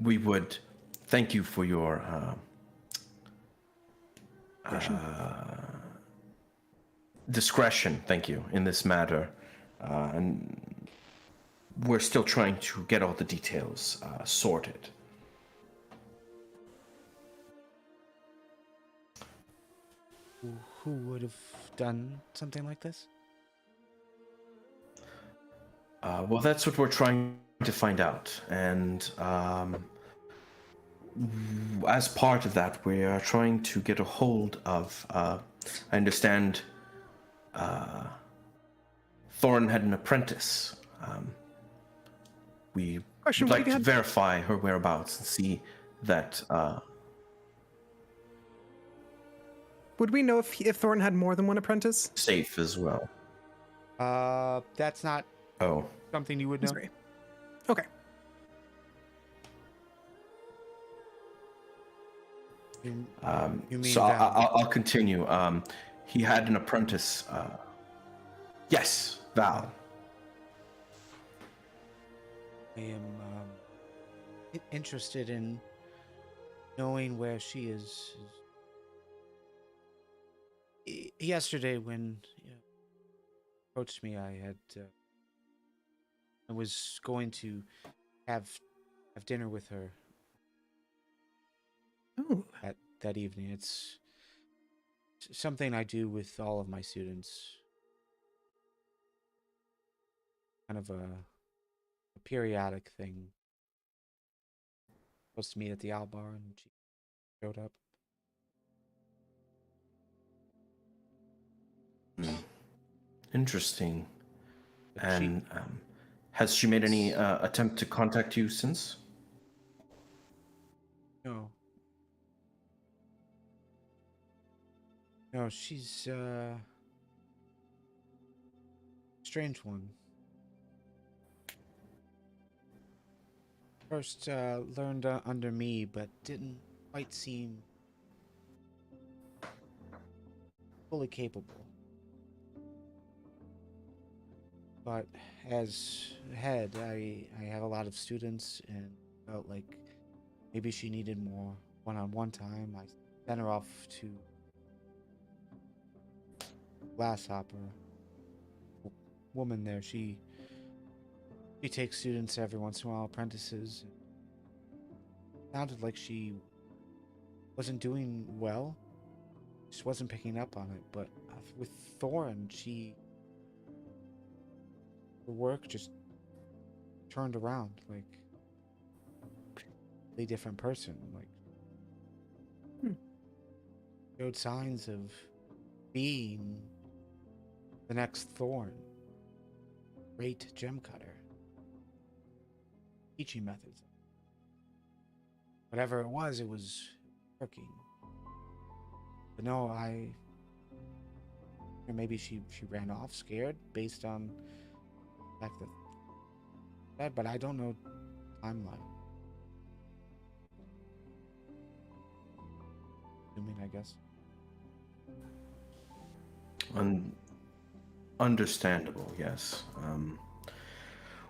We would thank you for your discretion. Thank you in this matter, and we're still trying to get all the details sorted. Who would have done something like this? Well, that's what we're trying to find out, and as part of that, we are trying to get a hold of. I understand Thorn had an apprentice. We Question, would what like do you to have? verify her whereabouts and see that. Would we know if Thorn had more than one apprentice? Safe as well. That's not Oh. something you would know. Sorry. Okay. You mean So Val? I'll continue. He had an apprentice. Yes, Val. I am interested in knowing where she is. Yesterday, when you approached me, I was going to have dinner with her. Oh. That evening. It's something I do with all of my students. Kind of a periodic thing. Supposed to meet at the Owl Bar, and she showed up. Interesting. But And has she made any attempt to contact you since? No. No, she's strange one. First learned under me, but didn't quite seem fully capable. But as head, I have a lot of students and felt like maybe she needed more one-on-one time. I sent her off to Grasshopper. Woman there, she takes students every once in a while, apprentices. Sounded like she wasn't doing well. Just wasn't picking up on it. But with Thorn, her work just turned around, like a different person. Like showed signs of being the next Thorn. Great gem cutter. Teaching methods. Whatever it was working. But no, or maybe she ran off scared based on the fact that, but I don't know timeline. assuming, I guess. Understandable, yes.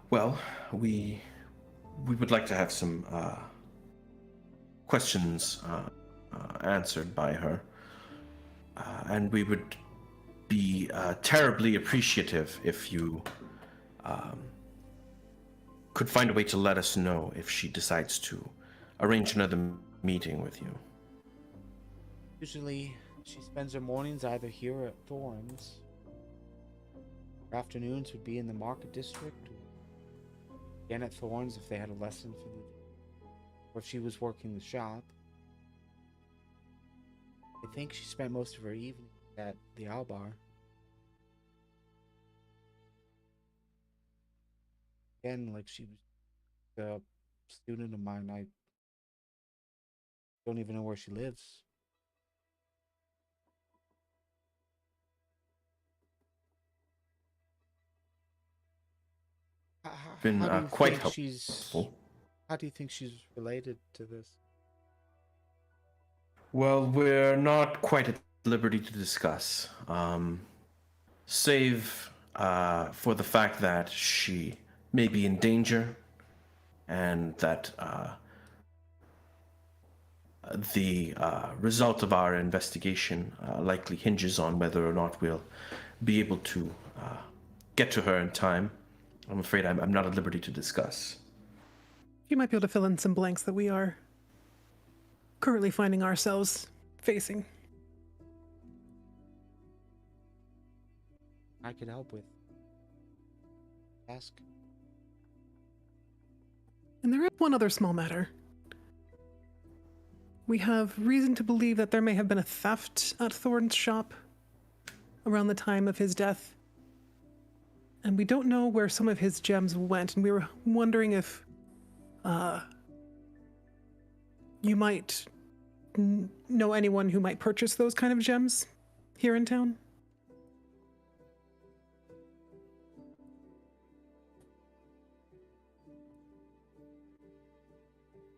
Well, we would like to have some questions answered by her, and we would be terribly appreciative if you could find a way to let us know if she decides to arrange another meeting with you. Usually, she spends her mornings either here or at Thorns. Her afternoons would be in the market district, or again at Thorns if they had a lesson for the day, or if she was working the shop. I think she spent most of her evening at the Albar. Again, like she was a student of mine. I don't even know where she lives. Been How do you quite think she's? helpful. How do you think she's related to this? Well, we're not quite at liberty to discuss, save for the fact that she may be in danger, and that the result of our investigation likely hinges on whether or not we'll be able to get to her in time. I'm afraid I'm not at liberty to discuss. You might be able to fill in some blanks that we are currently finding ourselves facing. I could help with. Ask. And there is one other small matter. We have reason to believe that there may have been a theft at Thorn's shop around the time of his death. And we don't know where some of his gems went, and we were wondering if you might know anyone who might purchase those kind of gems here in town?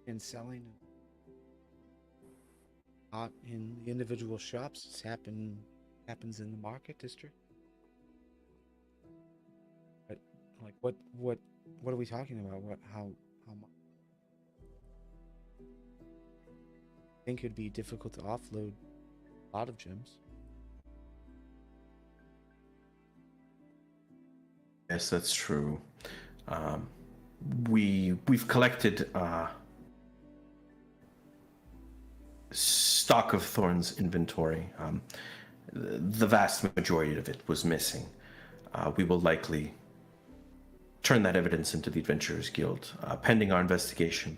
And selling not in the individual shops. It's happens in the market district. But like, what are we talking about? How much? I think it'd be difficult to offload a lot of gems. Yes, that's true. We've collected stock of Thorn's inventory. The vast majority of it was missing. We will likely turn that evidence into the Adventurers Guild, pending our investigation.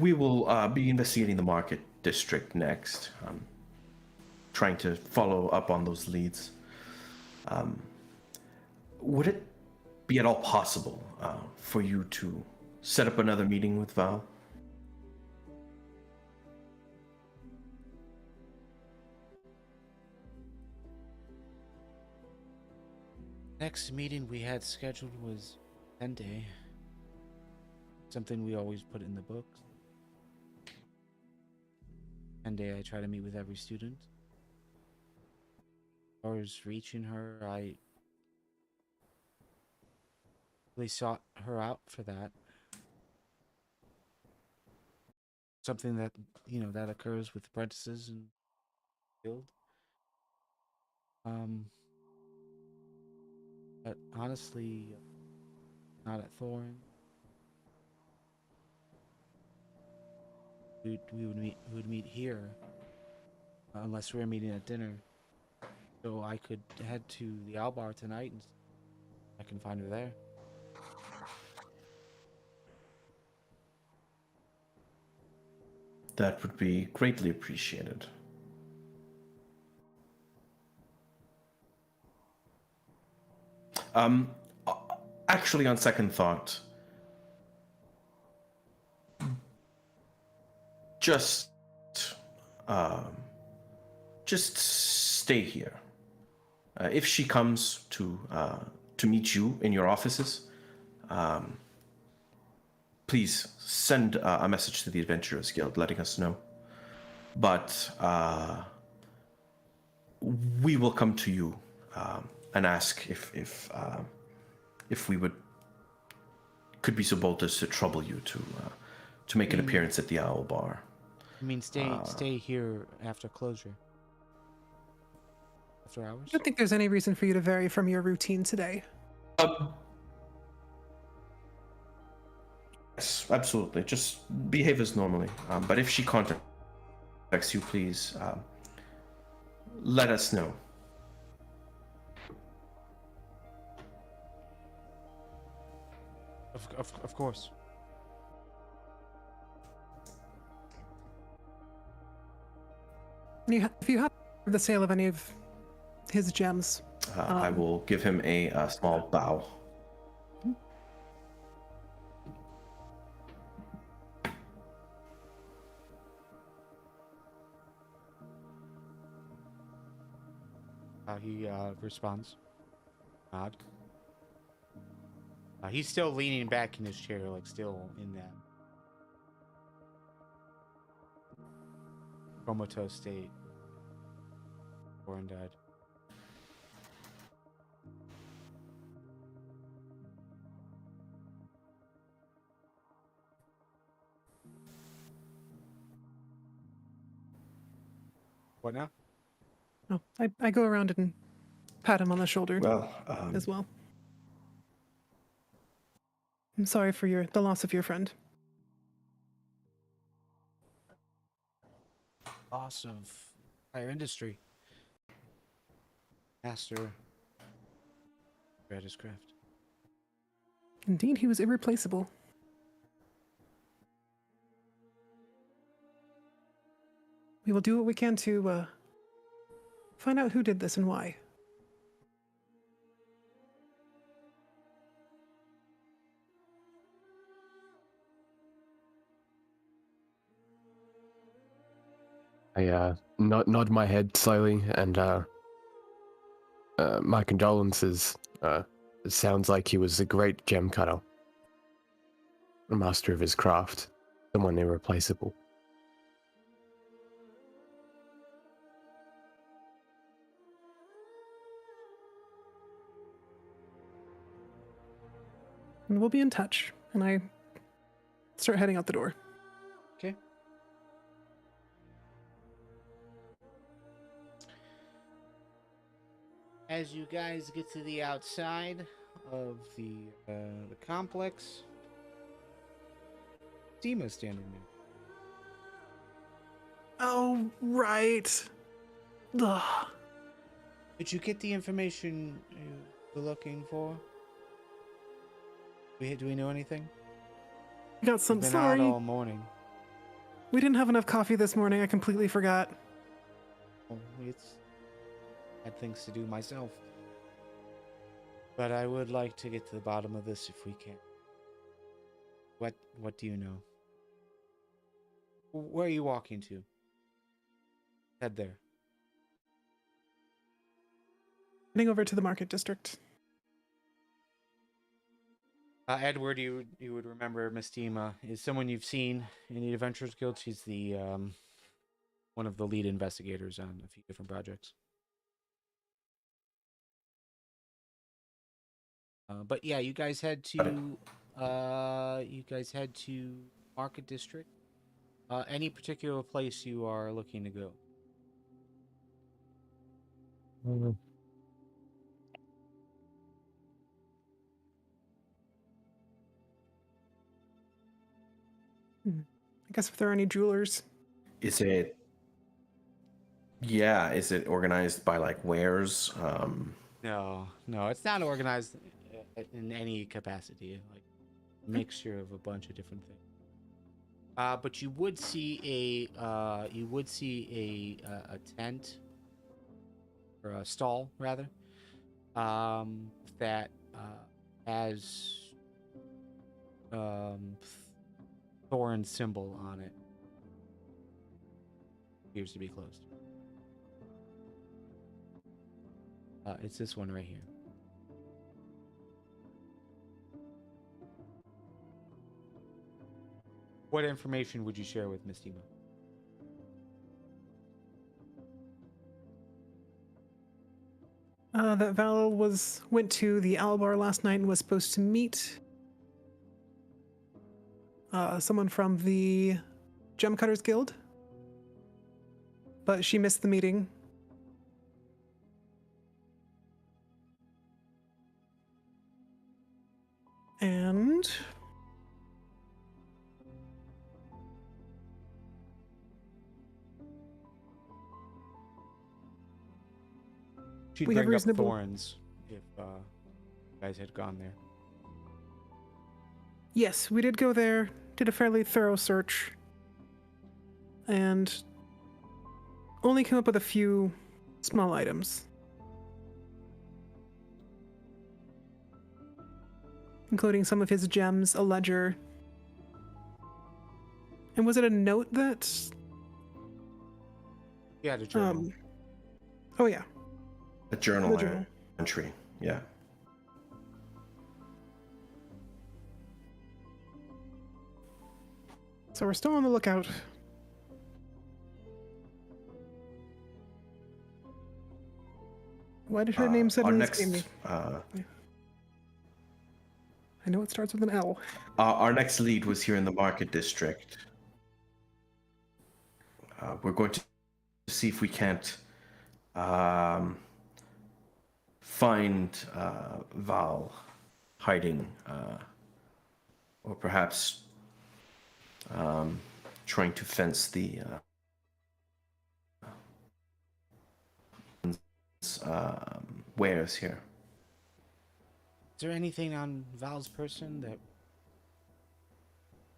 We will be investigating the market district next, trying to follow up on those leads. Would it be at all possible for you to set up another meeting with Vall? Next meeting we had scheduled was Monday. Something we always put in the books. Monday I try to meet with every student. As far as reaching her, I really sought her out for that. Something that, that occurs with apprentices in the guild. But honestly, not at Thorn. We would meet here, unless we were meeting at dinner. So I could head to the Albar tonight and I can find her there. That would be greatly appreciated. Actually, on second thought, just stay here. If she comes to meet you in your offices, please send a message to the Adventurers Guild letting us know. But we will come to you and ask if we could be so bold as to trouble you to make an appearance at the Owl Bar. I mean, stay here after closure. After hours? I don't think there's any reason for you to vary from your routine today. Yes, absolutely. Just behave as normally. But if she contacts you, please let us know. Of course. If you have the sale of any of his gems, I will give him a small bow. He responds. Nod. He's still leaning back in his chair, like still in that comatose state. Born died. What now? oh, I go around and pat him on the shoulder Well, as well. I'm sorry for the loss of your friend. Loss of entire industry. Master. Read his craft. Indeed, he was irreplaceable. We will do what we can to find out who did this and why. I nod my head slowly and my condolences. It sounds like he was a great gem cutter, a master of his craft, someone irreplaceable. And we'll be in touch. And I start heading out the door. Okay. As you guys get to the outside of the complex, Steema's standing there. Oh, right. Ugh. Did you get the information you were looking for? Do we know anything? I got some. We've been Sorry. out all morning. We didn't have enough coffee this morning. I completely forgot. Oh, it's had things to do myself. But I would like to get to the bottom of this if we can. What do you know? Where are you walking to? Head there. Heading over to the market district. Edward, you would remember Miss Steema is someone you've seen in the Adventurers Guild. She's the one of the lead investigators on a few different projects. But yeah, you guys head to Market District. Any particular place you are looking to go? I guess if there are any jewelers. is it organized by like wares? No, it's not organized in any capacity. Like a mixture of a bunch of different things. But you would see a tent or a stall rather that has Thorin's symbol on it. Appears to be closed. It's this one right here. . What information would you share with Miss Dima? That Val went to the Owl Bar last night and was supposed to meet someone from the Gem Cutters Guild, but she missed the meeting. And She'd We have bring up reasonable- Thorns if you guys had gone there. yes, we did go there, did a fairly thorough search, and only came up with a few small items, including some of his gems, a ledger. And was it a note that Yeah, the journal. oh yeah, A journal The journal. entry. Yeah. so we're still on the lookout. Why did her name Our suddenly next, escape me? I know it starts with an L. our next lead was here in the market district. We're going to see if we can't find Val hiding, or perhaps trying to fence the wares here. Is there anything on Val's person that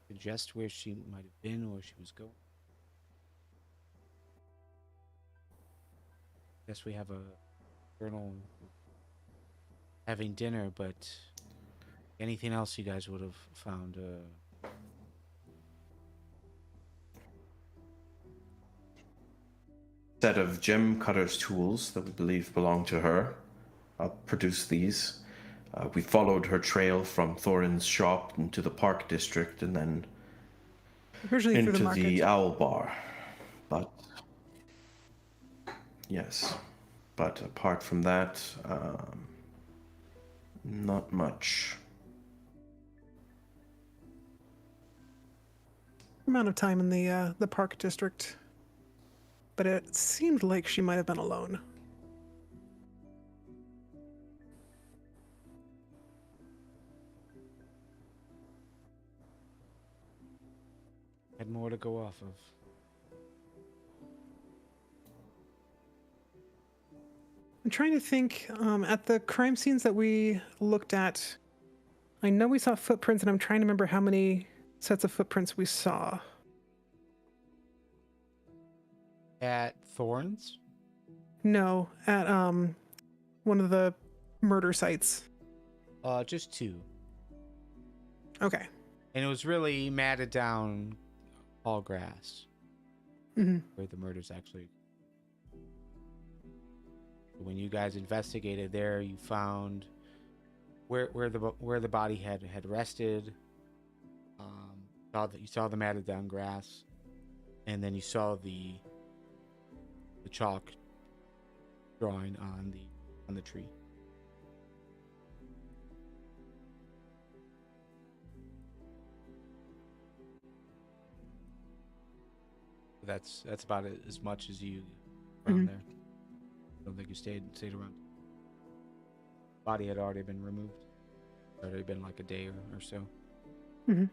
suggests where she might have been or she was going? Guess we have a journal having dinner, but anything else you guys would have found? Set of gem cutter's tools that we believe belong to her. I'll produce these. We followed her trail from Thorin's shop into the park district and then Originally through the into market. the Owl Bar. But yes, but apart from that, not much. Amount of time in the park district, but it seemed like she might have been alone. Had more to go off of. I'm trying to think, at the crime scenes that we looked at, I know we saw footprints, and I'm trying to remember how many sets of footprints we saw. At Thorns? No, at one of the murder sites. Just 2. Okay. And it was really matted down all grass Mm-hmm. where the murders actually. When you guys investigated there, you found where the body had rested. You saw the matted down grass, and then you saw the chalk drawing on the tree. That's about it, as much as you found Mhm. there. I don't think you stayed around. Body had already been removed. It had already been like a day or so. Mm-hmm.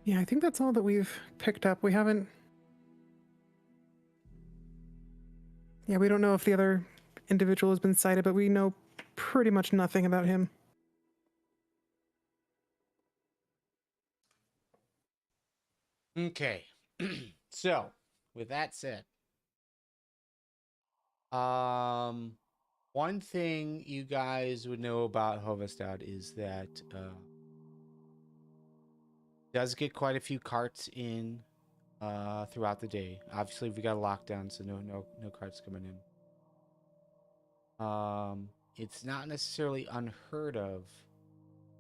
Yeah, I think that's all that we've picked up. We haven't. Yeah, we don't know if the other individual has been sighted, but we know pretty much nothing about him. Okay. So, with that said, one thing you guys would know about Hovedstad is that does get quite a few carts in throughout the day. Obviously, we got a lockdown, so no carts coming in. It's not necessarily unheard of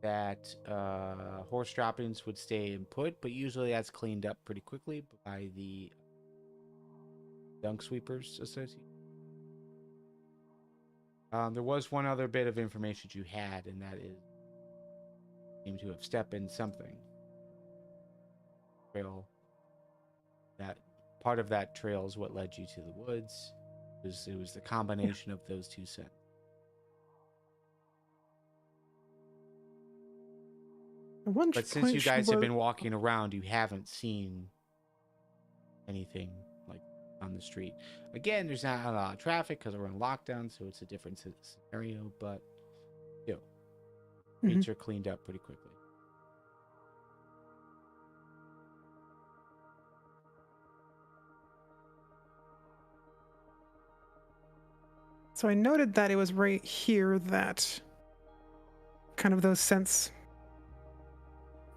that horse droppings would stay and put, but usually that's cleaned up pretty quickly by the Dunk Sweepers Association. There was one other bit of information you had, and that is seem to have stepped in something. Trail. That part of that trail is what led you to the woods. It was the combination of those two scents. But since you guys have been walking around, you haven't seen anything like on the street. Again, there's not a lot of traffic because we're in lockdown, so it's a different scenario. But still, streets are cleaned up pretty quickly. So I noted that it was right here that kind of those scents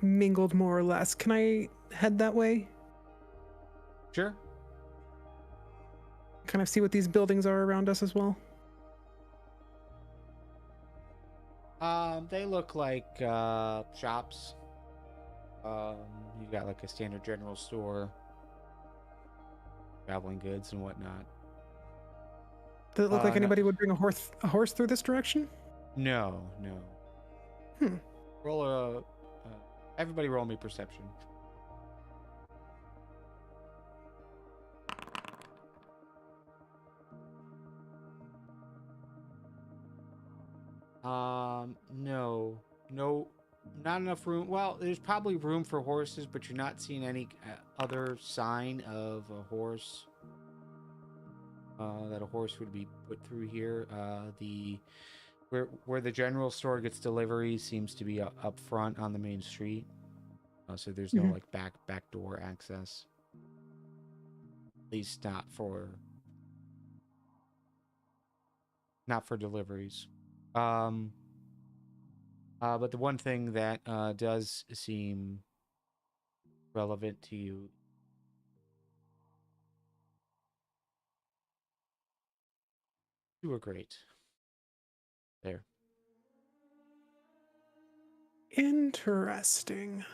mingled more or less. Can I head that way? Sure. Kind of see what these buildings are around us as well. They look like shops. You got like a standard general store, traveling goods and whatnot. Does it look like anybody would bring a horse through this direction? No. Roll everybody roll me perception. No, not enough room. Well, there's probably room for horses, but you're not seeing any other sign of a horse. That a horse would be put through here. Where the general store gets deliveries seems to be up front on the main street. So there's no like back door access. At least not for deliveries. But the one thing that does seem relevant to you were great. There. Interesting.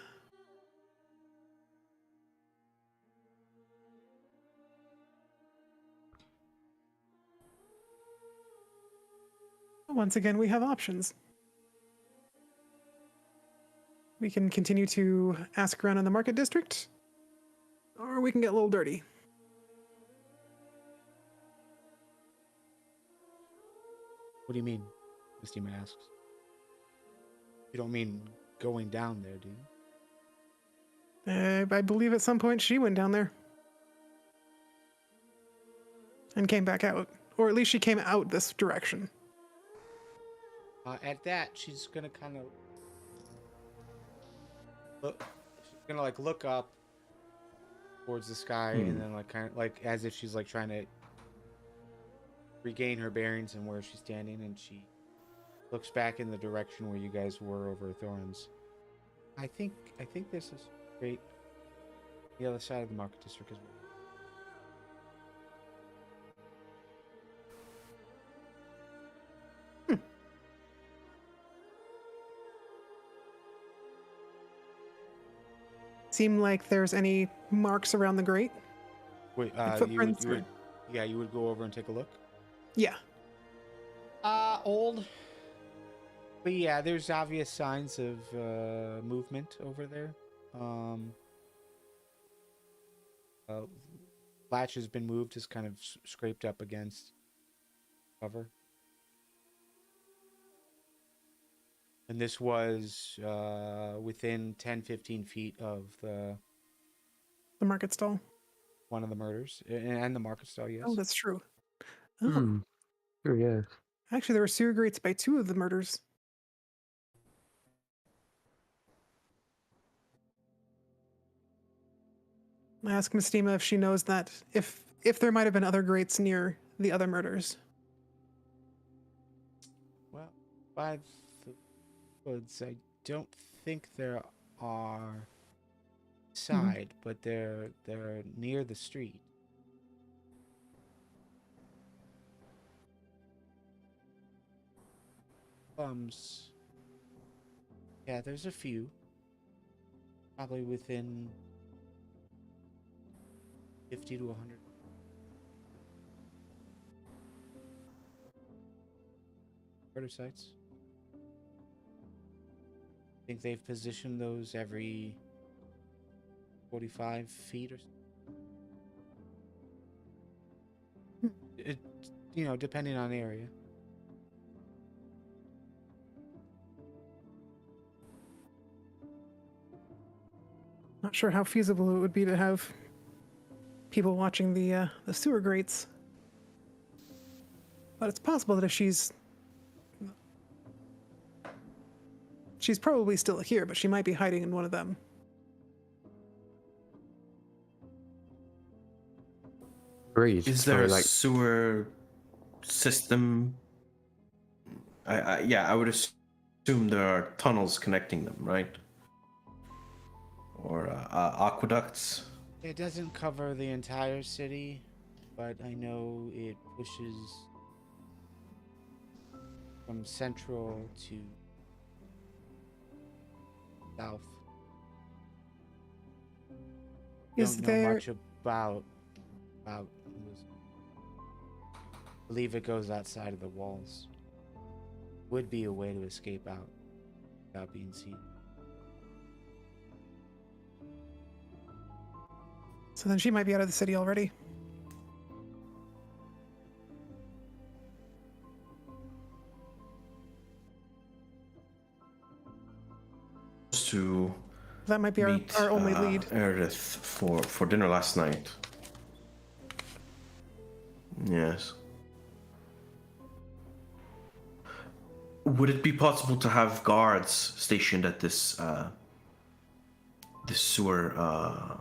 Once again, we have options. We can continue to ask around in the market district, or we can get a little dirty. What do you mean? Mistima asks. You don't mean going down there, do you? I believe at some point she went down there. And came back out. Or at least she came out this direction. At that, she's gonna kind of look. She's gonna like look up towards the sky, and then like kind of like as if she's like trying to regain her bearings and where she's standing, and she looks back in the direction where you guys were over Thorns. I think this is great. The other side of the market district as well. Seem like there's any marks around the grate? Wait, you would go over and take a look? Yeah. Old. But yeah, there's obvious signs of movement over there. Latch has been moved, is kind of scraped up against cover. And this was within 10-15 feet of the market stall. One of the murders. And the market stall, yes. Oh, that's true. Oh. Sure, yeah. Actually, there were sewer grates by 2 of the murders. I ask Mistima if she knows that, if there might have been other grates near the other murders. Well, by the woods, I don't think there are. side, but they're near the street. Yeah, there's a few. Probably within 50 to 100 murder sites. I think they've positioned those every 45 feet or so. It, depending on area. Not sure how feasible it would be to have people watching the sewer grates, but it's possible that if she's probably still here, but she might be hiding in one of them. Agreed. Is So, there a like, sewer system? I would assume there are tunnels connecting them, right? Or aqueducts. It doesn't cover the entire city, but I know it pushes from central to south. Is Don't know there? much about this. I believe it goes outside of the walls. Would be a way to escape out without being seen. So then she might be out of the city already. To That might be meet our only lead. Meredith for dinner last night. Yes. Would it be possible to have guards stationed at this sewer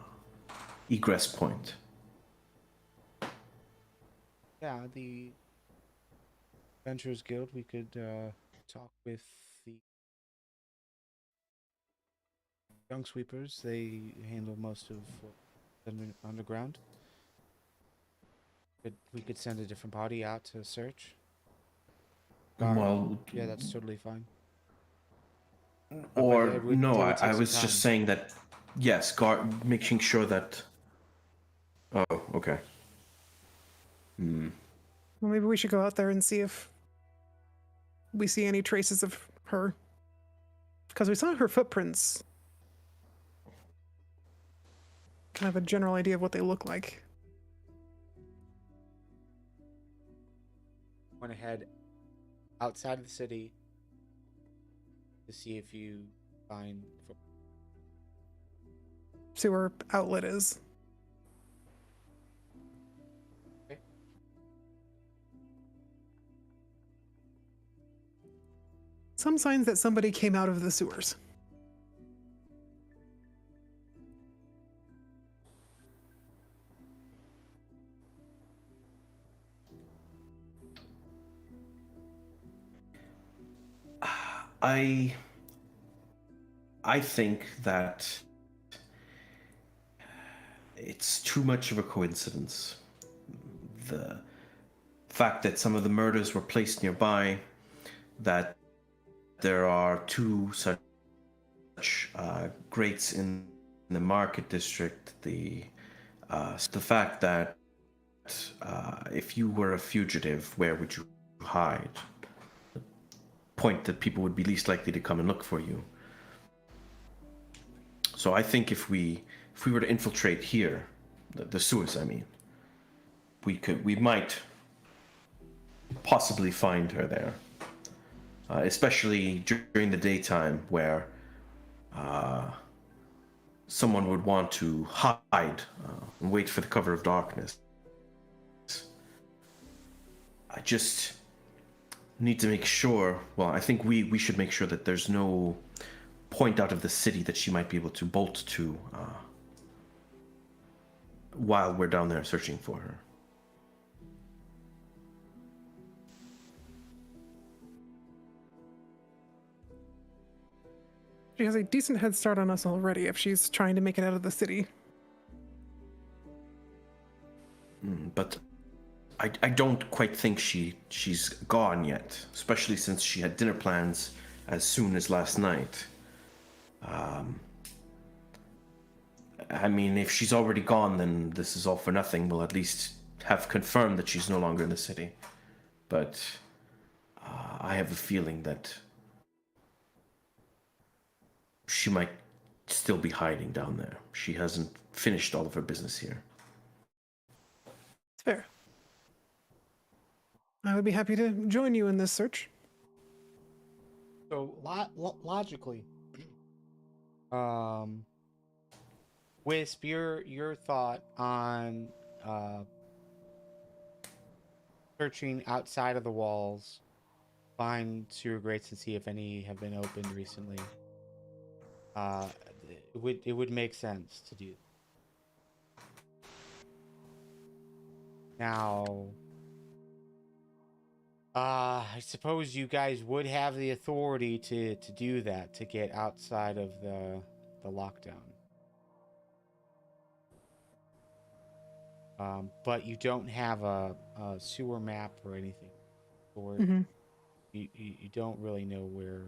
egress point? Yeah, the Adventurers Guild. We could talk with the Young Sweepers. They handle most of underground. But we could send a different party out to search. Well, Yeah, that's totally fine. or But it would I take some was time. just saying that, yes, guard, making sure that. Oh, okay. Well, maybe we should go out there and see if we see any traces of her. Because we saw her footprints. Kind of a general idea of what they look like. Went ahead outside of the city to see if you find See where outlet is. Okay. Some signs that somebody came out of the sewers. I think that it's too much of a coincidence. The fact that some of the murders were placed nearby, that there are two such grates in the market district, the fact that if you were a fugitive, where would you hide? The point that people would be least likely to come and look for you. So I think if we were to infiltrate here, the sewers, I mean, we might possibly find her there, especially during the daytime where someone would want to hide and wait for the cover of darkness. I just need to make sure, well, I think we should make sure that there's no point out of the city that she might be able to bolt to while we're down there searching for her. She has a decent head start on us already if she's trying to make it out of the city. But I don't quite think she's gone yet, especially since she had dinner plans as soon as last night. I mean, if she's already gone, then this is all for nothing. We'll at least have confirmed that she's no longer in the city. But I have a feeling that she might still be hiding down there. She hasn't finished all of her business here. It's fair. I would be happy to join you in this search. So logically, Wisp, your thought on searching outside of the walls, find sewer grates and see if any have been opened recently. It would make sense to do. Now, I suppose you guys would have the authority to do that, to get outside of the lockdown. But you don't have a sewer map or anything. Or you don't really know where.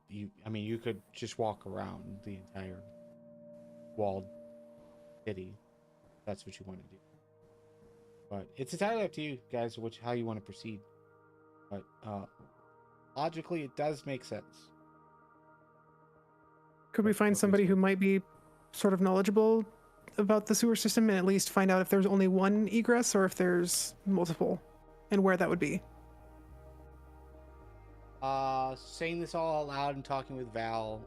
You could just walk around the entire walled city. If that's what you want to do. But it's entirely up to you guys, how you want to proceed. But logically, it does make sense. Could we find somebody who might be sort of knowledgeable about the sewer system and at least find out if there's only one egress or if there's multiple, and where that would be? Saying this all out loud and talking with Val,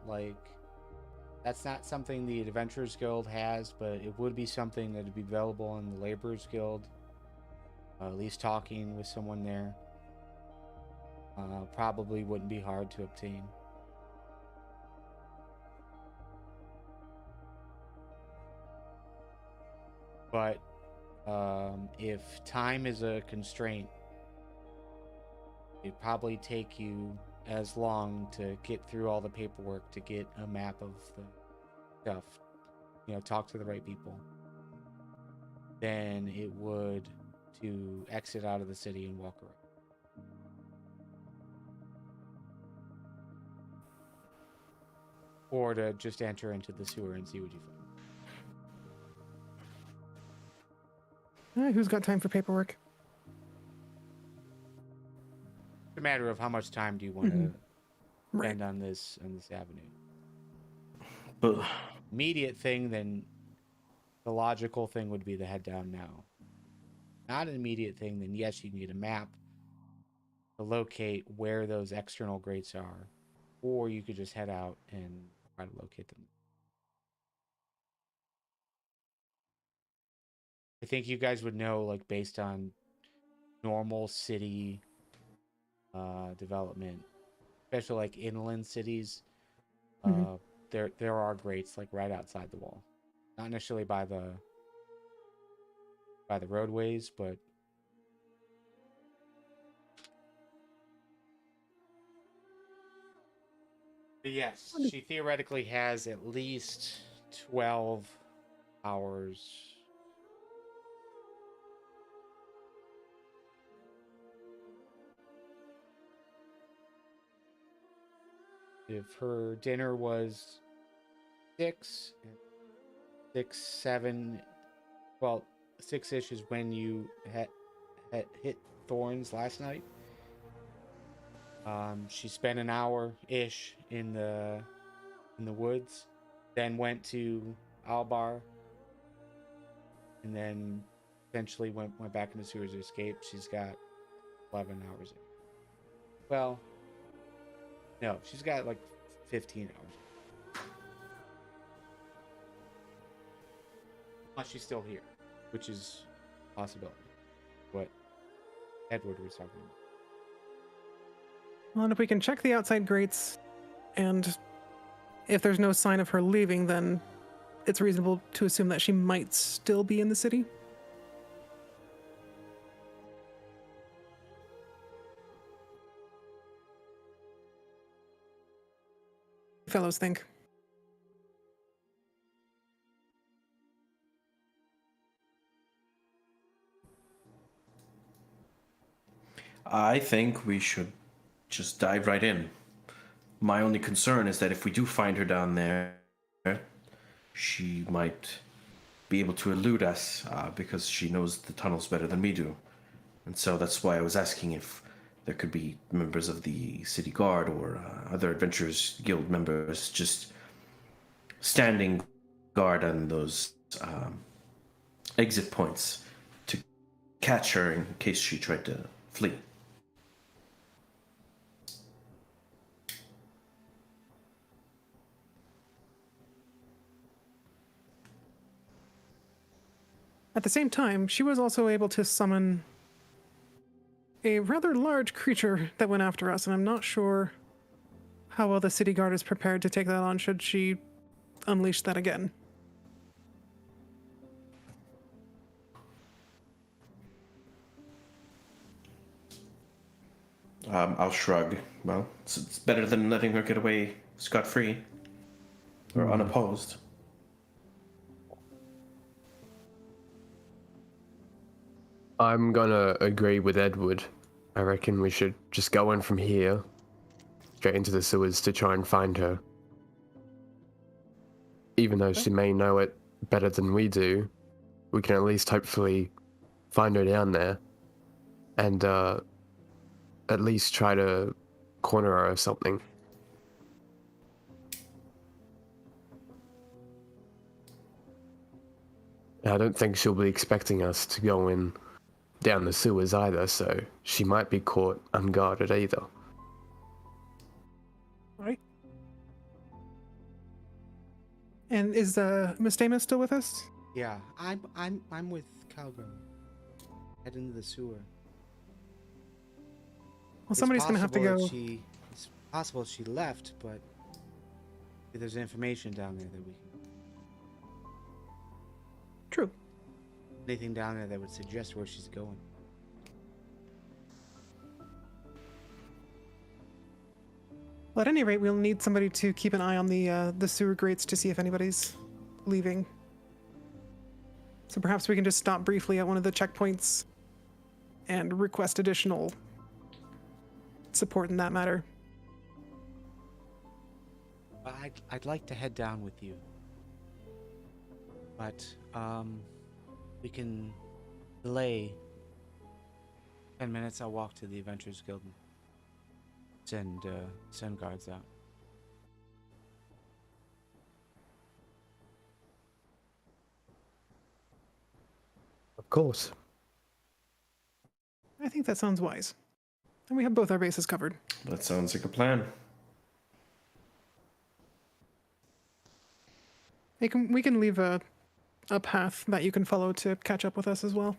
that's not something the Adventurers Guild has, but it would be something that would be available in the Laborers Guild. At least talking with someone there. Probably wouldn't be hard to obtain. But if time is a constraint, it'd probably take you as long to get through all the paperwork to get a map of the stuff, talk to the right people, than it would to exit out of the city and walk around. Or to just enter into the sewer and see what you find. Who's got time for paperwork? It's a matter of how much time do you want to spend on this avenue. But Immediate thing, then the logical thing would be to head down now. Not an immediate thing, then yes, you can get a map to locate where those external grates are, or you could just head out and try to locate them. I think you guys would know, based on normal city development, especially inland cities, there are grates right outside the wall, not necessarily by the roadways, but yes, she theoretically has at least 12 hours. If her dinner was 6, 7, well, 6-ish is when you had hit thorns last night. She spent an hour-ish in the woods, then went to Albar, and then eventually went back into sewers to escape. She's got 11 hours in. Well, no, she's got 15 hours. Unless she's still here, which is a possibility. What Edward was talking about. Well, and if we can check the outside grates, and if there's no sign of her leaving, then it's reasonable to assume that she might still be in the city. fellows think? I think we should just dive right in. My only concern is that if we do find her down there, she might be able to elude us because she knows the tunnels better than we do. And so that's why I was asking if there could be members of the City Guard or other Adventurers Guild members just standing guard on those exit points to catch her in case she tried to flee. At the same time, she was also able to summon a rather large creature that went after us, and I'm not sure how well the City Guard is prepared to take that on should she unleash that again. I'll shrug. Well, it's better than letting her get away scot-free or unopposed. I'm gonna agree with Edward. I reckon we should just go in from here, straight into the sewers to try and find her. Even though she may know it better than we do, we can at least hopefully find her down there and at least try to corner her or something. I don't think she'll be expecting us to go in down the sewers either, so she might be caught unguarded either. Right. And is Mistema still with us? Yeah, I'm with Calgrim. Head into the sewer. Well, somebody's gonna have to go. It's possible she left, but there's information down there that we can. True. Anything down there that would suggest where she's going. Well, at any rate, we'll need somebody to keep an eye on the sewer grates to see if anybody's leaving. So perhaps we can just stop briefly at one of the checkpoints and request additional support in that matter. I'd like to head down with you, but we can delay 10 minutes. I'll walk to the Adventurers Guild and send guards out. Of course. I think that sounds wise. And we have both our bases covered. That sounds like a plan. We can leave a path that you can follow to catch up with us as well.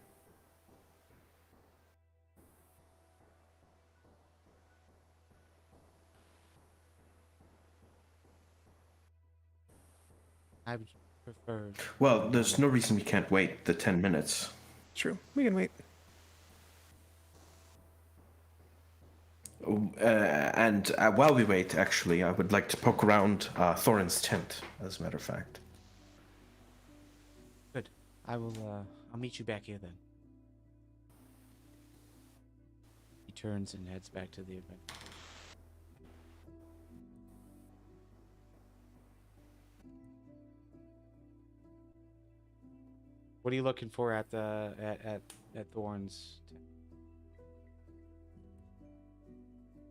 I would prefer. Well, there's no reason we can't wait the 10 minutes. True. We can wait. And while we wait, actually, I would like to poke around Thorin's tent, as a matter of fact. Good. I'll meet you back here then. He turns and heads back to the event. What are you looking for at Thorn's tent?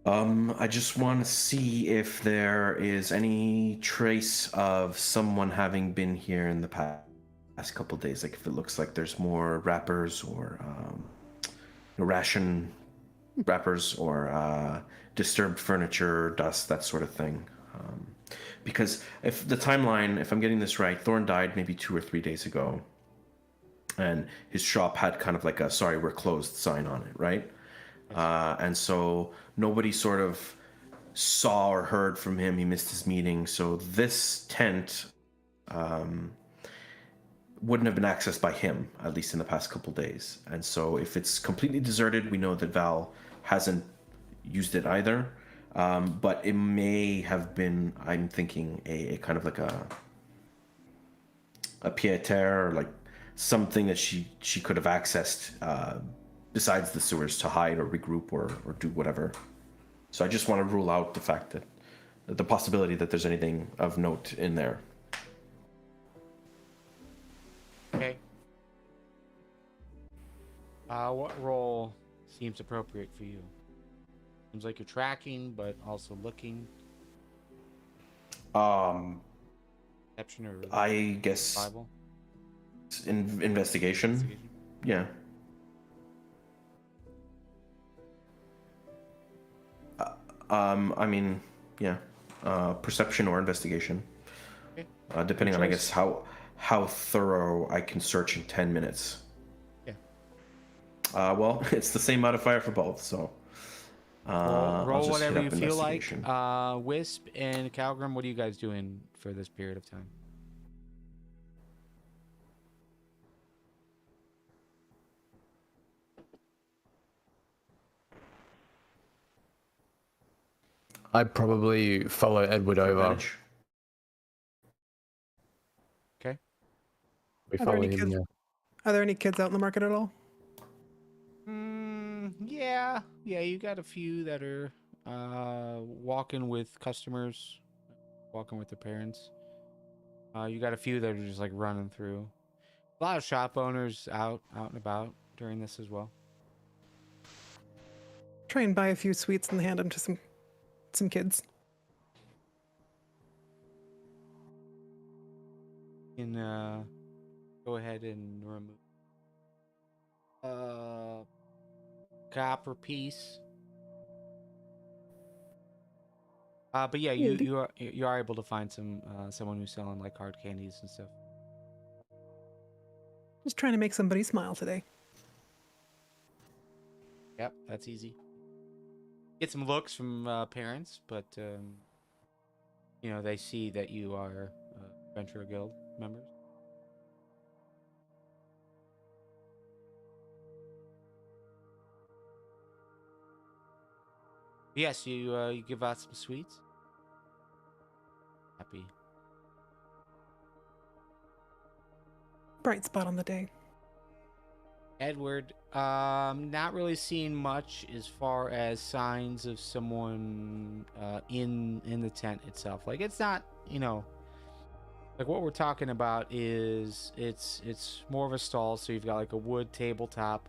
I just want to see if there is any trace of someone having been here in the past couple of days. Like if it looks like there's more wrappers or ration wrappers or disturbed furniture, dust, that sort of thing. Because if the timeline, if I'm getting this right, Thorn died maybe 2 or 3 days ago. And his shop had kind of like a "sorry, we're closed" sign on it, right? And so nobody sort of saw or heard from him. He missed his meeting. So this tent wouldn't have been accessed by him, at least in the past couple days. And so if it's completely deserted, we know that Vall hasn't used it either. But it may have been, I'm thinking, a kind of like a pied-à-terre, or like something that she could have accessed besides the sewers to hide or regroup or do whatever. So I just want to rule out the fact that the possibility that there's anything of note in there. Okay. What role seems appropriate for you? Seems like you're tracking, but also looking. Perception or I guess survival? investigation. Yeah. I mean, yeah. Perception or investigation. Okay. Depending on, I guess, how thorough I can search in 10 minutes. Yeah. Well, it's the same modifier for both, so. Roll whatever you feel like. Wisp and Calgrim, what are you guys doing for this period of time? I'd probably follow Edward over. Advantage. Okay. We Are there follow any him, kids? yeah. Are there any kids out in the market at all? Yeah. You got a few that are walking with customers, walking with their parents. You got a few that are just like running through. A lot of shop owners out and about during this as well. Try and buy a few sweets and hand them to some kids. And go ahead and remove copper piece. But yeah, you are able to find someone who's selling like hard candies and stuff. Just trying to make somebody smile today. Yep, that's easy. Get some looks from parents, but they see that you are Adventurer Guild members. Yes, you give out some sweets. Happy. Bright spot on the day. Edward, not really seeing much as far as signs of someone in the tent itself. Like, it's not, like what we're talking about is it's more of a stall. So you've got like a wood tabletop.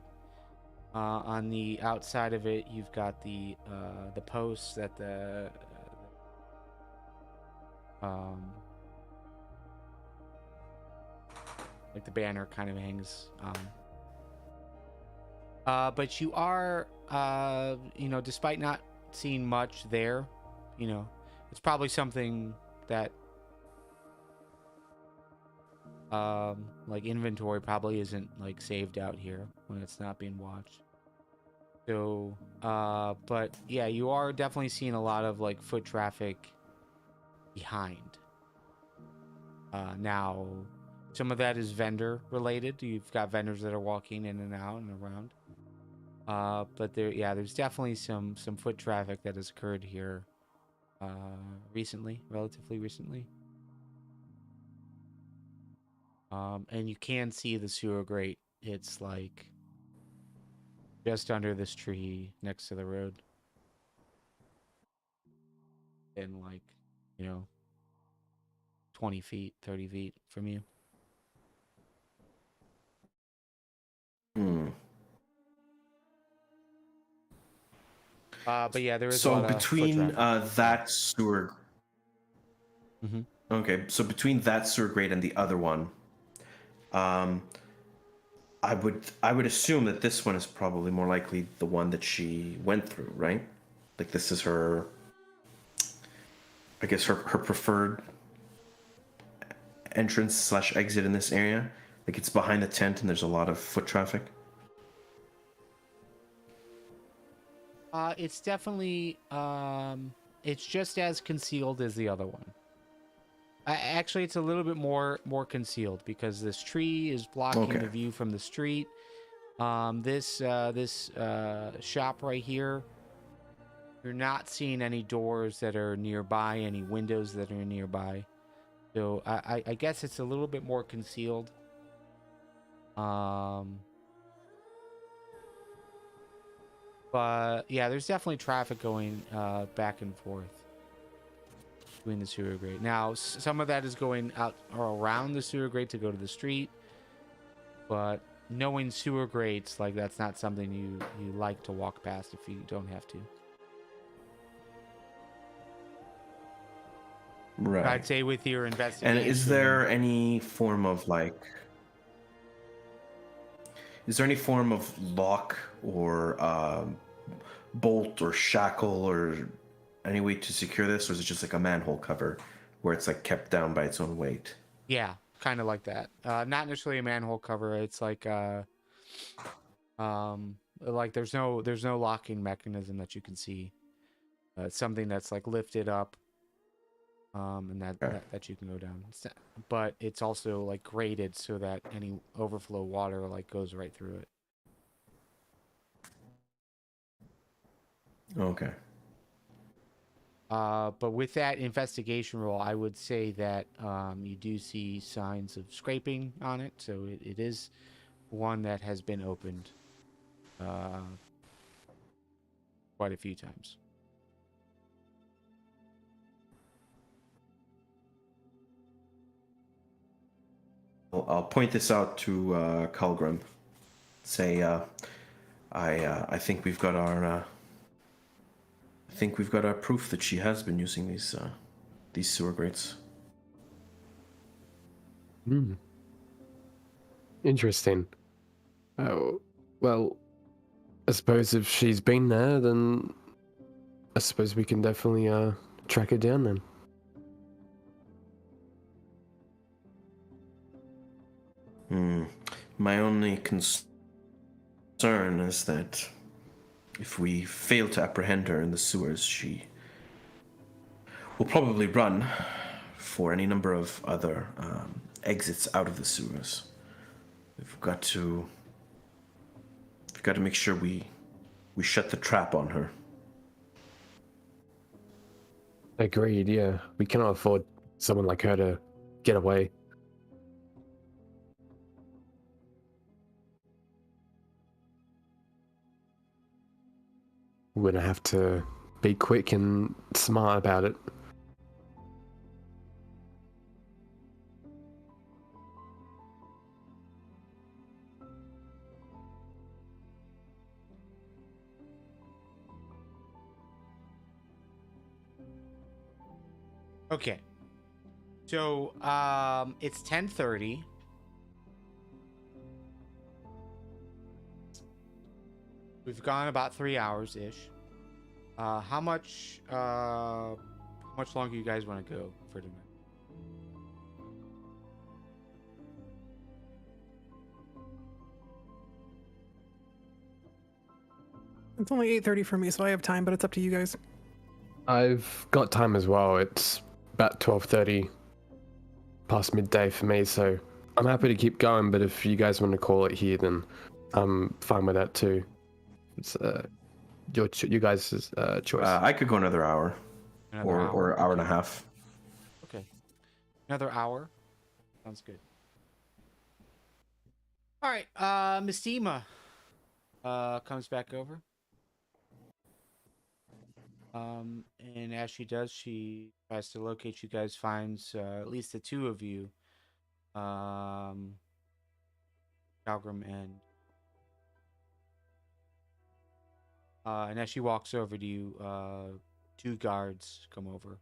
On the outside of it, you've got the posts that like the banner kind of hangs but you are despite not seeing much there, it's probably something that like inventory probably isn't like saved out here when it's not being watched. So but yeah, you are definitely seeing a lot of like foot traffic behind. Now some of that is vendor related. You've got vendors that are walking in and out and around. But there's definitely some foot traffic that has occurred here relatively recently. And you can see the sewer grate. It's like just under this tree next to the road. And like, 20 feet, 30 feet from you. But yeah, there is a lot between of foot traffic. that sewer. Mm-hmm. Okay, so between that sewer grate and the other one, I would assume that this one is probably more likely the one that she went through, right? Like this is her, I guess her preferred entrance / exit in this area. Like it's behind the tent and there's a lot of foot traffic. It's definitely it's just as concealed as the other one. Actually, it's a little bit more concealed because this tree is blocking the view from the street. This shop right here You're not seeing any doors that are nearby, any windows that are nearby. So I guess it's a little bit more concealed. But yeah, there's definitely traffic going back and forth between the sewer grate. Now, some of that is going out or around the sewer grate to go to the street. But knowing sewer grates, like, that's not something you like to walk past if you don't have to. Right. I'd say with your investigation. And is there any form of lock or bolt or shackle or any way to secure this, or is it just like a manhole cover where it's like kept down by its own weight? Yeah, kind of like that. Not necessarily a manhole cover. It's like there's no locking mechanism that you can see. It's something that's like lifted up, and that you can go down. But it's also like grated so that any overflow water like goes right through it. Okay. But with that investigation roll, I would say that you do see signs of scraping on it, so it is one that has been opened quite a few times. I'll point this out to Kalgrim. Say, I think we've got our proof that she has been using these sewer grates. Hmm. Interesting. Oh, well, I suppose if she's been there, then I suppose we can definitely track her down then. My only concern is that if we fail to apprehend her in the sewers, she will probably run for any number of other exits out of the sewers. We've got to make sure we shut the trap on her. Agreed, yeah. We cannot afford someone like her to get away. We're gonna have to be quick and smart about it. Okay. So it's 10:30. We've gone about 3 hours ish. How much longer you guys want to go for tonight? It's only 8:30 for me, so I have time, but it's up to you guys. I've got time as well. It's about 12:30 past midday for me, so I'm happy to keep going, but if you guys want to call it here, then I'm fine with that too. It's you guys' choice. I could go another hour. Or hour and a half. Okay. Another hour. Sounds good. All right. Mistima comes back over. And as she does, she tries to locate you guys, finds at least the two of you, Calgrim and as she walks over to you, two guards come over.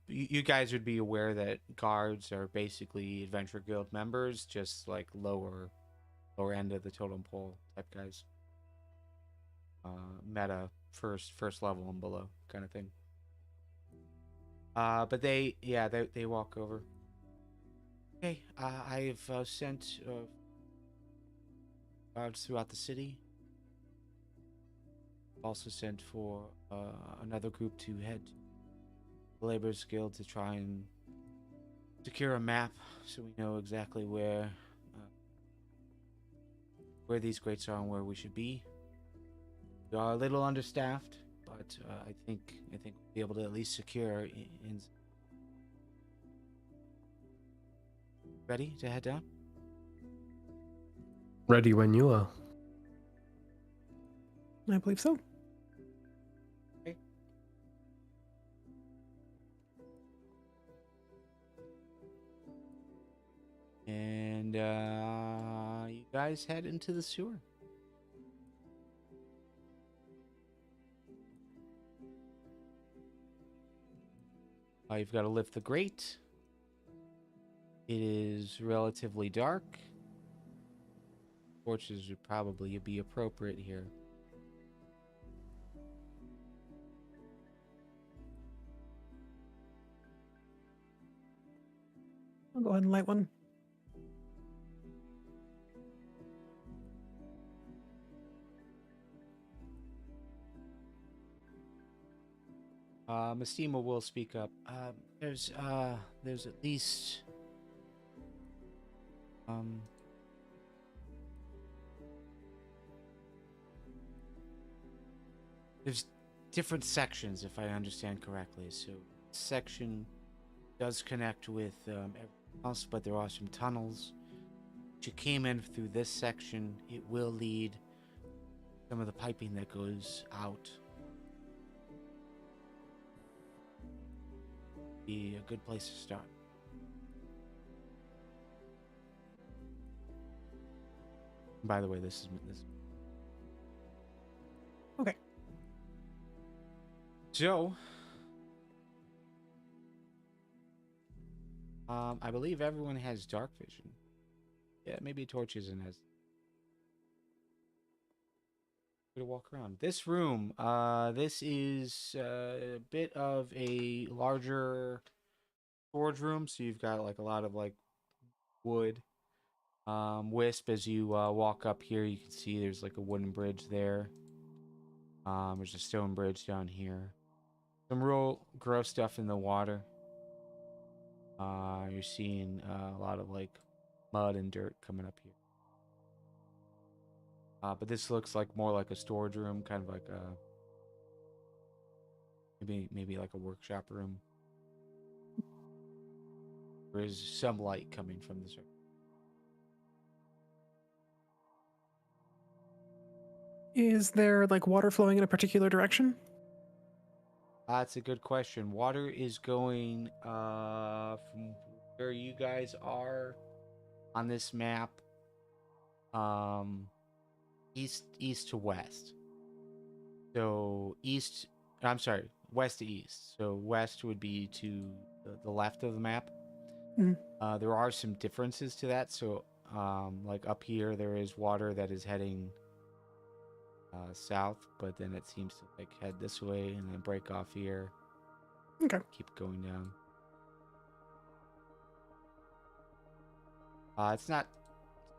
You guys would be aware that guards are basically Adventure Guild members, just like lower end of the totem pole type guys. Meta first level and below kind of thing. But they walk over. Okay, I've sent guards throughout the city. Also sent for another group to head to the Laborers Guild to try and secure a map so we know exactly where these grates are and where we should be. We are a little understaffed, but I think we'll be able to at least secure. Ready to head down? Ready when you are. I believe so. Okay. And you guys head into the sewer. You've got to lift the grate. It is relatively dark. Torches would probably be appropriate here. I'll go ahead and light one. Mestima will speak up. There's at least there's different sections, if I understand correctly. So section does connect with everything else, but there are some tunnels. If you came in through this section, it will lead some of the piping that goes out. Be a good place to start. By the way, this is. Okay. So, I believe everyone has dark vision. Yeah, maybe Torches and has. To walk around this room. This is a bit of a larger storage room, so you've got like a lot of like wood. Wisp, as you walk up here, you can see there's like a wooden bridge there. There's a stone bridge down here. Some real gross stuff in the water. You're seeing a lot of like mud and dirt coming up here. But this looks like more like a storage room, kind of like a maybe like a workshop room. There is some light coming from this room. Is there like water flowing in a particular direction? That's a good question. Water is going from where you guys are on this map, east to west. So west to east. So west would be to the left of the map. Mm-hmm. There are some differences to that. So like up here, there is water that is heading south, but then it seems to like head this way and then break off here. Okay. Keep going down. It's not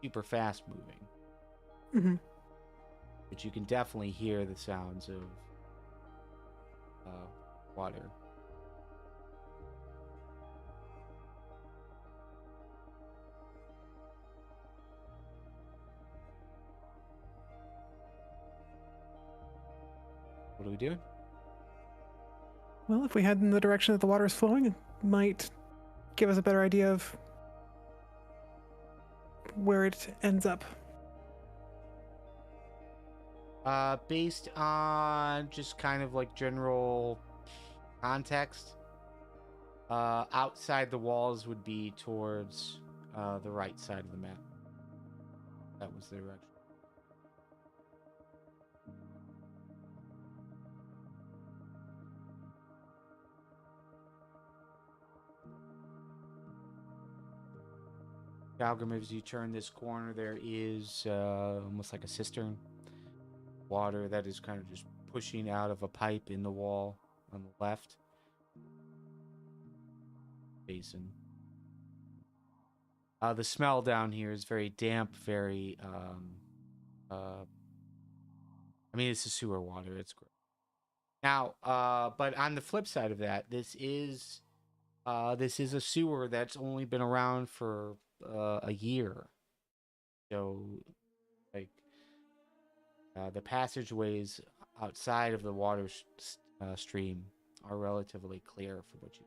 super fast moving. Mm-hmm. But you can definitely hear the sounds of water. What are we doing? Well, if we head in the direction that the water is flowing, it might give us a better idea of where it ends up. Based on just kind of like general context, outside the walls would be towards the right side of the map. That was the direction. Galgrim, as you turn this corner, there is almost like a cistern. Water that is kind of just pushing out of a pipe in the wall on the left. Basin. The smell down here is very damp, very I mean, it's a sewer water. It's gross. Now, but on the flip side of that, this is a sewer that's only been around for a year. So, like, the passageways outside of the water stream are relatively clear for what you.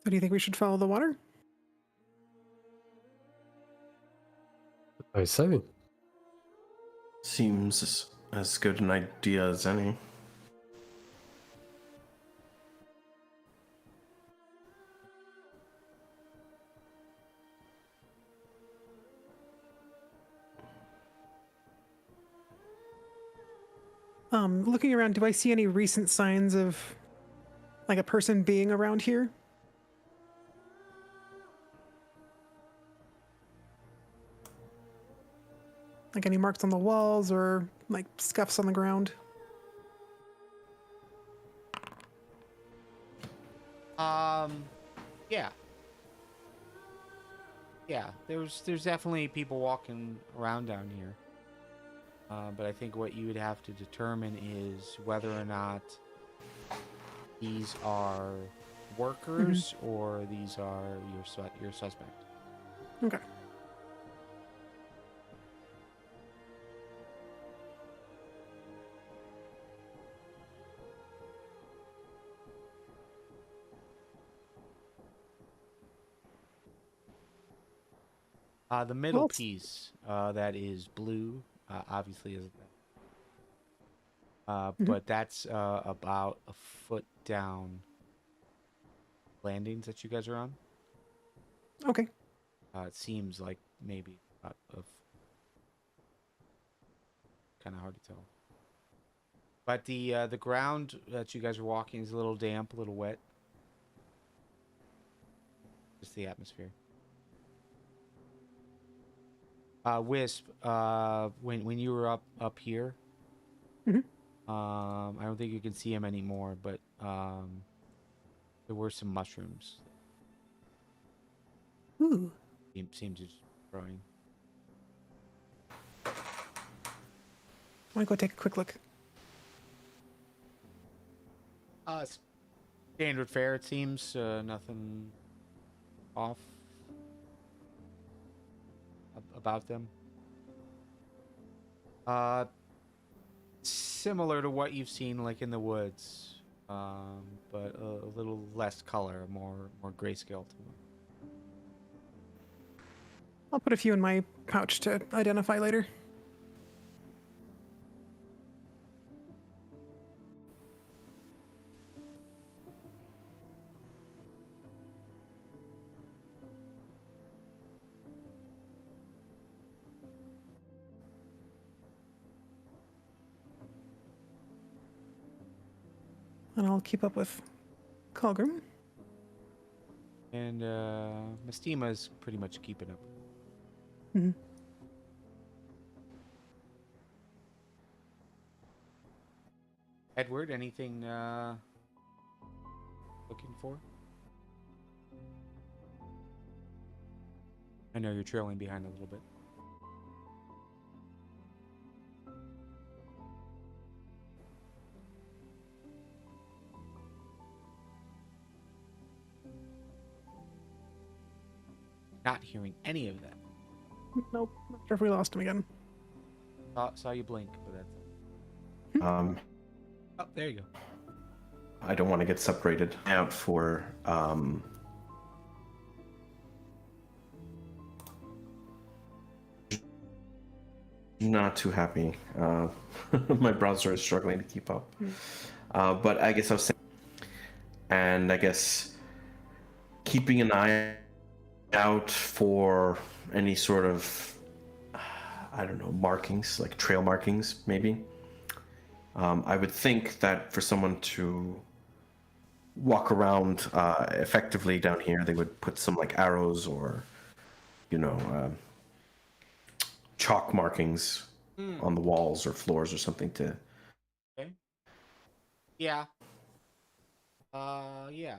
So do you think we should follow the water? I so. Seems as good an idea as any. Looking around, do I see any recent signs of like a person being around here? Like any marks on the walls or like scuffs on the ground? Yeah. Yeah, there's definitely people walking around down here. But I think what you would have to determine is whether or not these are workers or these are your suspect. Okay. The middle Well, piece that is blue, obviously is. But that's about a foot down landings that you guys are on. okay. It seems like maybe about kind of hard to tell. But the ground that you guys are walking is a little damp, a little wet. Just the atmosphere. Wisp, when you were up here, Mhm. I don't think you can see him anymore, but there were some mushrooms. Ooh. Seemed to just growing. I want to go take a quick look. Standard fare, it seems. Nothing off about them. Similar to what you've seen, like in the woods, but a little less color, more grayscale to them. I'll put a few in my pouch to identify later. And I'll keep up with Colgrim. And Mystima's pretty much keeping up. Mhm. Edward, anything looking for? I know you're trailing behind a little bit. Not hearing any of that. Nope. Not sure if we lost him again. Saw you blink, but that's. Oh, there you go. I don't want to get separated out for not too happy. My browser is struggling to keep up. But I guess I was saying, and I guess keeping an eye out for any sort of, I don't know, markings, like trail markings, maybe. I would think that for someone to walk around effectively down here, they would put some like arrows or, chalk markings on the walls or floors or something to. Okay. Yeah. Yeah.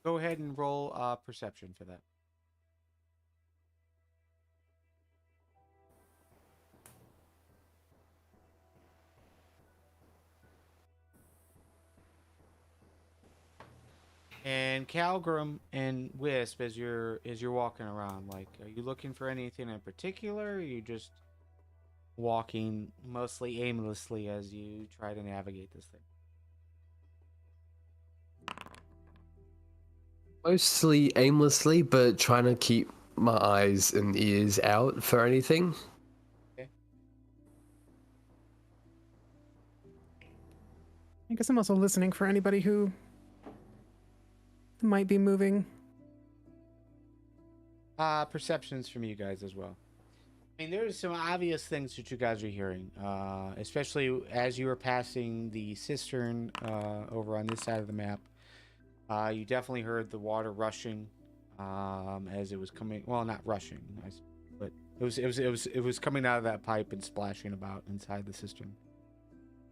Go ahead and roll perception for that. And Calgrim and Wisp, as you're walking around, like, are you looking for anything in particular? Or are you just walking mostly aimlessly as you try to navigate this thing? Mostly aimlessly, but trying to keep my eyes and ears out for anything. Okay. I guess I'm also listening for anybody who might be moving. Perceptions from you guys as well. I mean, there's some obvious things that you guys are hearing, especially as you were passing the cistern over on this side of the map. You definitely heard the water rushing as it was coming. Well, not rushing, but it was coming out of that pipe and splashing about inside the cistern.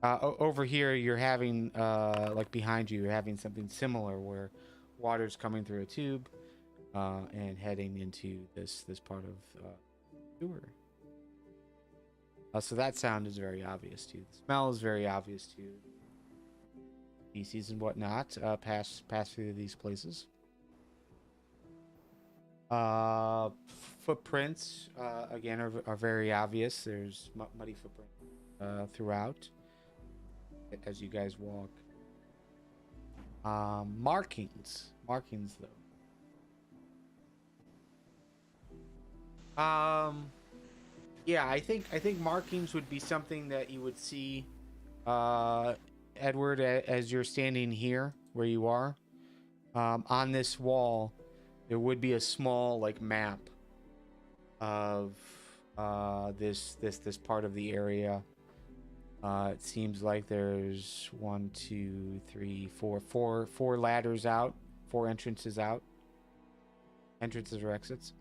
Over here, you're having like behind you, you're having something similar where water's coming through a tube and heading into this part of sewer. So that sound is very obvious to you. The smell is very obvious to you. Species and whatnot pass through these places. Footprints again are very obvious. There's muddy footprints throughout as you guys walk. Markings though. Yeah, I think markings would be something that you would see, Edward, as you're standing here where you are. On this wall, there would be a small like map of this part of the area. It seems like there's 1, 2, 3, 4 ladders out, 4 entrances out. Entrances or exits.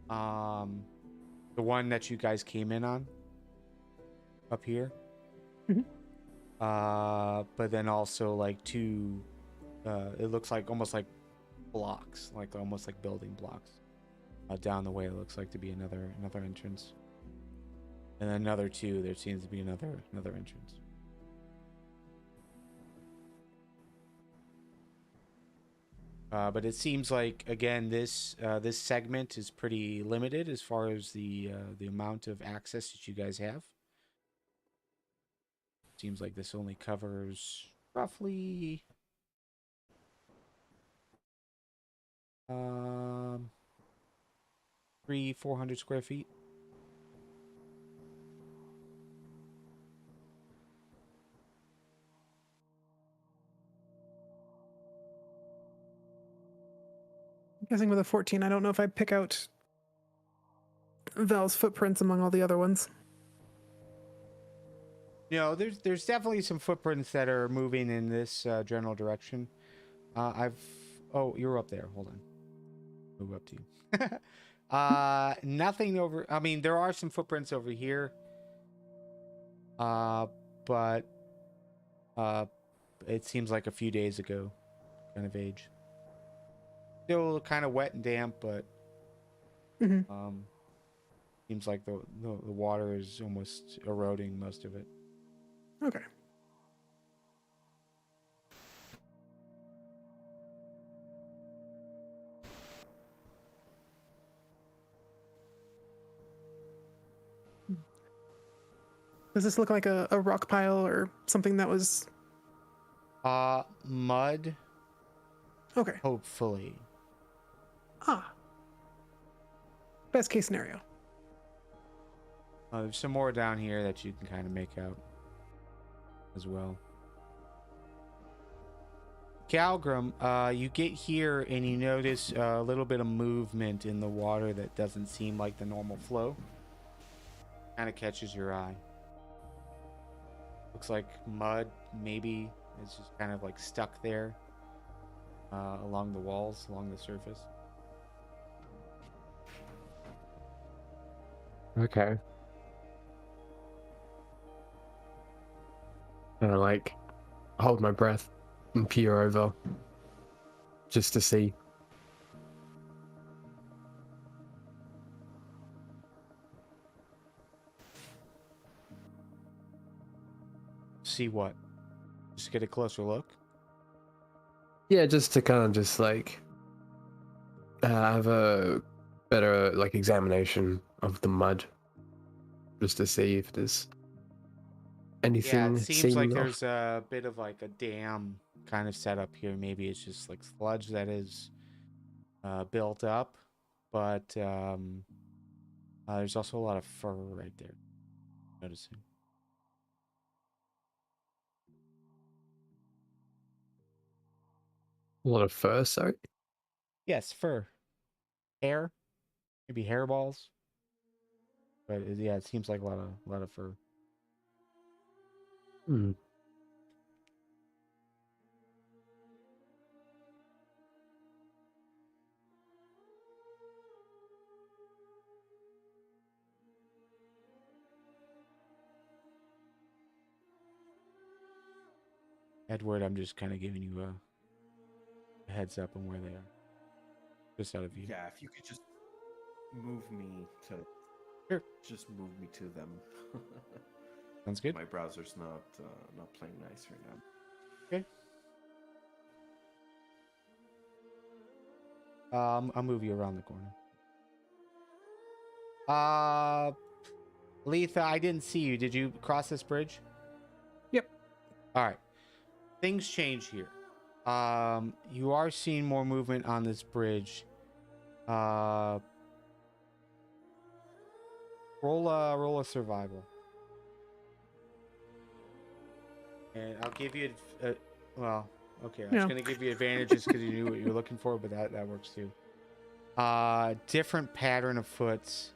The one that you guys came in on up here. Mm-hmm. But then also like 2 it looks like almost like blocks, like almost like building blocks. Down the way it looks like to be another entrance. And then another 2, there seems to be another entrance. But it seems like again this segment is pretty limited as far as the amount of access that you guys have. Seems like this only covers roughly 400 square feet. I'm guessing with a 14, I don't know if I pick out Val's footprints among all the other ones. You know, there's definitely some footprints that are moving in this general direction. Oh, you're up there. Hold on. Move up to you. Nothing over. I mean, there are some footprints over here. But it seems like a few days ago, kind of age. Still kind of wet and damp, but seems like the water is almost eroding most of it. Okay. Does this look like a rock pile or something that was... Mud. Okay. Hopefully. Best case scenario. There's some more down here that you can kind of make out as well. Calgrim, you get here and you notice a little bit of movement in the water that doesn't seem like the normal flow. Kind of catches your eye. Looks like mud, maybe. It's just kind of like stuck there along the walls, along the surface. Okay. And I like hold my breath and peer over just to see. See what? Just get a closer look. Yeah, just to kind of just like have a better like examination of the mud, just to see if there's Yeah, it anything seems like seeming off. there's a bit of like a dam kind of set up here. Maybe it's just like sludge that is built up, but there's also a lot of fur right there. Noticing. A lot of fur, sorry. Yes, fur, hair, maybe hairballs, but yeah, it seems like a lot of fur. Hmm. Edward, I'm just kind of giving you a heads up on where they are, just out of view. Yeah, if you could just move me to, Sure. just move me to them. Sounds good. My browser's not playing nice right now. Okay. I'll move you around the corner. Letha, I didn't see you. Did you cross this bridge? Yep. All right. Things change here. You are seeing more movement on this bridge. Roll a survival, and I'll give you well. Okay, I was No. gonna give you advantages because you knew what you were looking for, but that works too. Different pattern of footprints,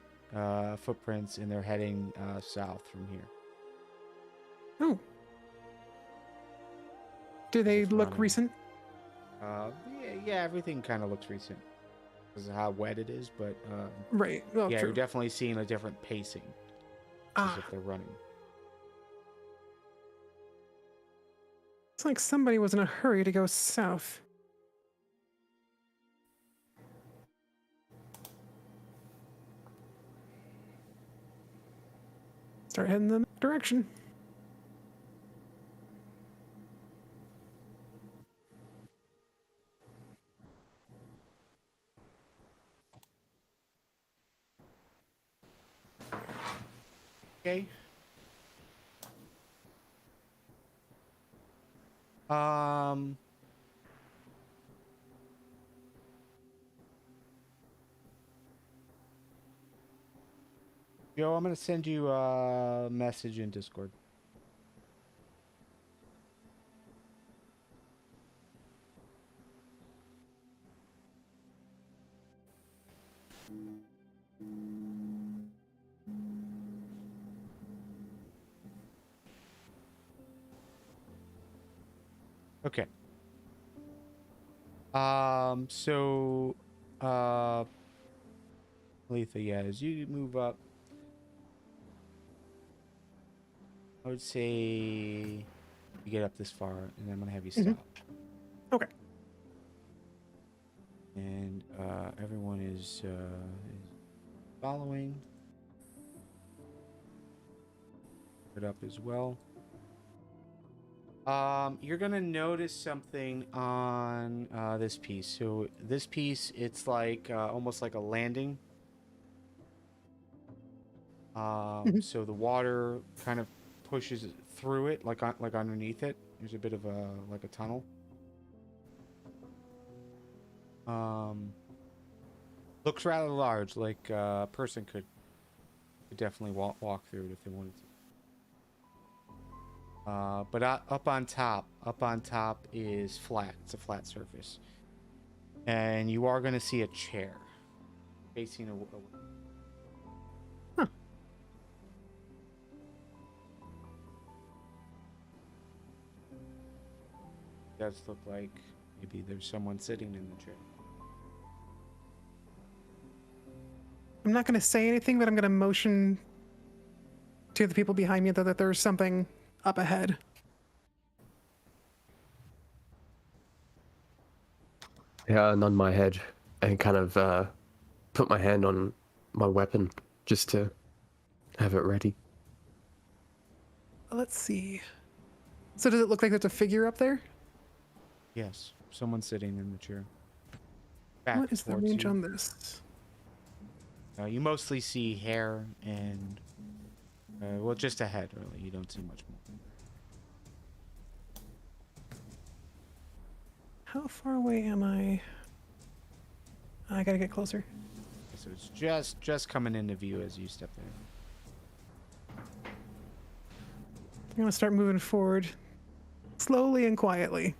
and they're heading south from here. Oh. Do they Just look running. recent? Yeah, everything kind of looks recent because of how wet it is, but Right. Well, yeah, true. you're definitely seeing a different pacing as if they're running. It's like somebody was in a hurry to go south. Start heading in that direction. Okay. Um. Joe, I'm gonna send you a message in Discord. Okay. So, Letha, yeah, as you move up, I would say you get up this far, and I'm gonna have you stop. Okay. And everyone is following. It up as well. You're gonna notice something on this piece. So this piece, it's like almost like a landing. So the water kind of pushes through it, like underneath it. There's a bit of a like a tunnel. Looks rather large, like a person could definitely walk through it if they wanted to. But up on top is flat. It's a flat surface, and you are going to see a chair facing a. Huh. Does look like maybe there's someone sitting in the chair. I'm not going to say anything, but I'm going to motion to the people behind me that there's something up ahead. Yeah, I nod my head and kind of put my hand on my weapon just to have it ready. Let's see. So does it look like there's a figure up there? Yes. someone sitting in the chair. Back What is the towards range you. on this? You mostly see hair and, well, just a head, really. You don't see much more. How far away am I? I gotta get closer. So it's just coming into view as you step there. I'm gonna start moving forward, slowly and quietly.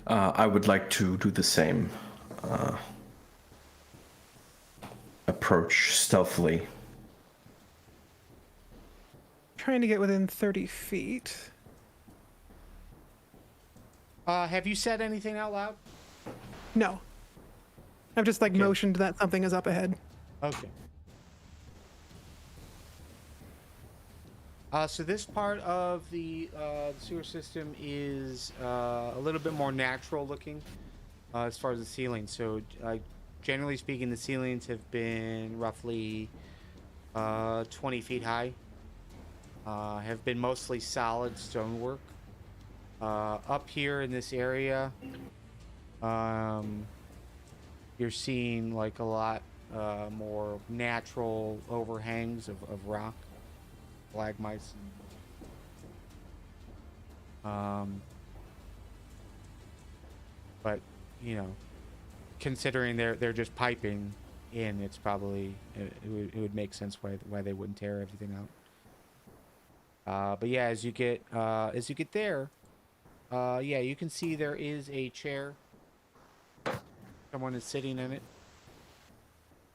I would like to do the same. Approach stealthily. Trying to get within 30 feet. Have you said anything out loud? No. I've just like Okay. motioned that something is up ahead. Okay. So this part of the sewer system is a little bit more natural looking as far as the ceiling. So generally speaking, the ceilings have been roughly 20 feet high. Have been mostly solid stonework. Up here in this area, you're seeing like a lot more natural overhangs of rock, stalagmites. But you know, considering they're just piping in, it's probably it would make sense why they wouldn't tear everything out. But yeah, as you get there, yeah, you can see there is a chair. Someone is sitting in it.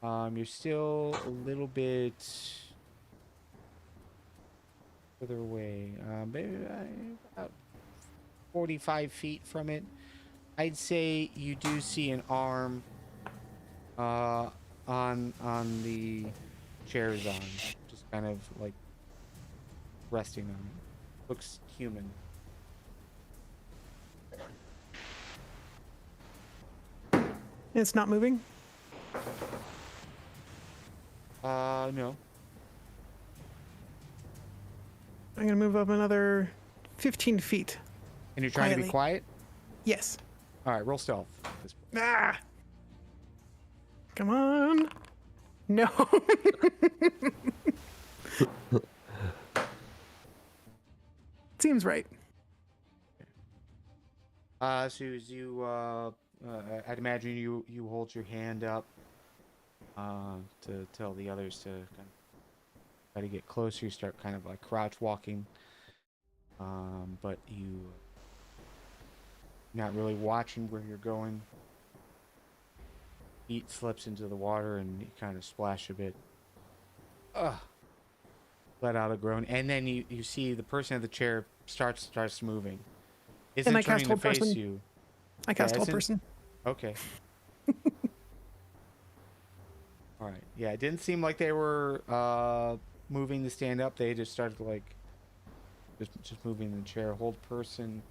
You're still a little bit further away, maybe about 45 feet from it. I'd say you do see an arm on the chair's arm, just kind of like resting on it. Looks human. It's not moving. No. I'm gonna move up another 15 feet. And you're trying to be quiet? Yes. All right, roll stealth. Ah! Come on. No. Seems right. So as you, I'd imagine you hold your hand up to tell the others to kind of try to get closer. You start kind of like crouch walking, but you not really watching where you're going. Feet slips into the water and you kind of splash a bit. Ugh. Let out a groan, and then you see the person at the chair starts moving. Isn't And I cast turning to hold face person. you. I cast Yeah, hold isn't- person. Okay. All right. Yeah, it didn't seem like they were moving to stand up. They just started like just moving the chair. Hold person.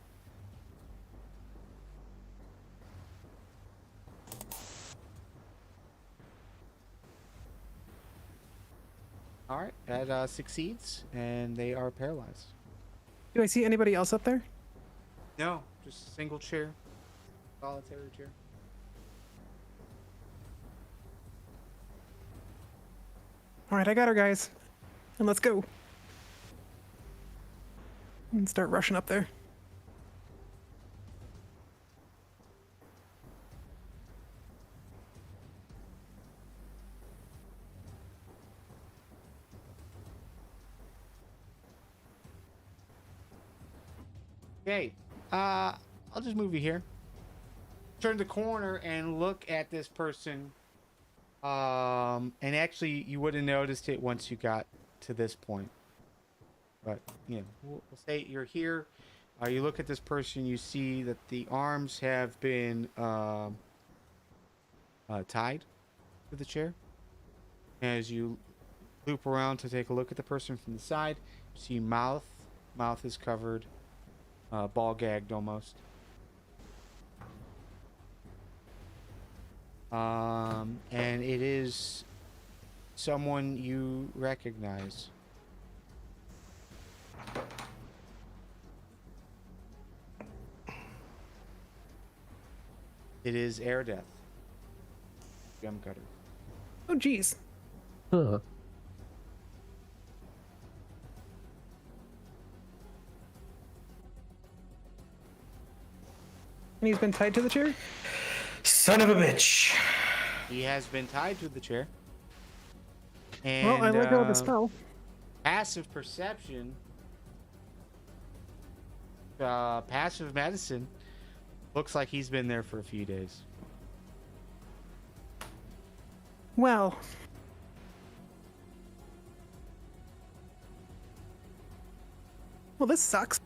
All right, that succeeds, and they are paralyzed. Do I see anybody else up there? No, just a single chair, solitary chair. All right, I got her, guys. And let's go. And start rushing up there. Okay, I'll just move you here. Turn the corner and look at this person. And actually, you would have noticed it once you got to this point. But, you know, we'll say you're here. You look at this person, you see that the arms have been tied to the chair. As you loop around to take a look at the person from the side, you see mouth. Mouth is covered. Ball gagged almost. And it is someone you recognize. It is Air Death. Gem Cutter. Oh, geez. Huh. And he's been tied to the chair? Son of a bitch. He has been tied to the chair. And Well, I let go of the spell. passive perception. Passive medicine. Looks like he's been there for a few days. Well. Well, this sucks.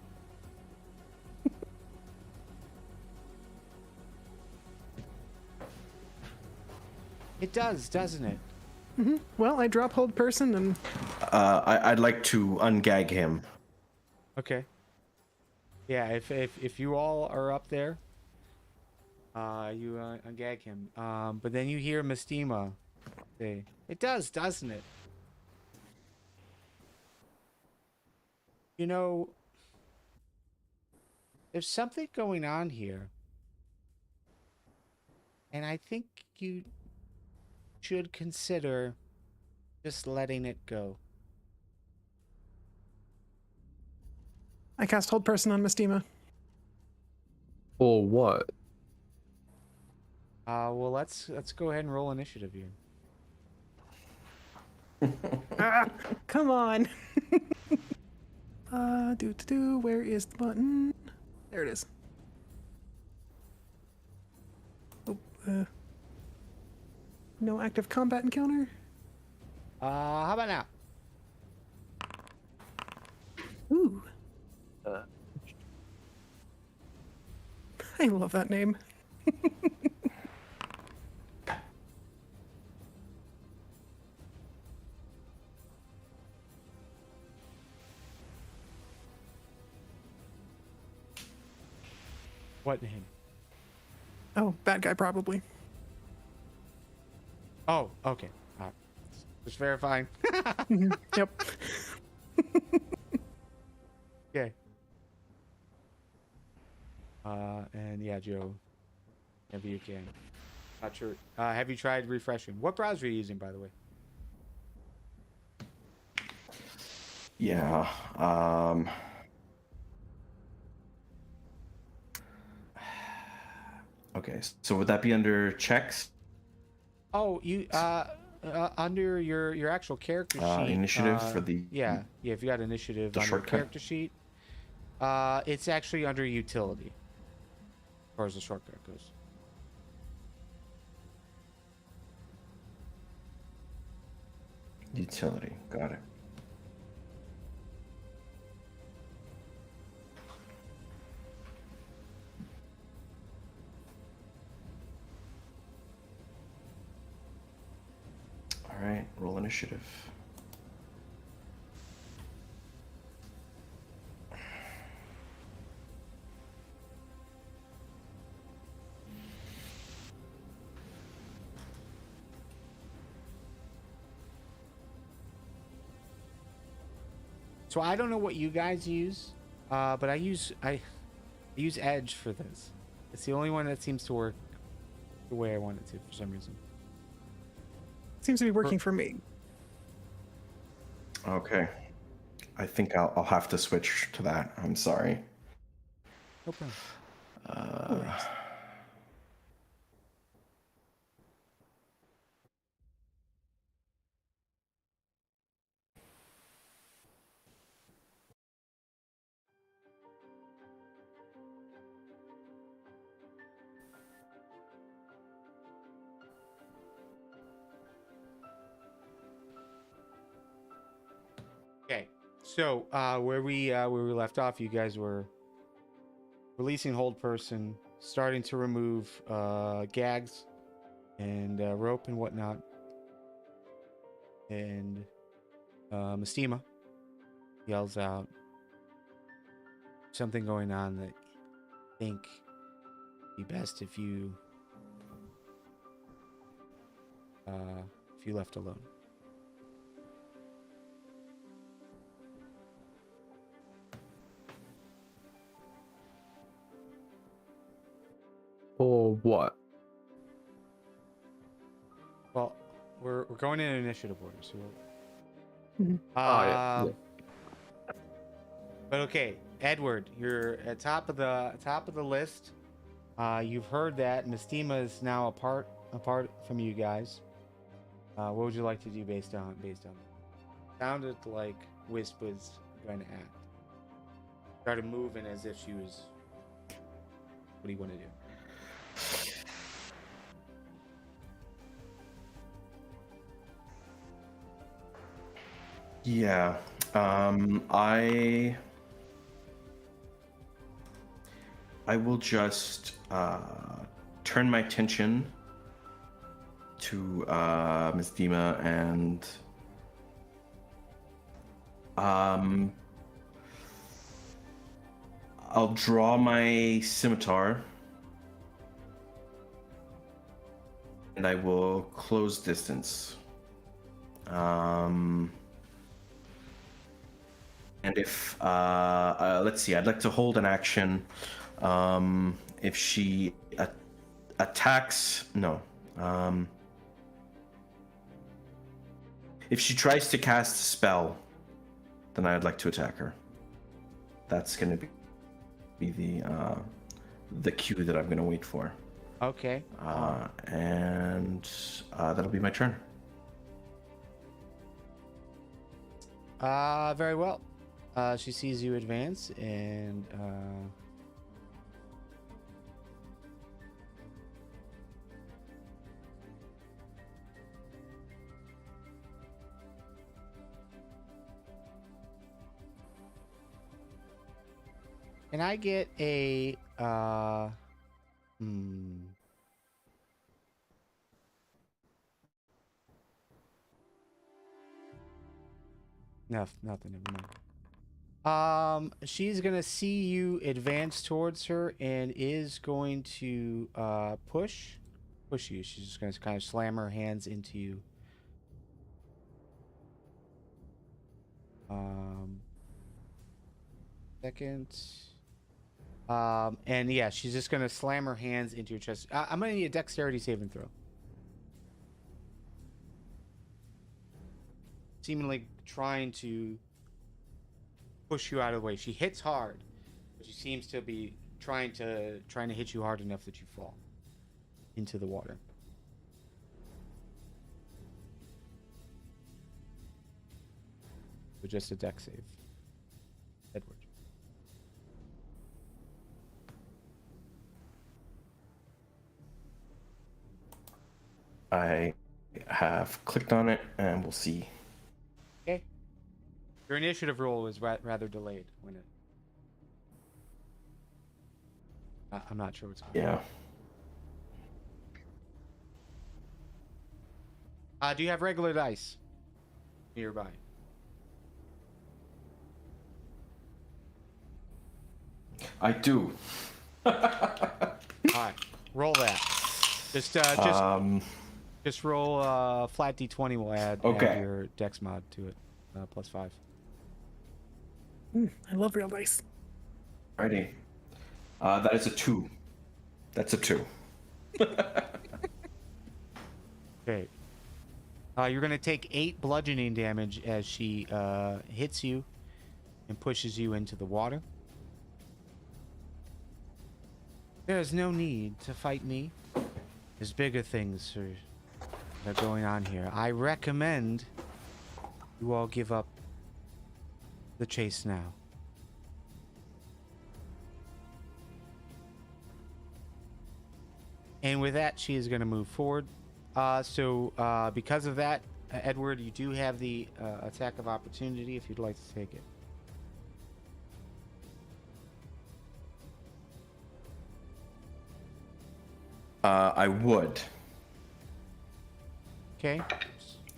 It does, doesn't it? Well, I drop hold person and I'd like to ungag him. Okay. Yeah, if you all are up there, you ungag him. But then you hear Mestima say, "It does, doesn't it?" You know, there's something going on here, and I think you should consider just letting it go. I cast hold person on Mestima. Or what? Well, let's go ahead and roll initiative here. Come on. Where is the button? There it is. Oh, no active combat encounter. How about now? Ooh. I love that name. What name? Oh, bad guy probably. Oh, okay. Just verifying. Yep. Okay. And yeah, Joe, if you can. Not sure. Have you tried refreshing? What browser are you using, by the way? Yeah. Okay, so would that be under checks? Oh, you under your actual character sheet. Initiative for the Yeah. If you got initiative the on your shortcut? character sheet, it's actually under utility, as far as the shortcut goes. Utility. Got it. All right, roll initiative. So I don't know what you guys use, but I use Edge for this. It's the only one that seems to work the way I want it to for some reason. Seems to be working for me. Okay. I think I'll have to switch to that. I'm sorry. No problem. No worries. Okay, so where we left off, you guys were releasing hold person, starting to remove gags and rope and whatnot, and Mestima yells out something going on that I think be best if you left alone. Or what? Well, we're going in initiative order, so. Mhm. Yeah. But okay, Edward, you're at top of the list. You've heard that Mystima is now apart from you guys. What would you like to do based on? Sounded like Wisp was going to act. Started moving as if she was. What do you want to do? Yeah. I will just turn my attention to Ms. Dima and I'll draw my scimitar and I will close distance. And if let's see, I'd like to hold an action. If she attacks, no. If she tries to cast a spell, then I'd like to attack her. That's gonna be the cue that I'm gonna wait for. Okay. And that'll be my turn. Very well. She sees you advance and can I get a No, nothing, never mind. She's gonna see you advance towards her and is going to push you. She's just gonna kind of slam her hands into you. Second. And yeah, she's just gonna slam her hands into your chest. I'm gonna need a dexterity saving throw. Seemingly trying to push you out of the way. She hits hard, but she seems to be trying to hit you hard enough that you fall into the water. So just a dex save. Edward. I have clicked on it, and we'll see. Okay. Your initiative roll is rather delayed when it. I'm not sure what's going on. Yeah. Do you have regular dice nearby? I do. All right, roll that. Just roll flat d20. We'll add your dex mod to it, +5. I love real dice. Alrighty. That is a 2. That's a 2. Okay. You're gonna take 8 bludgeoning damage as she hits you and pushes you into the water. There is no need to fight me. There's bigger things that are going on here. I recommend you all give up the chase now. And with that, she is going to move forward. So because of that, Edward, you do have the attack of opportunity if you'd like to take it. I would. Okay.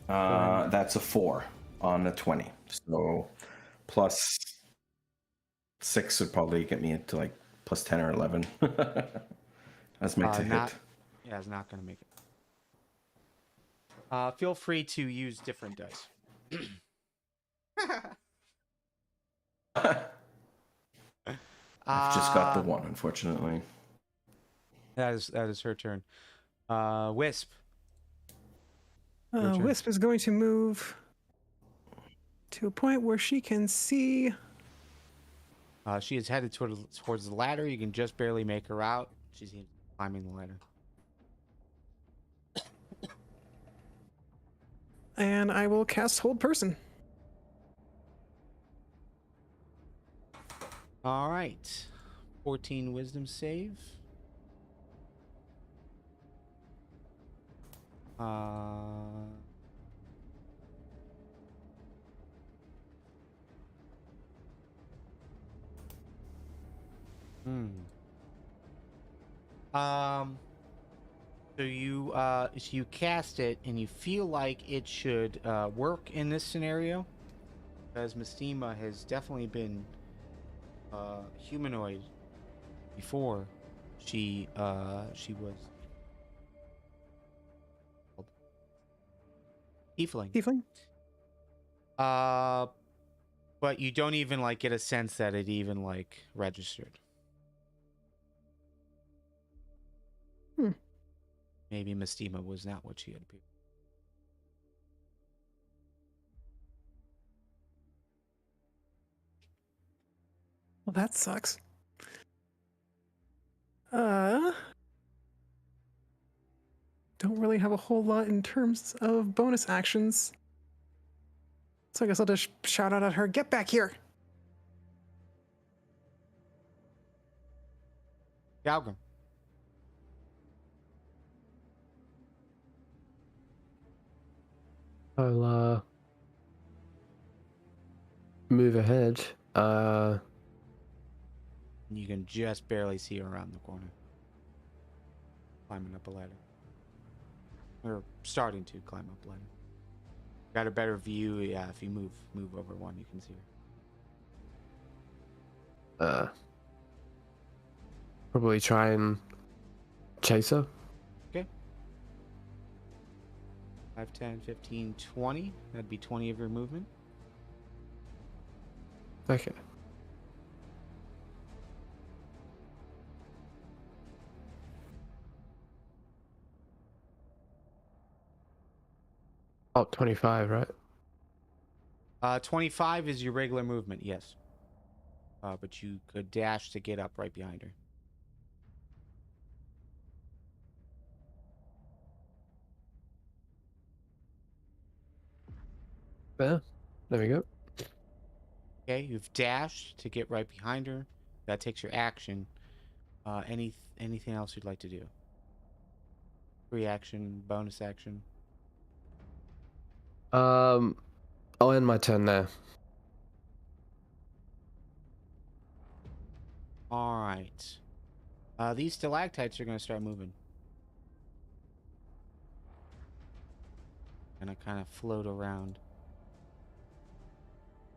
That's a 4 on a 20. So plus 6 would probably get me into like plus 10 or 11. That's my hit. Yeah, it's not going to make it. Feel free to use different dice. I've just got the 1, unfortunately. That is her turn. Wisp. Your turn. Wisp is going to move to a point where she can see. She is headed towards the ladder. You can just barely make her out. She's climbing the ladder. And I will cast Hold Person. All right. 14 wisdom save. So you cast it and you feel like it should work in this scenario, because Mestima has definitely been humanoid before. She was tiefling. Tiefling? But you don't even like get a sense that it even like registered. Maybe Mestima was not what she had appeared. Well, that sucks. Don't really have a whole lot in terms of bonus actions. So I guess I'll just shout out at her, "Get back here!" Galgrim. I'll move ahead. You can just barely see her around the corner. Climbing up a ladder. Or starting to climb up a ladder. Got a better view, yeah, if you move over one, you can see her. Probably try and chase her. Okay. 5, 10, 15, 20. That'd be 20 of your movement. Okay. Oh, 25, right? 25 is your regular movement, yes. But you could dash to get up right behind her. Yeah. There we go. Okay, you've dashed to get right behind her. That takes your action. Anything else you'd like to do? Free action, bonus action. I'll end my turn there. All right. These stalactites are going to start moving. Gonna kind of float around.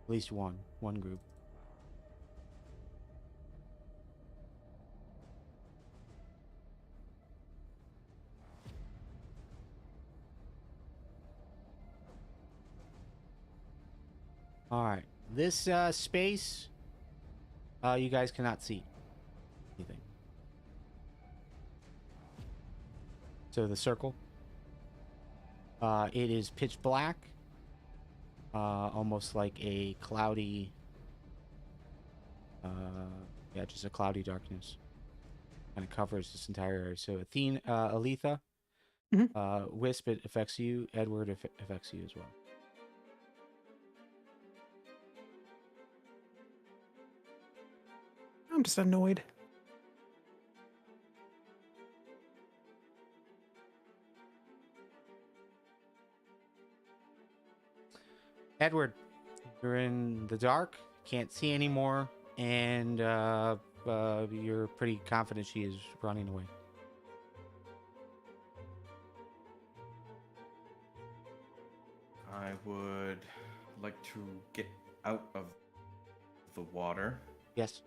At least one group. All right. This space, you guys cannot see anything. So the circle, it is pitch black, almost like a cloudy, yeah, just a cloudy darkness. Kind of covers this entire area. So Aletha, Wisp, it affects you. Edward affects you as well. I'm just annoyed. Edward, you're in the dark, can't see anymore, and you're pretty confident she is running away. I would like to get out of the water. Yes.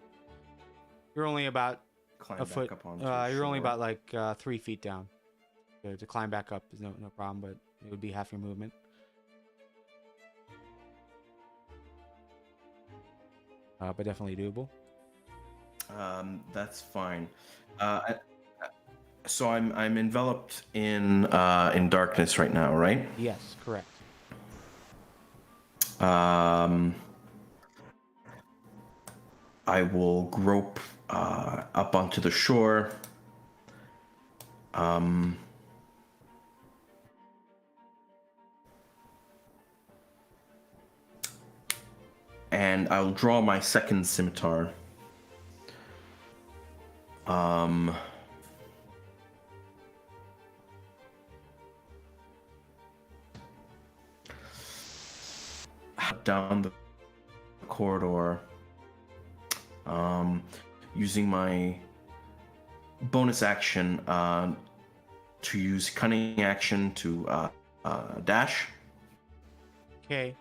You're only about Climb a back foot. up onto You're only shore. about like 3 feet down. To climb back up is no problem, but it would be half your movement. But definitely doable. That's fine. So I'm enveloped in darkness right now, right? Yes, correct. Um, I will grope up onto the shore. And I'll draw my second scimitar. Down the corridor, using my bonus action to use cunning action to dash. Okay.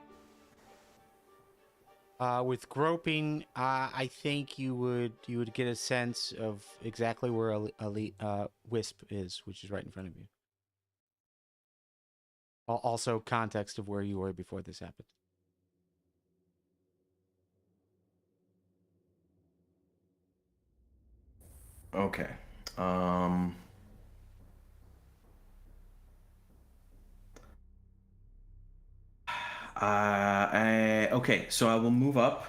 With groping, I think you would get a sense of exactly where Wisp is, which is right in front of you. Also, context of where you were before this happened. Okay. Okay, so I will move up.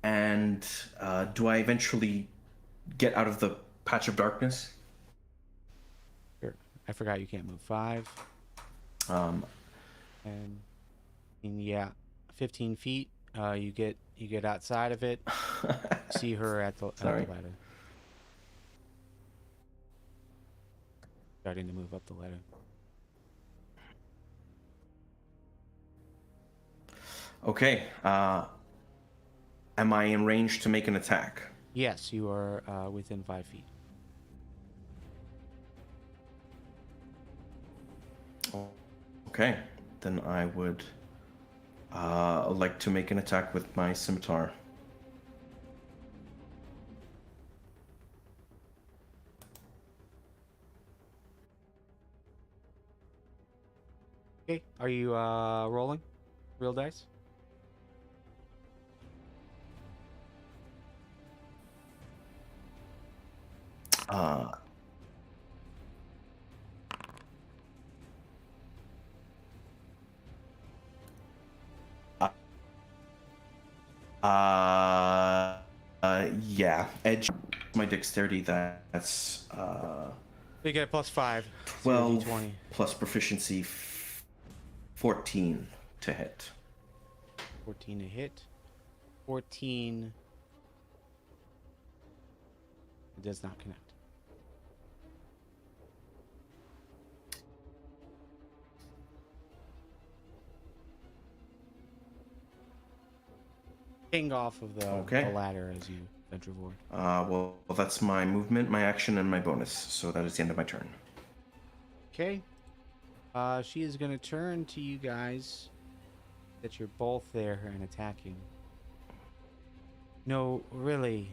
And do I eventually get out of the patch of darkness? Sure. I forgot you can't move 5. Um, And yeah, 15 feet. You get outside of it. See her at the Sorry. ladder. Starting to move up the ladder. Okay. Am I in range to make an attack? Yes, you are within 5 feet. Okay. Then I would like to make an attack with my scimitar. Okay. Are you rolling? Real dice? Uh, yeah. Edge my dexterity. That's You get a +5. 12 D20. plus proficiency 14 to hit. 14 to hit. 14 does not connect. Ping off of the ladder as you venture forward. Well, that's my movement, my action, and my bonus. So that is the end of my turn. Okay. She is going to turn to you guys that you're both there and attacking. No, really.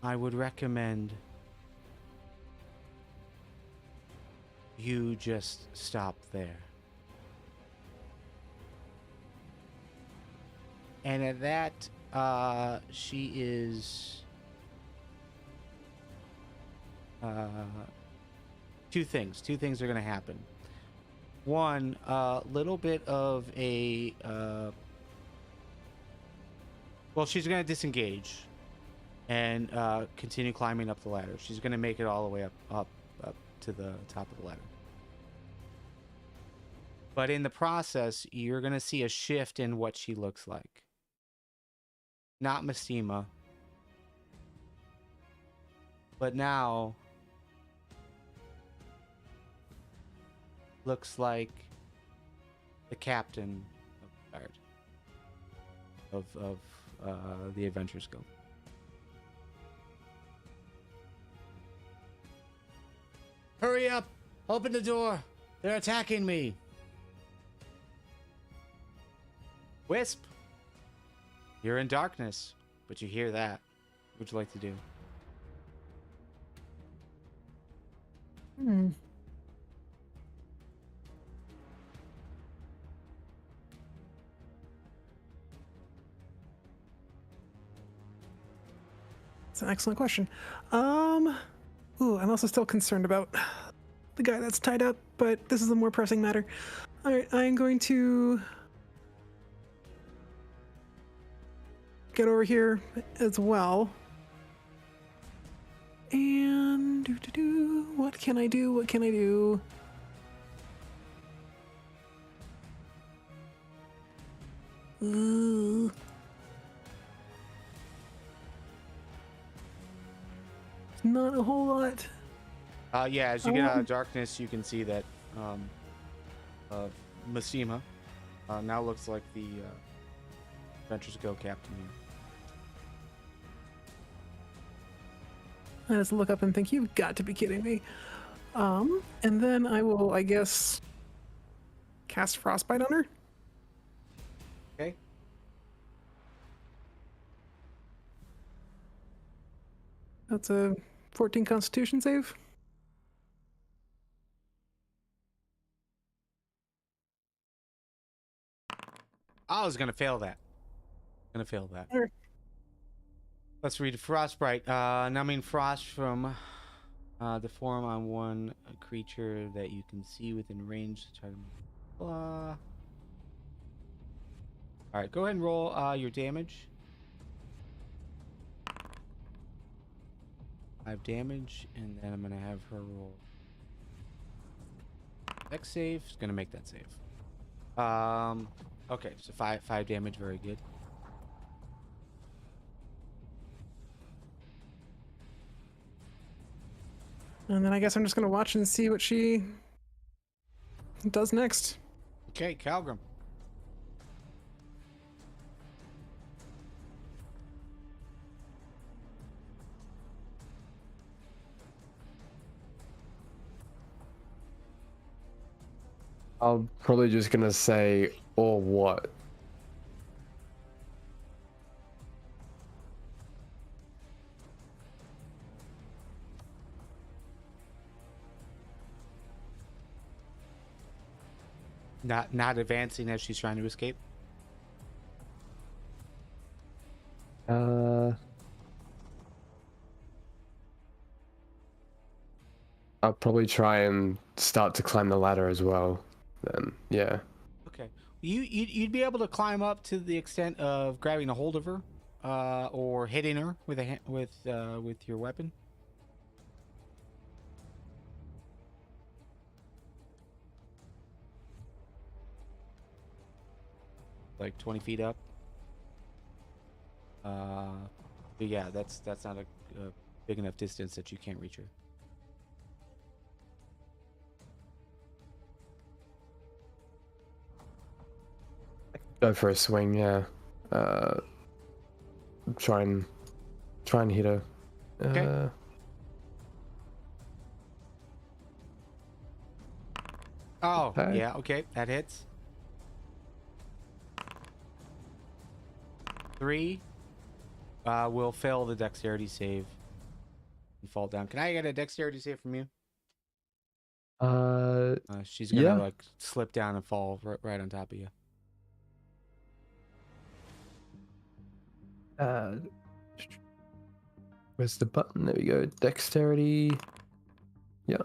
I would recommend you just stop there. And at that, she is two things. Two things are going to happen. One, a little bit of a well, she's going to disengage and continue climbing up the ladder. She's going to make it all the way up to the top of the ladder. But in the process, you're going to see a shift in what she looks like. Not Mastema, but now looks like the captain of B.E.A.R.D. of the Adventurers Guild. Hurry up! Open the door! They're attacking me! Wisp! You're in darkness, but you hear that. What would you like to do? That's an excellent question. I'm also still concerned about the guy that's tied up, but this is a more pressing matter. All right, I'm going to get over here as well. And what can I do? What can I do? Ooh. Not a whole lot. Yeah, as you get out of darkness, you can see that Masima now looks like the Adventures Go captain here. I just look up and think, you've got to be kidding me. And then I will, I guess, cast Frostbite on her. Okay. That's a 14 Constitution save. I was gonna fail that. Sure. Let's read Frostbite. Numbing frost from the form on one creature that you can see within range. Blah. All right, go ahead and roll your damage. 5 damage, and then I'm gonna have her roll Dex save. She's gonna make that save. Okay, so 5 damage, very good. And then I guess I'm just gonna watch and see what she does next. Okay, Calgrim. I'm probably just gonna say, or what? Not advancing as she's trying to escape. I'll probably try and start to climb the ladder as well. Then, yeah. Okay, you'd be able to climb up to the extent of grabbing a hold of her, or hitting her with with your weapon. Like 20 feet up. But yeah, that's not a big enough distance that you can't reach her. Go for a swing, yeah. Try and hit her. Okay. Oh, Okay. yeah, okay, that hits. 3 will fail the dexterity save and fall down. Can I get a dexterity save from you? She's gonna yeah. like slip down and fall right on top of you. Where's the button? There we go. Dexterity. Yeah.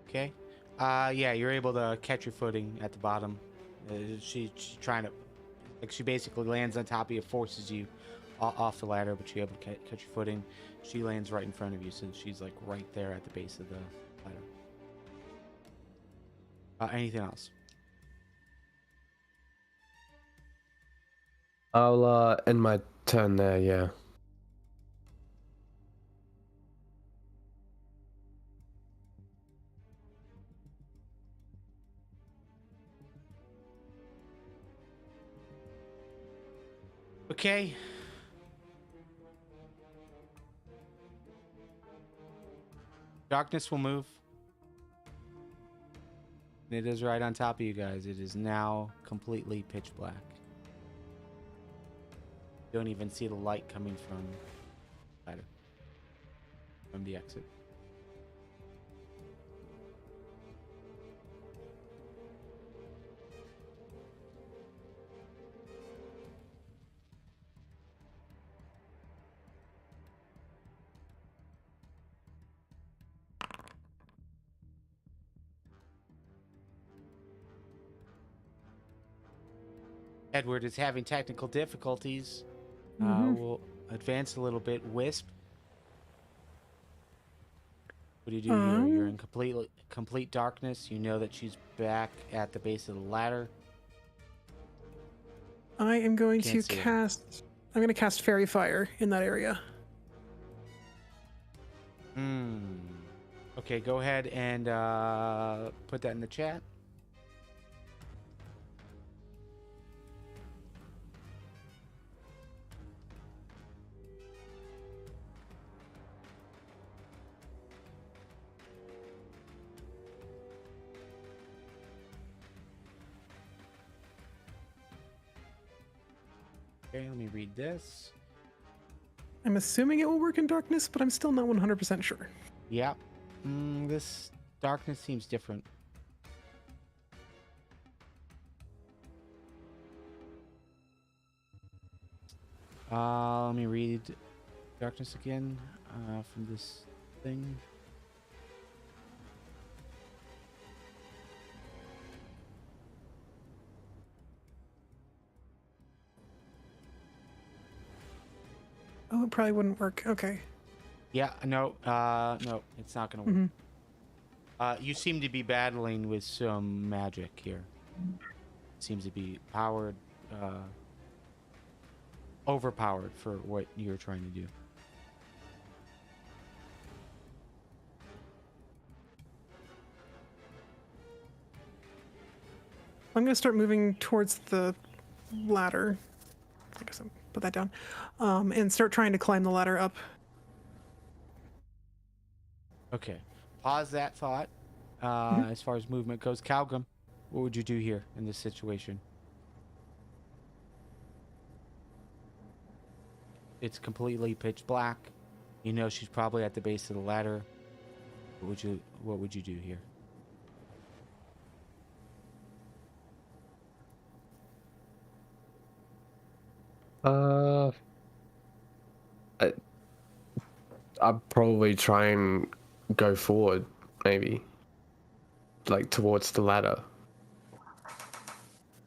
Okay. Yeah, you're able to catch your footing at the bottom. She's trying to, like, she basically lands on top of you, forces you off the ladder, but you're able to catch your footing. She lands right in front of you, so she's like right there at the base of the ladder. Anything else? I'll end my turn there, yeah. Okay. Darkness will move. It is right on top of you guys. It is now completely pitch black. You don't even see the light coming from the exit. Edward is having technical difficulties. Mhm. We'll advance a little bit. Wisp, what do you do here? You're Um, in complete darkness. You know that she's back at the base of the ladder. I am going Can't to see her. cast. I'm going to cast Fairy Fire in that area. Okay, go ahead and put that in the chat. Okay, let me read this. I'm assuming it will work in darkness, but I'm still not 100% sure. Yep. This darkness seems different. Let me read darkness again from this thing. Oh, it probably wouldn't work. Okay. Yeah, no, no, it's not gonna work. You seem to be battling with some magic here. Seems to be powered, overpowered for what you're trying to do. I'm going to start moving towards the ladder. I guess I'll put that down. And start trying to climb the ladder up. Okay, pause that thought. As far as movement goes, Calgrim, what would you do here in this situation? It's completely pitch black. You know she's probably at the base of the ladder. What would you do here? Uh, I, I'd probably try and go forward, maybe, like towards the ladder.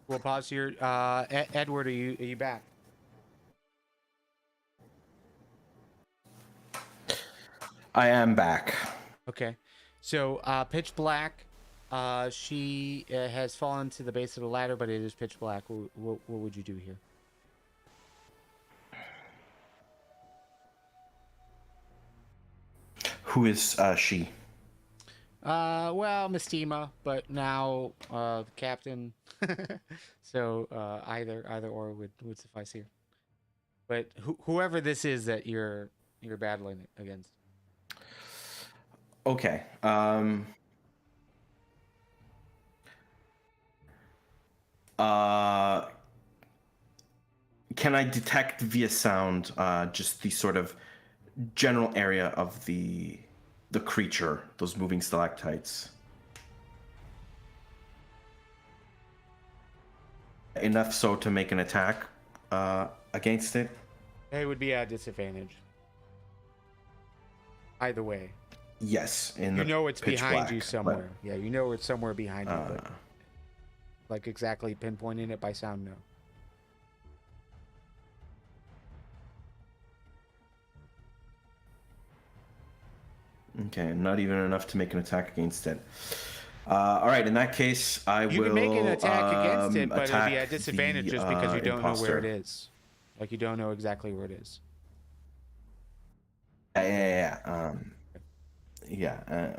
We'll pause here. Edward, are you back? I am back. Okay. So pitch black. She has fallen to the base of the ladder, but it is pitch black. What would you do here? Who is she? Well, Mistima, but now the captain. So either or would suffice here. But whoever this is that you're battling against. Okay. Uh, can I detect via sound just the sort of general area of the creature, those moving stalactites? Enough so to make an attack against it? It would be at disadvantage. Either way. Yes, You know it's pitch behind black, you somewhere. but, Yeah, you know it's somewhere behind you, but like exactly pinpointing it by sound, no. Okay, not even enough to make an attack against it. All right, in that case, I will. You can make an attack against it, but it'll be at attack disadvantage the, just because you don't know where it imposter. is. Like you don't know exactly where it is. Yeah.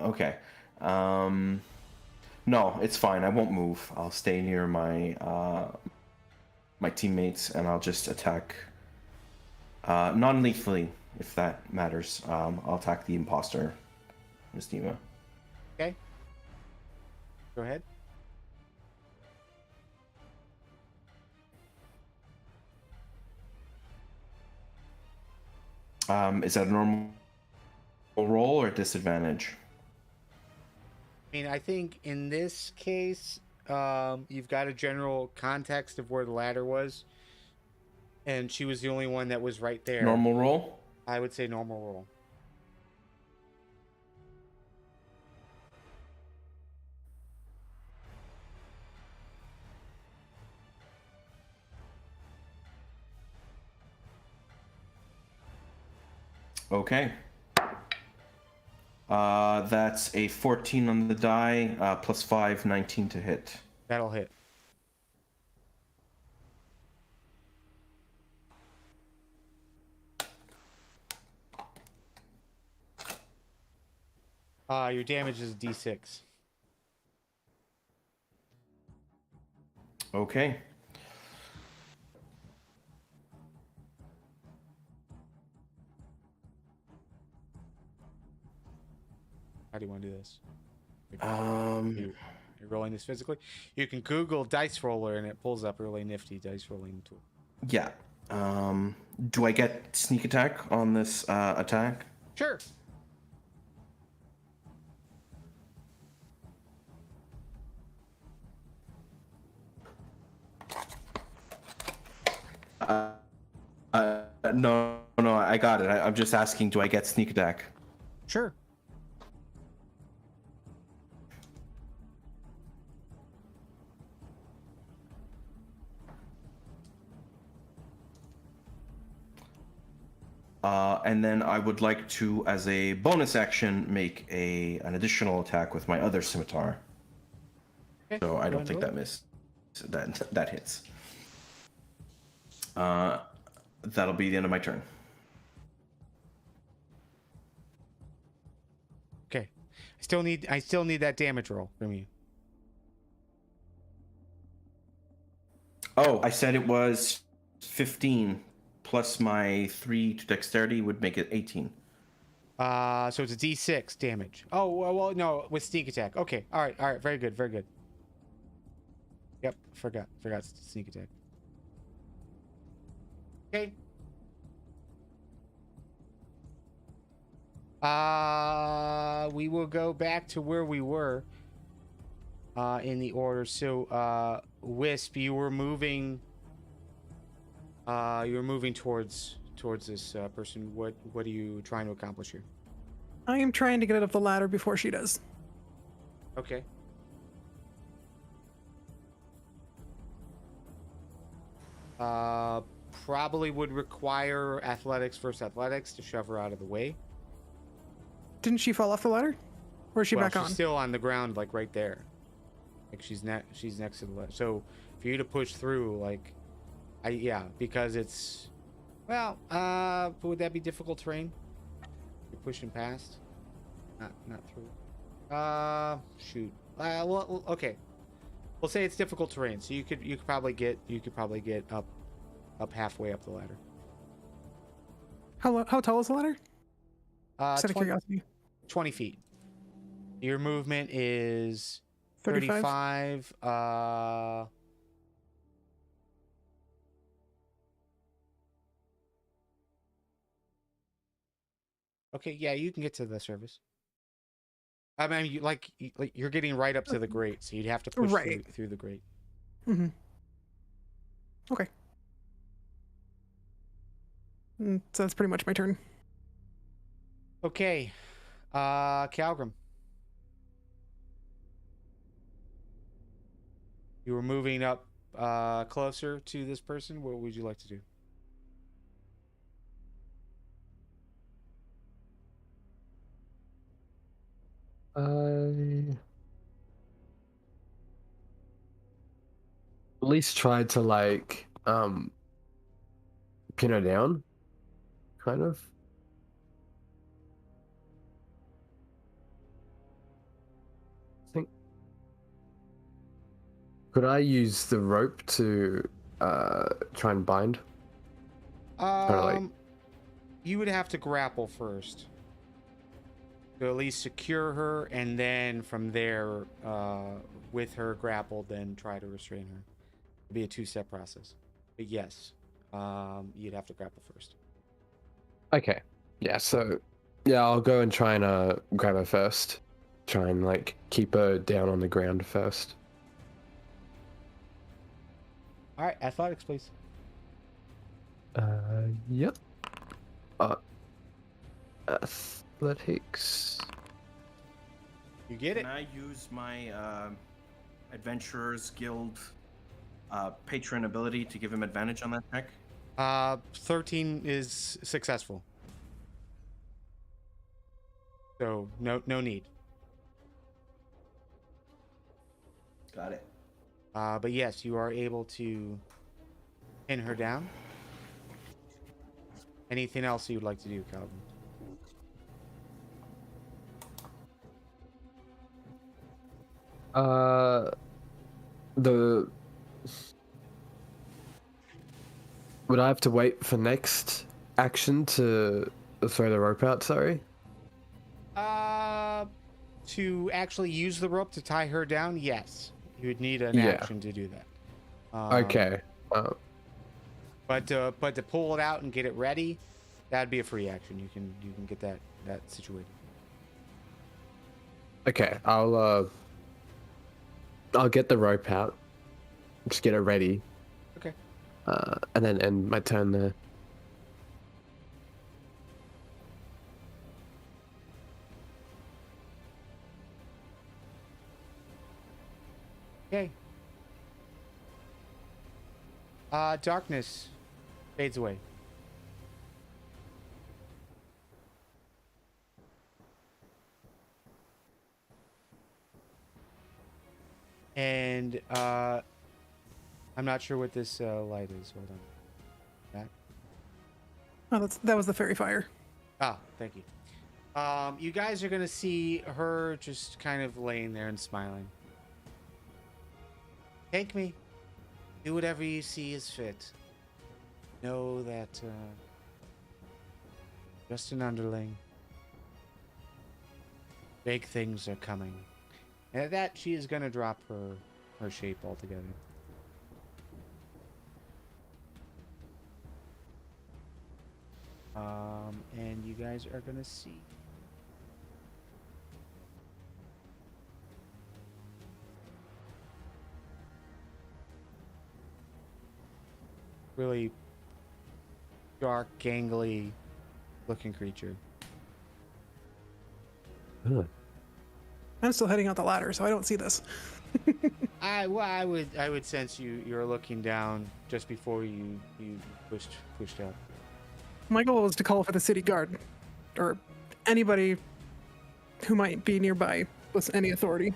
Okay. No, it's fine. I won't move. I'll stay near my my teammates, and I'll just attack non-lethally, if that matters. I'll attack the imposter, Mistima. Okay. Go ahead. Is that a normal roll or a disadvantage? I mean, I think in this case, you've got a general context of where the ladder was, and she was the only one that was right there. Normal roll? I would say normal roll. Okay. That's a 14 on the die, plus 5, 19 to hit. That'll hit. Your damage is D6. Okay. How do you want to do this? You're rolling this physically. You can Google dice roller and it pulls up a really nifty dice rolling tool. Yeah. Do I get sneak attack on this attack? Sure. No, I got it. I'm just asking, do I get sneak attack? Sure. And then I would like to, as a bonus action, make an additional attack with my other scimitar. Okay. So I don't think that missed. That hits. That'll be the end of my turn. Okay. I still need that damage roll from you. Oh, I said it was 15 plus my 3 to dexterity would make it 18. So it's a D6 damage. Oh, well, no, with sneak attack. Okay. All right. Very good. Yep. Forgot sneak attack. Okay. We will go back to where we were in the order. So, Wisp, you were moving towards this person. What are you trying to accomplish here? I am trying to get up the ladder before she does. Okay. Probably would require athletics versus athletics to shove her out of the way. Didn't she fall off the ladder? Or is she back she's on? still on the ground, like right there. Like she's next to the ladder. So for you to push through, like, because it's, well, would that be difficult terrain? You're pushing past, not through. Shoot. Well, okay. We'll say it's difficult terrain, so you could probably get up halfway up the ladder. How tall is the ladder? Just out of 20, curiosity. 20 feet. Your movement is 35. 35. Okay, yeah, you can get to the surface. I mean, you're getting right up to the grate, so you'd have to push through the grate. Mm-hmm. Okay. So that's pretty much my turn. Okay, Calgrim. You were moving up closer to this person. What would you like to do? I at least tried to pin her down, kind of. I think. Could I use the rope to try and bind? You would have to grapple first to at least secure her, and then from there, with her grappled, then try to restrain her. It'd be a 2-step process. But yes, you'd have to grapple first. Okay. Yeah. So, yeah, I'll go and try and grab her first. Try and keep her down on the ground first. All right, athletics, please. Yep. Athletics. You get it. Can I use my Adventurers Guild patron ability to give him advantage on that check? 13 is successful. So no need. Got it. But yes, you are able to pin her down. Anything else you'd like to do, Calvin? The would I have to wait for next action to throw the rope out? Sorry. To actually use the rope to tie her down, yes, you would need an Yeah. action to do that. Okay. But to pull it out and get it ready, that'd be a free action. You can get that situated. Okay. I'll get the rope out. Just get it ready. Okay. And then end my turn there. Okay. Darkness fades away. And I'm not sure what this light is. Hold on. That. Oh, that was the fairy fire. Ah, thank you. You guys are gonna see her just kind of laying there and smiling. Take me. Do whatever you see is fit. Know that just an underling. Big things are coming. And at that, she is gonna drop her shape altogether. And you guys are gonna see. Really dark, gangly looking creature. I'm still heading out the ladder, so I don't see this. I would sense you're looking down just before you pushed up. My goal was to call for the city guard, or anybody who might be nearby with any authority.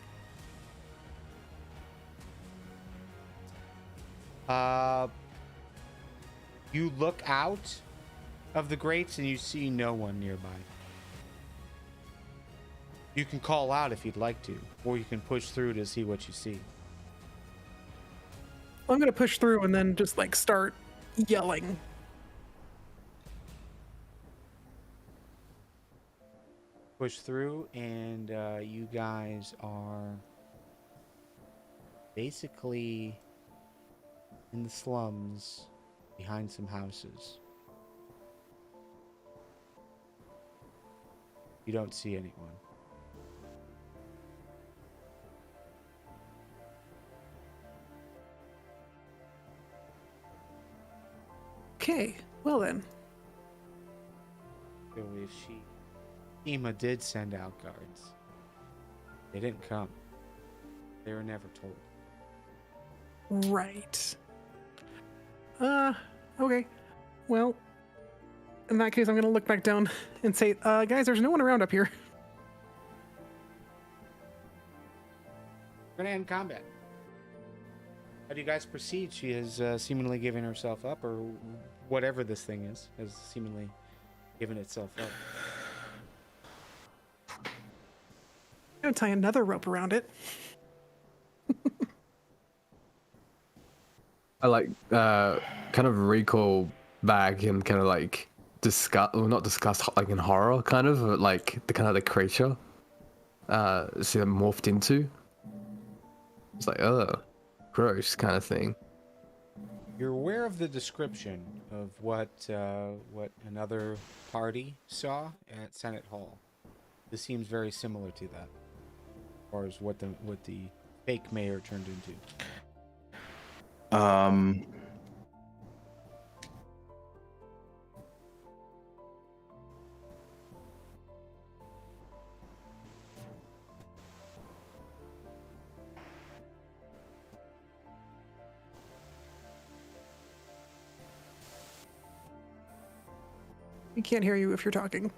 You look out of the grates and you see no one nearby. You can call out if you'd like to, or you can push through to see what you see. I'm gonna push through and then just like start yelling. Push through, and you guys are basically in the slums behind some houses. You don't see anyone. Okay, well then. So if Ema did send out guards, they didn't come. They were never told. Right. Okay. Well, in that case, I'm gonna look back down and say, guys, there's no one around up here. We're gonna end combat. How do you guys proceed? She has seemingly given herself up, or whatever this thing is, has seemingly given itself up. I'm gonna tie another rope around it. I like kind of recall back and kind of like discuss, well, not discuss, like in horror, kind of but like the kind of the creature see them morphed into. It's like, oh, gross kind of thing. You're aware of the description of what another party saw at Senate Hall. This seems very similar to that, as far as what the fake mayor turned into. We can't hear you if you're talking.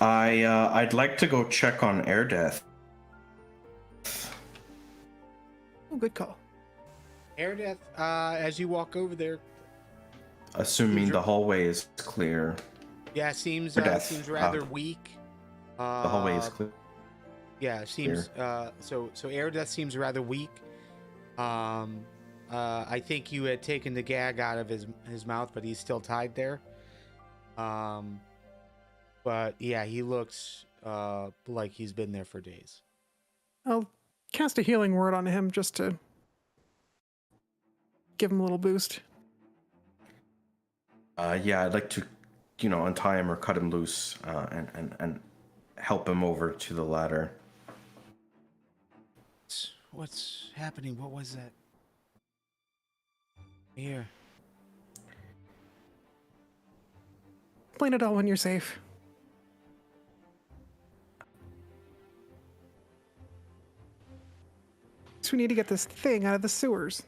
I'd like to go check on Air Death. Oh, good call. Air Death, as you walk over there, Assuming the hallway is clear. yeah, seems Death. seems rather weak. The hallway is clear. Yeah, seems so Air Death seems rather weak. I think you had taken the gag out of his mouth, but he's still tied there. But yeah, he looks like he's been there for days. I'll cast a healing word on him just to give him a little boost. Yeah, I'd like to, untie him or cut him loose and help him over to the ladder. What's happening? What was that? Here. Explain it all when you're safe. So we need to get this thing out of the sewers.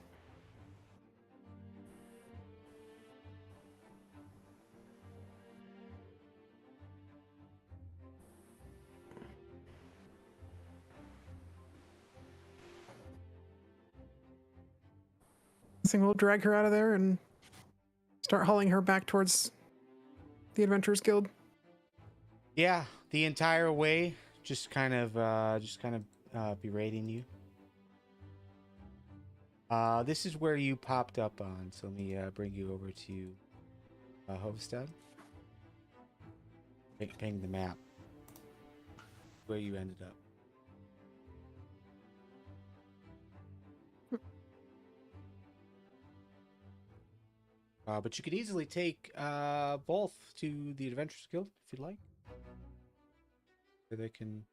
I think we'll drag her out of there and start hauling her back towards the Adventurers Guild. Yeah, the entire way, just kind of berating you. This is where you popped up on, so let me bring you over to Hovedstad. Ping the map where you ended up. But you could easily take both to the Adventurers Guild if you'd like, where they can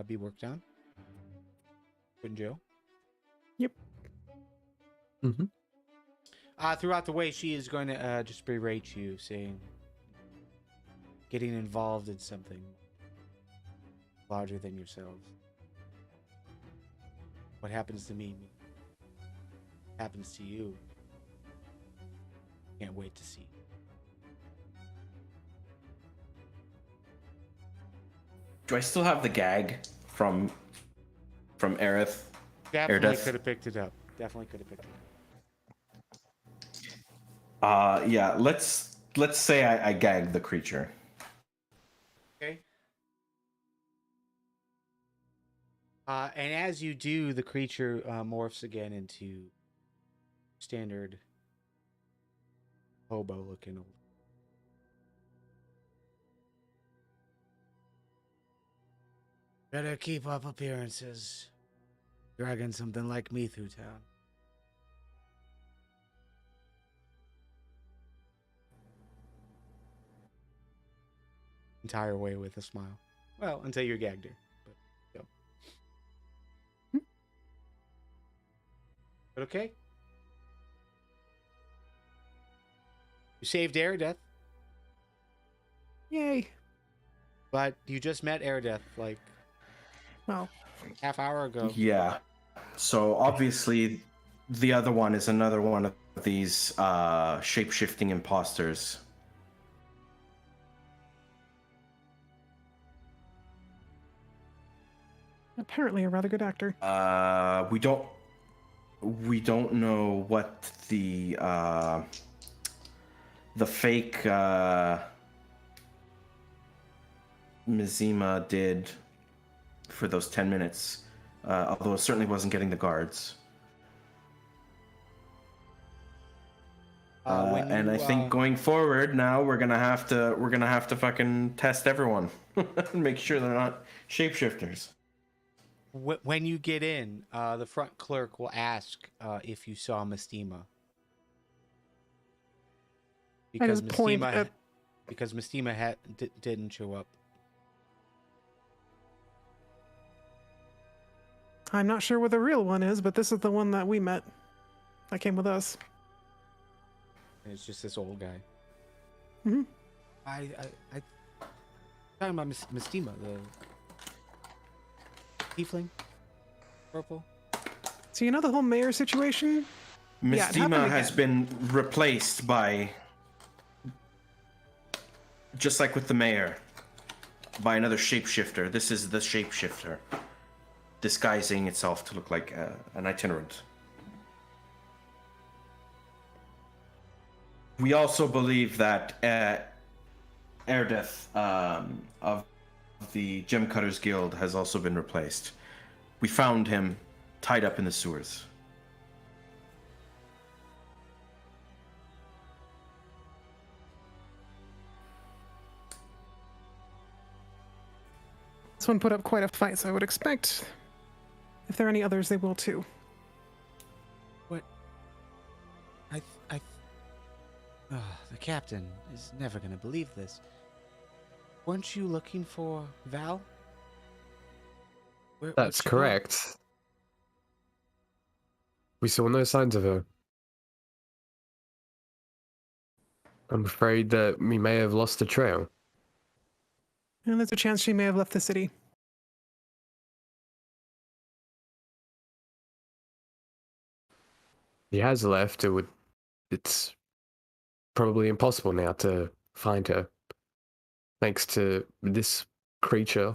be worked on. Good, Joe. Yep. Mm-hmm. Throughout the way, she is going to just berate you, saying, getting involved in something larger than yourselves. What happens to me happens to you. Can't wait to see. Do I still have the gag from Aerith? Definitely could have picked it up. Yeah, let's say I gagged the creature. Okay. And as you do, the creature morphs again into standard hobo looking. Better keep up appearances. Dragging something like me through town. Entire way with a smile. Well, until you're gagged her. But go. But okay. You saved Air Death. Yay. But you just met Air Death like half hour ago. Yeah. So obviously the other one is another one of these shape-shifting imposters. Apparently a rather good actor. We don't know what the fake Mizima did for those 10 minutes, although it certainly wasn't getting the guards. And I think going forward now we're gonna have to fucking test everyone and make sure they're not shapeshifters. When you get in, the front clerk will ask if you saw Mistima. Because Mistima didn't show up. I'm not sure what the real one is, but this is the one that we met. That came with us. And it's just this old guy. Mm-hmm. I talking about Mistima, the tiefling, purple. So you know the whole mayor situation? Mistima has been replaced by just like with the mayor, by another shapeshifter. This is the shapeshifter, disguising itself to look like an itinerant. We also believe that Erdeth of the Gem Cutters Guild has also been replaced. We found him tied up in the sewers. This one put up quite a fight, so I would expect if there are any others, they will too. What? The captain is never going to believe this. Weren't you looking for Val? That's where'd she go? correct. We saw no signs of her. I'm afraid that we may have lost the trail. And there's a chance she may have left the city. He has left. It's probably impossible now to find her, thanks to this creature.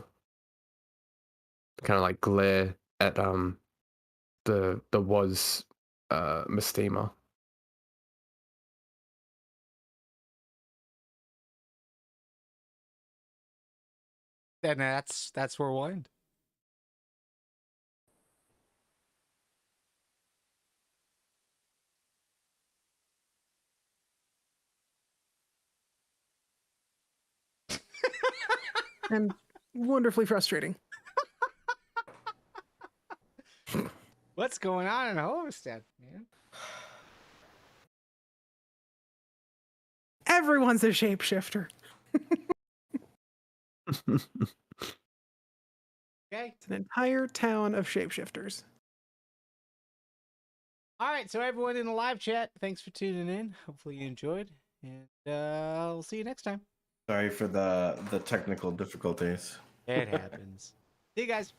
Kind of like glare at the was Mistema. Then that's where we'll end. And wonderfully frustrating. What's going on in Hovedstad, man? Everyone's a shapeshifter. Okay. It's an entire town of shapeshifters. All right, so everyone in the live chat, thanks for tuning in. Hopefully you enjoyed, and we'll see you next time. Sorry for the technical difficulties. It happens. See you guys.